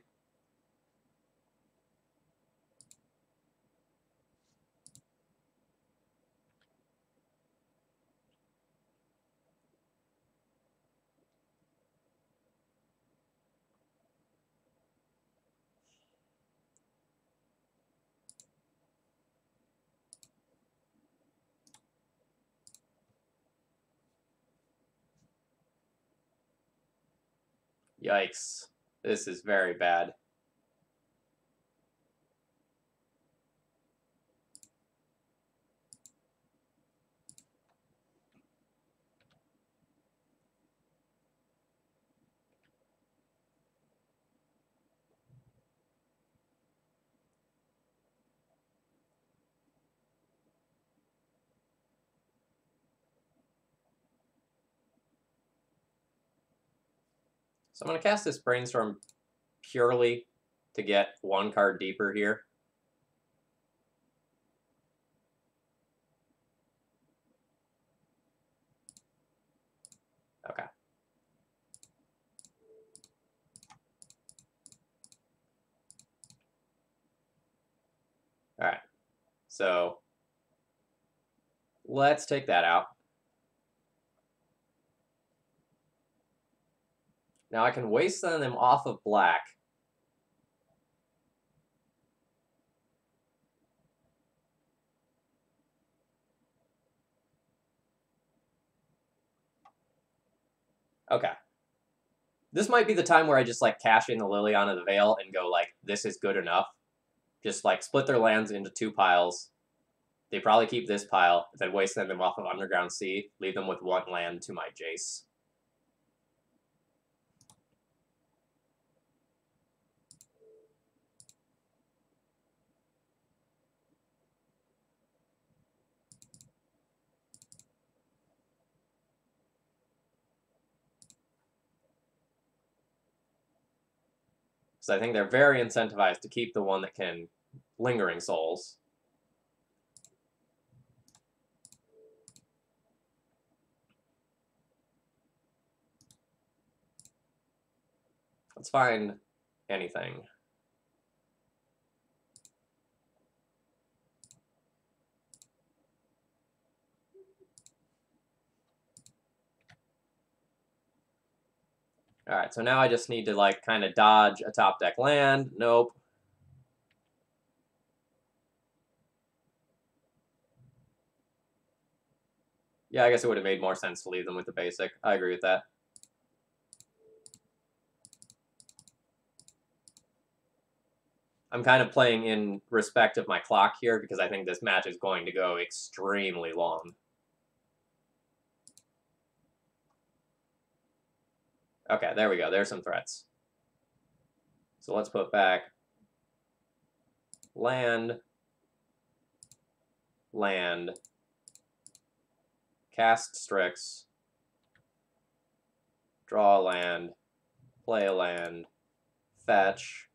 Yikes. This is very bad. So I'm going to cast this Brainstorm purely to get 1 card deeper here. Okay. All right. So let's take that out. Now I can waste them off of black. Okay. This might be the time where I just like cash in the Liliana of the Veil and go like, this is good enough. Just like split their lands into 2 piles. They probably keep this pile, then waste them off of Underground Sea, leave them with 1 land to my Jace. So I think they're very incentivized to keep the one that can Lingering Souls. Let's find anything. All right, so now I just need to like kind of dodge a top deck land. Nope. Yeah, I guess it would have made more sense to leave them with the basic. I agree with that. I'm kind of playing in respect of my clock here because I think this match is going to go extremely long. Okay, there we go. There's some threats. So let's put back land, land, cast Strix, draw a land, play a land, fetch,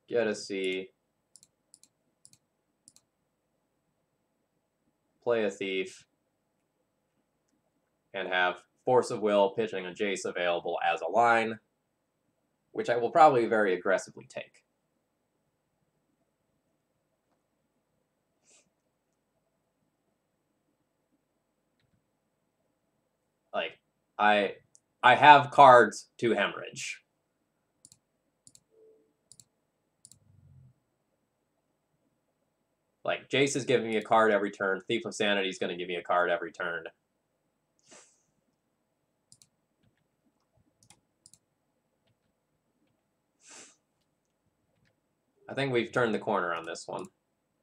get a sea, play a thief, and have Force of Will, pitching a Jace available as a line, which I will probably very aggressively take. Like, I have cards to hemorrhage. Like, Jace is giving me a card every turn. Thief of Sanity is going to give me a card every turn. I think we've turned the corner on this one.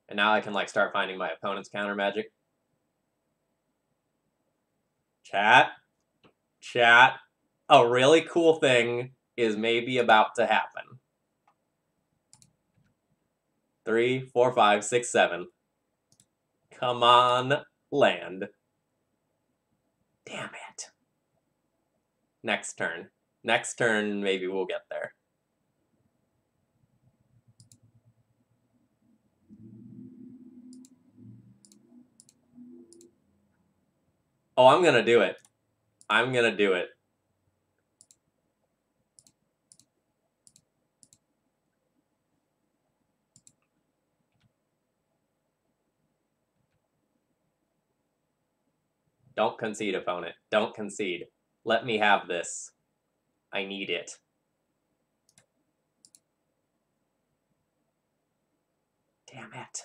And now I can, like, start finding my opponent's counter magic. Chat. A really cool thing is maybe about to happen. 3, 4, 5, 6, 7. Come on, land. Damn it. Next turn. Next turn, maybe we'll get there. Oh, I'm gonna do it. I'm gonna do it. Don't concede, opponent. Don't concede. Let me have this. I need it. Damn it.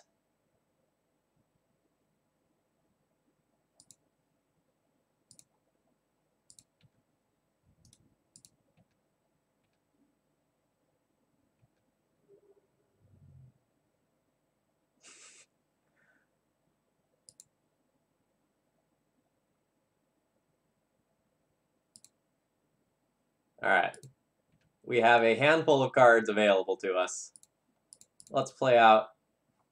Alright. We have a handful of cards available to us. Let's play out...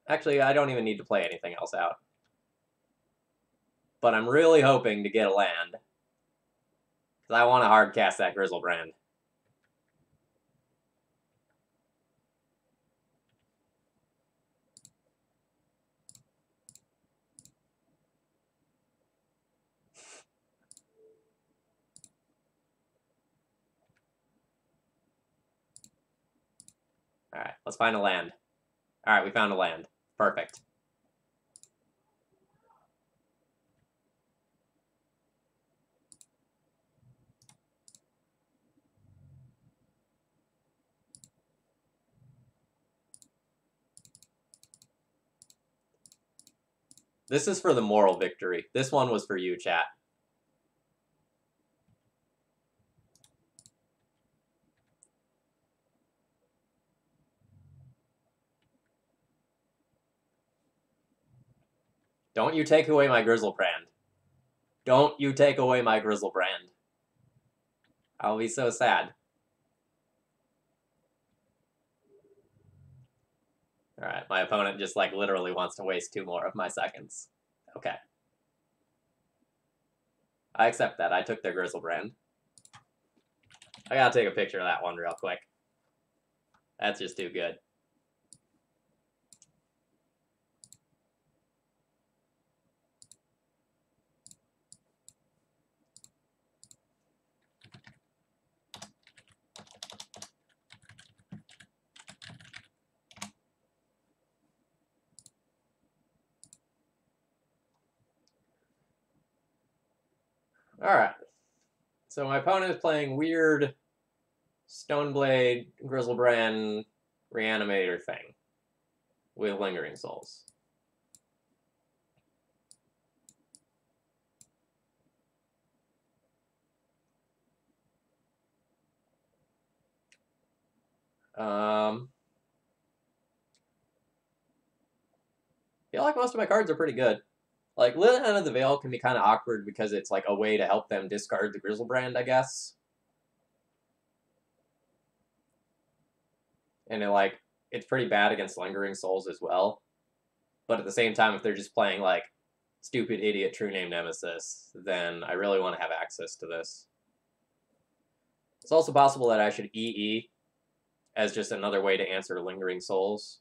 Actually, I don't even need to play anything else out. But I'm really hoping to get a land. Because I want to hard cast that Grizzlebrand. Alright, let's find a land. Alright, we found a land. Perfect. This is for the moral victory. This one was for you, chat. Don't you take away my Grizzlebrand. Don't you take away my Grizzlebrand. I'll be so sad. Alright, my opponent just, like, literally wants to waste 2 more of my seconds. Okay. I accept that. I took their Grizzlebrand. I gotta take a picture of that one real quick. That's just too good. Alright. So my opponent is playing weird Stoneblade, Grizzlebrand, Reanimator thing with Lingering Souls. I feel like most of my cards are pretty good. Like, Lit End of the Veil can be kind of awkward because it's like a way to help them discard the Grizzlebrand, I guess. And it, like, it's pretty bad against Lingering Souls as well. But at the same time, if they're just playing like stupid idiot true name Nemesis, then I really want to have access to this. It's also possible that I should EE as just another way to answer Lingering Souls.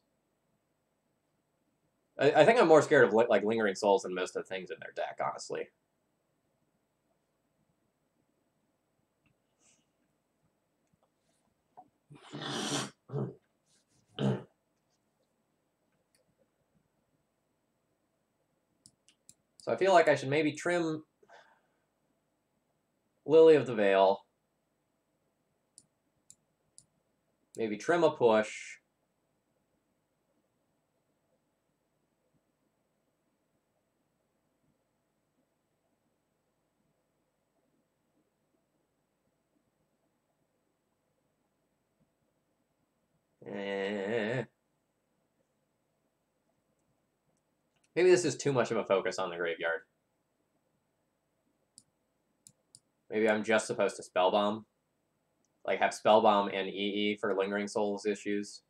I think I'm more scared of like Lingering Souls than most of the things in their deck, honestly. So I feel like I should maybe trim Lily of the Veil. Maybe trim a push. Maybe this is too much of a focus on the graveyard. Maybe I'm just supposed to Spellbomb. Like, have Spellbomb and EE for Lingering Souls issues.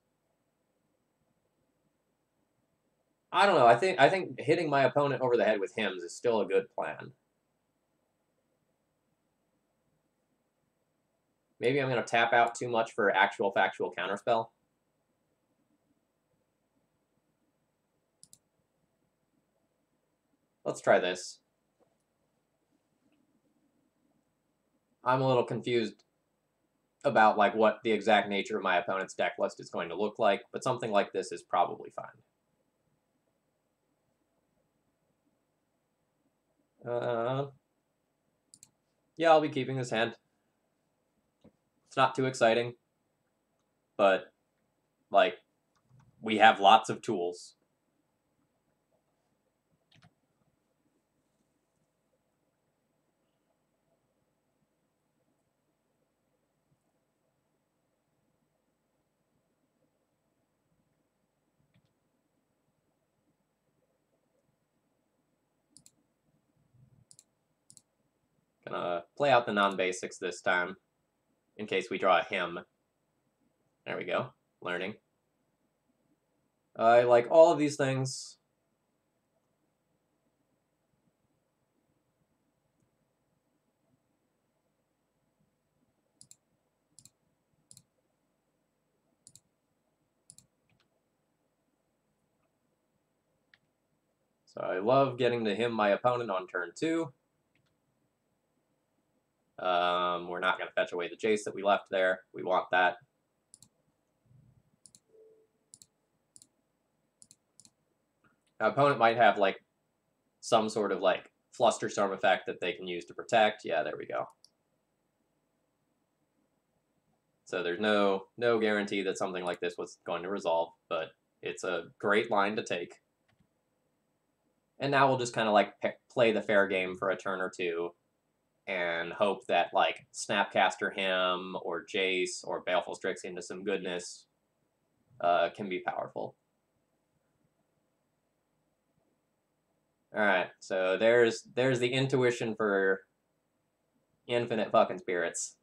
I don't know. I think hitting my opponent over the head with hymns is still a good plan. Maybe I'm going to tap out too much for actual factual counterspell. Let's try this. I'm a little confused about like what the exact nature of my opponent's deck list is going to look like, but something like this is probably fine. Yeah, I'll be keeping this hand. It's not too exciting, but like we have lots of tools. Gonna play out the non-basics this time, in case we draw a hymn. There we go. Learning. I like all of these things. So I love getting to hymn my opponent on turn 2. We're not going to fetch away the Jace that we left there. We want that. Our opponent might have like some sort of like Flusterstorm effect that they can use to protect. Yeah, there we go. So there's no guarantee that something like this was going to resolve, but it's a great line to take. And now we'll just kind of like play the fair game for a turn or two and hope that like Snapcaster Hymn or Jace or Baleful Strix into some goodness can be powerful. All right, so there's the intuition for infinite fucking spirits.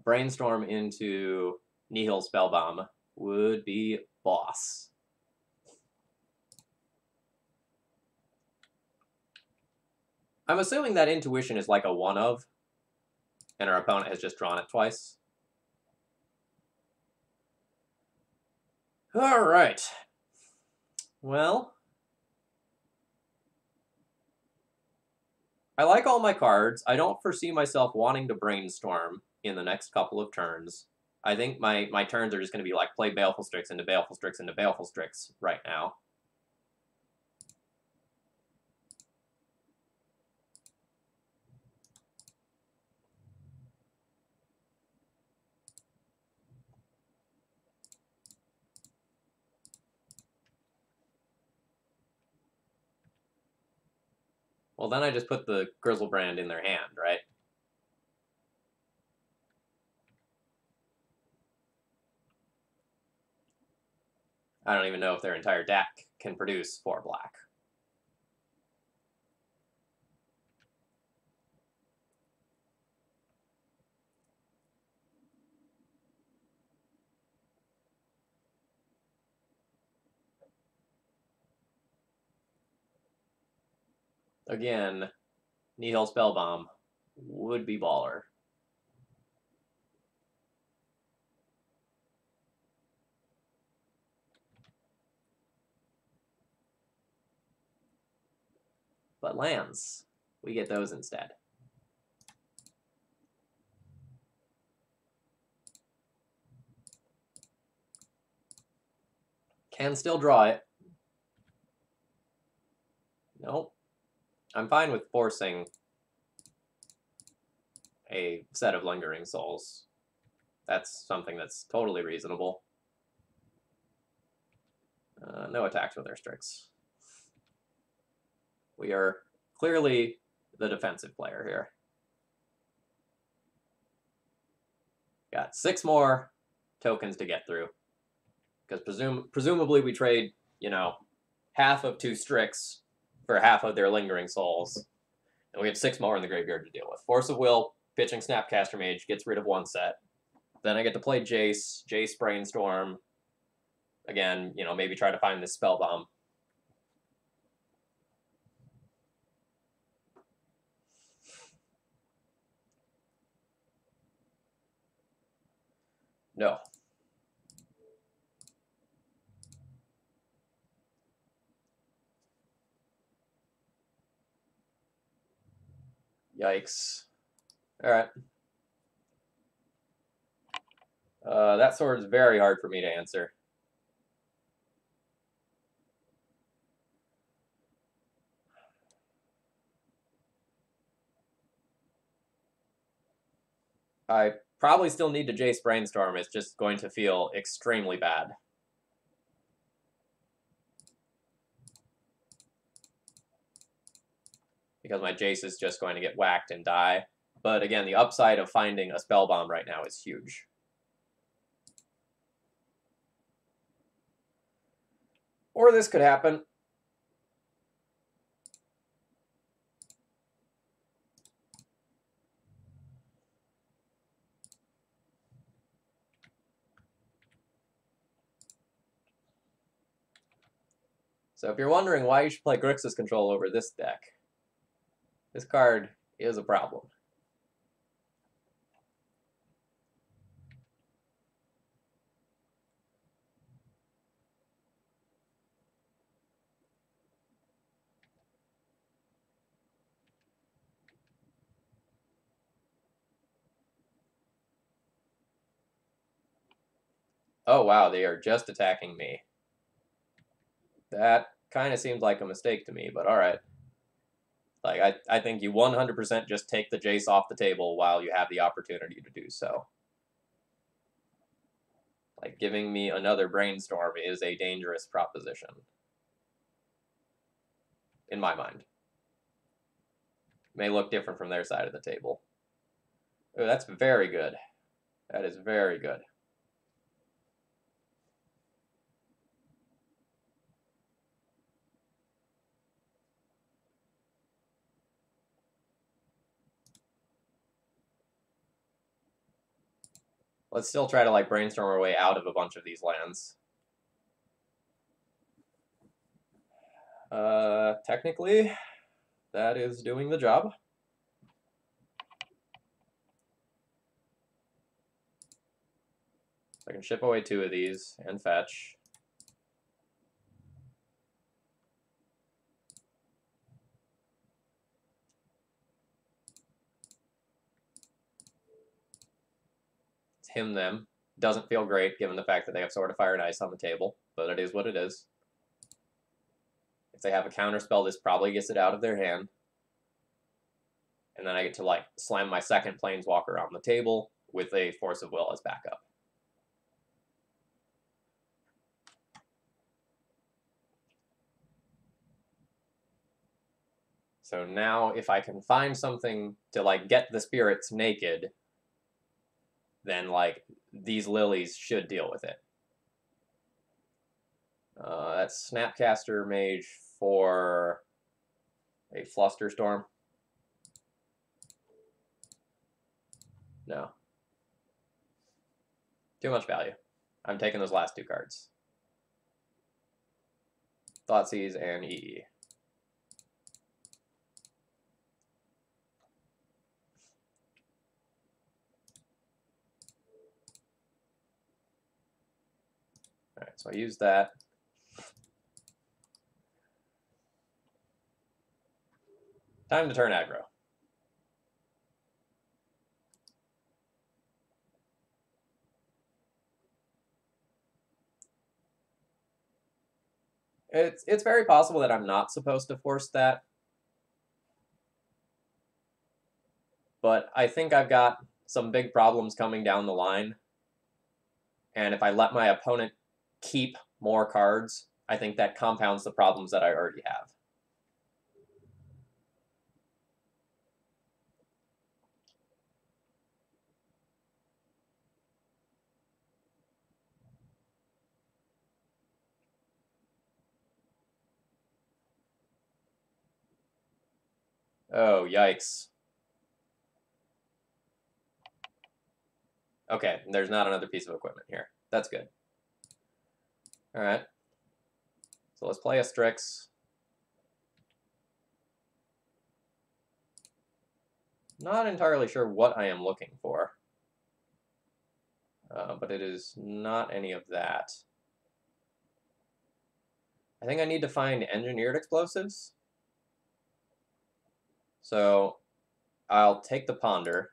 Brainstorm into Nihil Spellbomb would be boss. I'm assuming that intuition is like a one of, and our opponent has just drawn it twice. All right. Well, I like all my cards. I don't foresee myself wanting to brainstorm in the next couple of turns. I think my turns are just going to be like play Baleful Strix into Baleful Strix into Baleful Strix right now. Well, then I just put the Grizzlebrand in their hand, right? I don't even know if their entire deck can produce 4 black. Again, Nihil Spellbomb would be baller. But lands, we get those instead. Can still draw it. Nope. I'm fine with forcing a set of Lingering Souls. That's something that's totally reasonable. No attacks with our Strix. We are clearly the defensive player here. Got 6 more tokens to get through. Because presumably we trade, you know, half of 2 Strix for half of their Lingering Souls. And we have 6 more in the graveyard to deal with. Force of Will, pitching Snapcaster Mage, gets rid of 1 set. Then I get to play Jace Brainstorm. Again, you know, maybe try to find this Spellbomb. No. Yikes. Alright. That sword is very hard for me to answer. I probably still need to Jace Brainstorm. It's just going to feel extremely bad. Because my Jace is just going to get whacked and die. But again, the upside of finding a Spellbomb right now is huge. Or this could happen. So if you're wondering why you should play Grixis Control over this deck, this card is a problem. Oh wow, they are just attacking me. That kind of seems like a mistake to me, but alright. Like, I think you 100% just take the Jace off the table while you have the opportunity to do so. Like, giving me another Brainstorm is a dangerous proposition. In my mind. May look different from their side of the table. Oh, that's very good. That is very good. Let's still try to, like, brainstorm our way out of a bunch of these lands. Technically, that is doing the job. I can ship away 2 of these and fetch. It's him them. Doesn't feel great given the fact that they have Sword of Fire and Ice on the table, but it is what it is. If they have a counterspell, this probably gets it out of their hand. And then I get to, like, slam my second Planeswalker on the table with a Force of Will as backup. So now, if I can find something to, like, get the spirits naked, then, like, these lilies should deal with it. That's Snapcaster Mage for a Flusterstorm. No. Too much value. I'm taking those last 2 cards. Thoughtseize and EE. so I use that. Time to turn aggro. It's very possible that I'm not supposed to force that. But I think I've got some big problems coming down the line. And if I let my opponent keep more cards, I think that compounds the problems that I already have. Oh, yikes. Okay, there's not another piece of equipment here. That's good. All right. So let's play a Strix. Not entirely sure what I am looking for. But it is not any of that. I think I need to find engineered explosives. So I'll take the Ponder.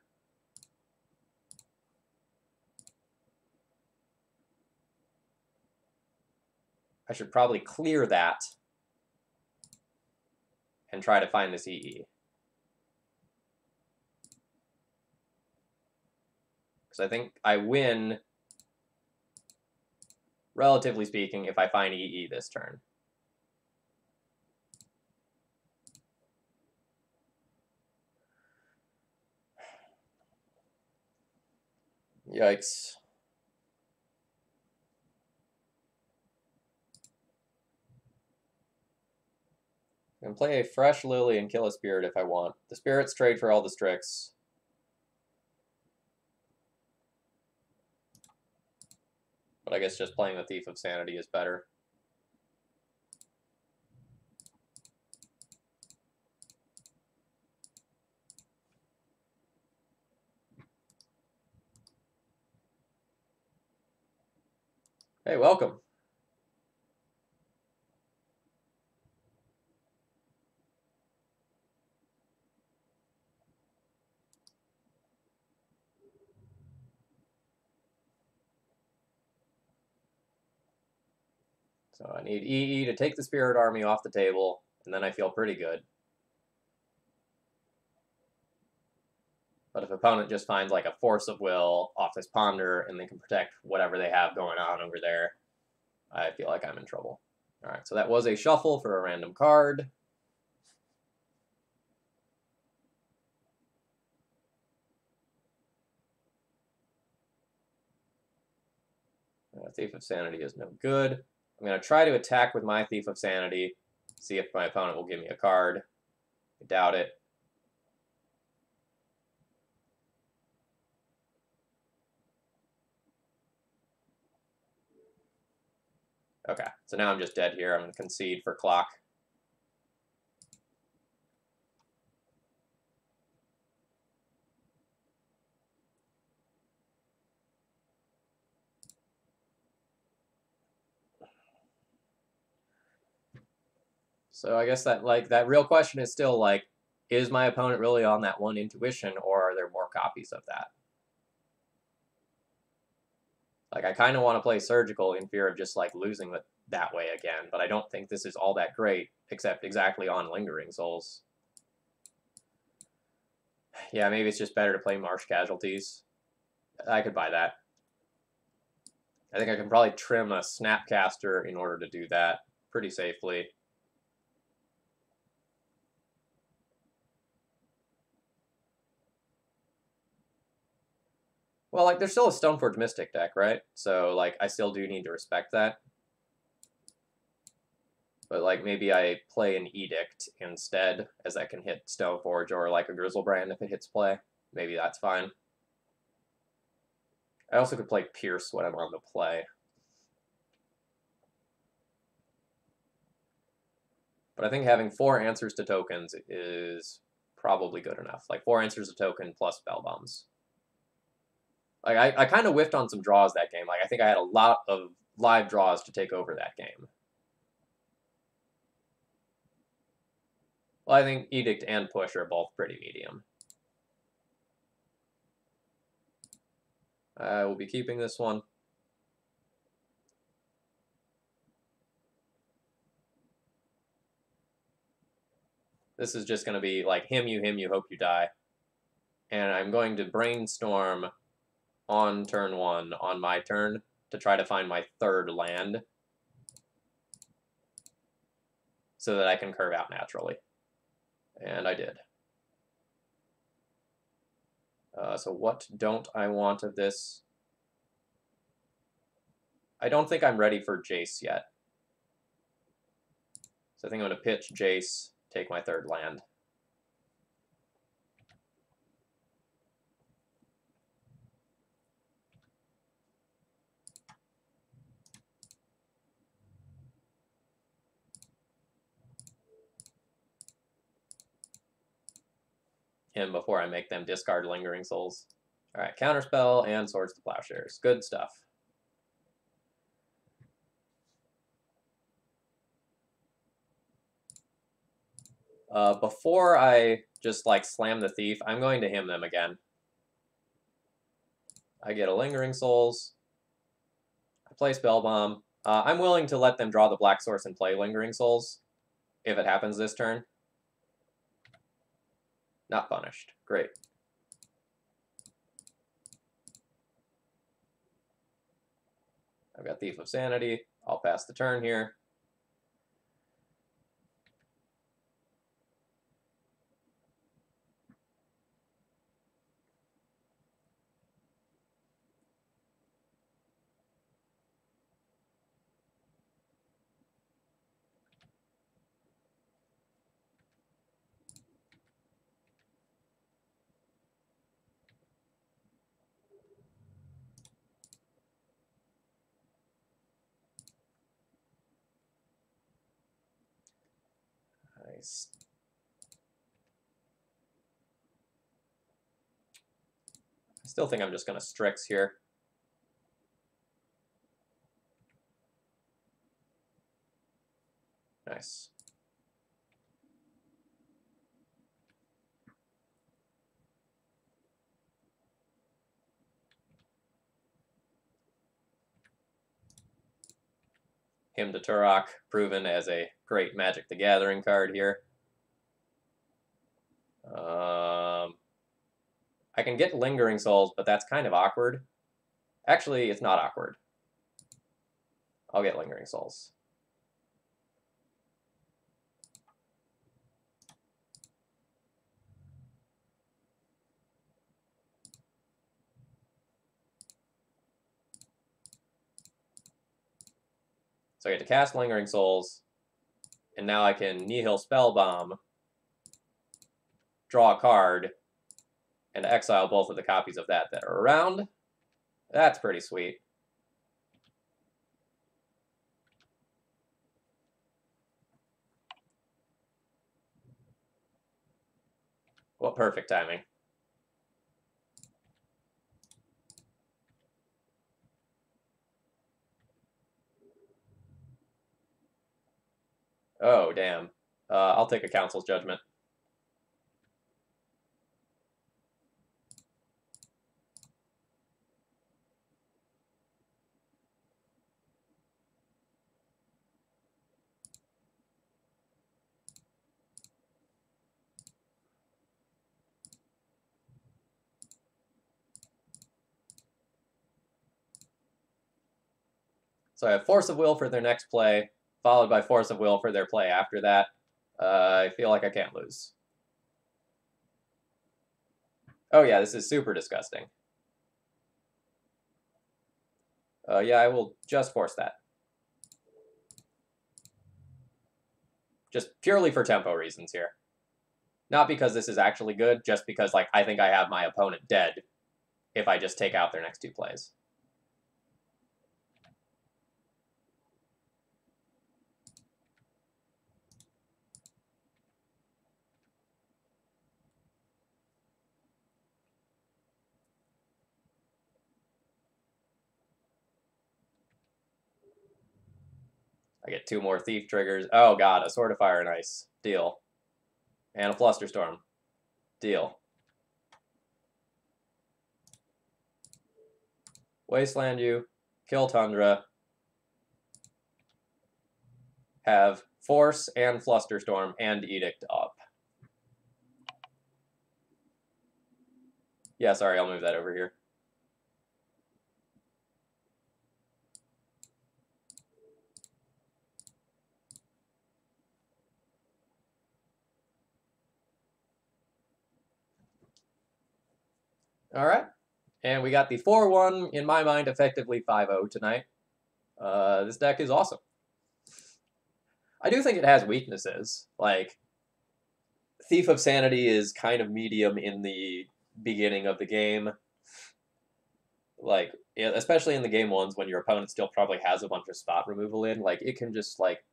I should probably clear that and try to find this EE. Because I think I win, relatively speaking, if I find EE this turn. Yikes. I can play a fresh Lily and kill a Spirit if I want. The Spirits trade for all the Strix. But I guess just playing the Thief of Sanity is better. Hey, welcome. So I need EE to take the Spirit Army off the table, and then I feel pretty good. But if opponent just finds like a Force of Will off this Ponder, and they can protect whatever they have going on over there, I feel like I'm in trouble. All right, so that was a shuffle for a random card. Thief of Sanity is no good. I'm going to try to attack with my Thief of Sanity, see if my opponent will give me a card. I doubt it. Okay, so now I'm just dead here. I'm going to concede for clock. So I guess that real question is still like, is my opponent really on that one intuition, or are there more copies of that? Like, I kind of want to play Surgical in fear of just like losing it that way again, but I don't think this is all that great, except exactly on Lingering Souls. Yeah, maybe it's just better to play Marsh Casualties. I could buy that. I think I can probably trim a Snapcaster in order to do that pretty safely. Well, like, there's still a Stoneforge Mystic deck, right? So, like, I still do need to respect that. But, like, maybe I play an Edict instead, as I can hit Stoneforge, or, like, a Grizzlebrand if it hits play. Maybe that's fine. I also could play Pierce when I'm on the play. But I think having 4 answers to tokens is probably good enough. Like, 4 answers to token plus Spell Bombs. Like, I kind of whiffed on some draws that game. Like, I think I had a lot of live draws to take over that game. Well, I think Edict and Push are both pretty medium. I will be keeping this one. This is just going to be like him, you, hope you die. And I'm going to brainstorm on turn 1 on my turn to try to find my third land so that I can curve out naturally. And I did. So what don't I want of this? I don't think I'm ready for Jace yet. So I think I'm going to pitch Jace, take my third land. Him before I make them discard Lingering Souls. Alright, Counterspell and Swords to Plowshares. Good stuff. Before I just like slam the Thief, I'm going to hymn them again. I get a Lingering Souls. I play Spellbomb. I'm willing to let them draw the Black Source and play Lingering Souls if it happens this turn. Not punished. Great. I've got Thief of Sanity. I'll pass the turn here. Nice. I still think I'm just going to Strix here. Nice. Hymn to Turok, proven as a great Magic the Gathering card here. I can get Lingering Souls, but that's kind of awkward. Actually, it's not awkward. I'll get Lingering Souls. So I get to cast Lingering Souls, and now I can Nihil Spellbomb, draw a card, and exile both of the copies of that are around. That's pretty sweet. What perfect timing. Oh, damn. I'll take a Council's Judgment. So I have Force of Will for their next play, followed by Force of Will for their play after that. I feel like I can't lose. Oh yeah, this is super disgusting. Yeah, I will just force that. Just purely for tempo reasons here. Not because this is actually good, just because like I think I have my opponent dead if I just take out their next two plays. I get 2 more Thief triggers. Oh god, a Sword of Fire and Ice. Deal. And a Flusterstorm. Deal. Wasteland you. Kill Tundra. Have Force and Flusterstorm and Edict up. Yeah, sorry, I'll move that over here. All right. And we got the 4-1, in my mind, effectively 5-0 tonight. This deck is awesome. I do think it has weaknesses. Like, Thief of Sanity is kind of medium in the beginning of the game. Like, especially in the game ones when your opponent still probably has a bunch of spot removal in, like, it can just, like,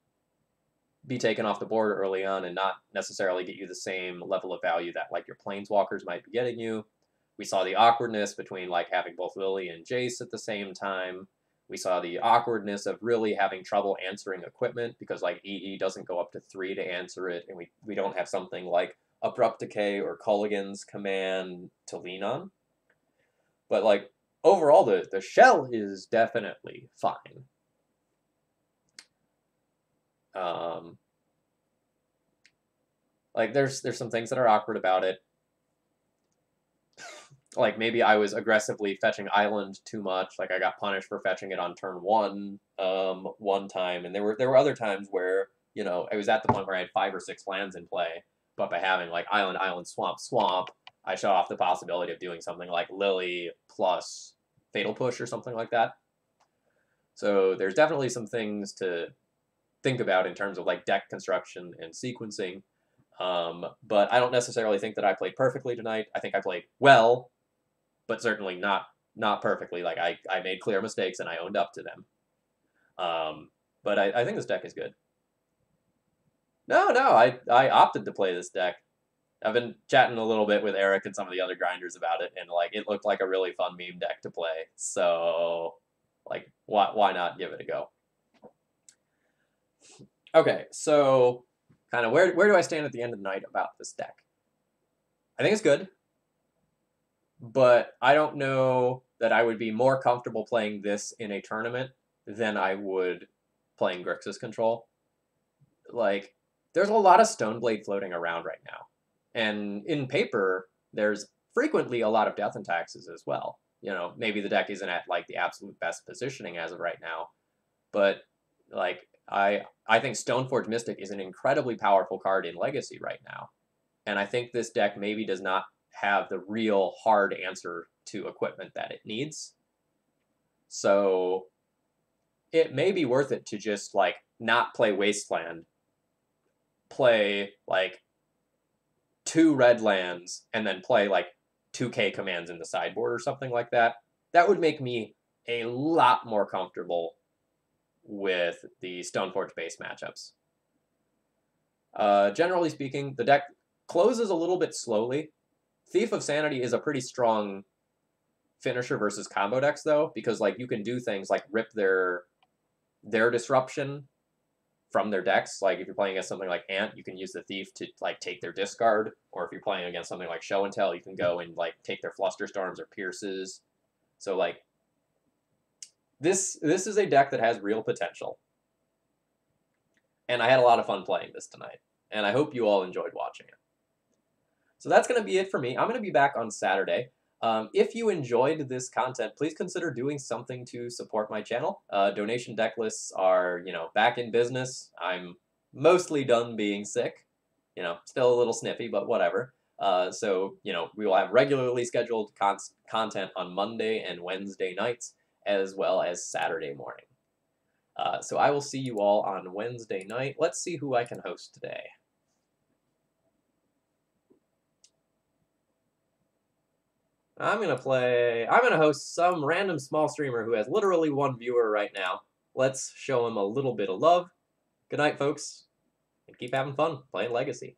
be taken off the board early on and not necessarily get you the same level of value that, like, your Planeswalkers might be getting you. We saw the awkwardness between, like, having both Lily and Jace at the same time. We saw the awkwardness of really having trouble answering equipment because, like, EE doesn't go up to 3 to answer it, and we don't have something like Abrupt Decay or Culligan's Command to lean on. But, like, overall, the shell is definitely fine. Like, there's some things that are awkward about it. Like, maybe I was aggressively fetching Island too much. Like, I got punished for fetching it on turn 1 one time. And there were other times where, you know, I was at the point where I had 5 or 6 lands in play. But by having, like, Island, Island, Swamp, Swamp, I shut off the possibility of doing something like Lily plus Fatal Push or something like that. So there's definitely some things to think about in terms of, like, deck construction and sequencing. But I don't necessarily think that I played perfectly tonight. I think I played well, but certainly not perfectly. Like, I made clear mistakes and I owned up to them. But I think this deck is good. No, I opted to play this deck. I've been chatting a little bit with Eric and some of the other grinders about it, and, like, it looked like a really fun meme deck to play. So, like, why not give it a go? Okay, so kind of where do I stand at the end of the night about this deck? I think it's good, but I don't know that I would be more comfortable playing this in a tournament than I would playing Grixis Control. Like, there's a lot of Stoneblade floating around right now. And in paper, there's frequently a lot of Death and Taxes as well. You know, maybe the deck isn't at, like, the absolute best positioning as of right now, but, like, I think Stoneforge Mystic is an incredibly powerful card in Legacy right now. And I think this deck maybe does not have the real hard answer to equipment that it needs. So it may be worth it to just, like, not play Wasteland, play, like, 2 red lands, and then play, like, 2K commands in the sideboard or something like that. That would make me a lot more comfortable with the Stoneforge base matchups. Generally speaking, the deck closes a little bit slowly. Thief of Sanity is a pretty strong finisher versus combo decks, though, because, like, you can do things like rip their disruption from their decks. Like, if you're playing against something like Ant, you can use the Thief to, like, take their discard, or if you're playing against something like Show and Tell, you can go and, like, take their Flusterstorms or Pierces. So, like, this is a deck that has real potential. And I had a lot of fun playing this tonight. And I hope you all enjoyed watching it. So that's going to be it for me. I'm going to be back on Saturday. If you enjoyed this content, please consider doing something to support my channel. Donation deck lists are, you know, back in business. I'm mostly done being sick. You know, still a little sniffy, but whatever. So, you know, we will have regularly scheduled content on Monday and Wednesday nights, as well as Saturday morning. So I will see you all on Wednesday night. Let's see who I can host today. I'm going to host some random small streamer who has literally 1 viewer right now. Let's show him a little bit of love. Good night, folks, and keep having fun playing Legacy.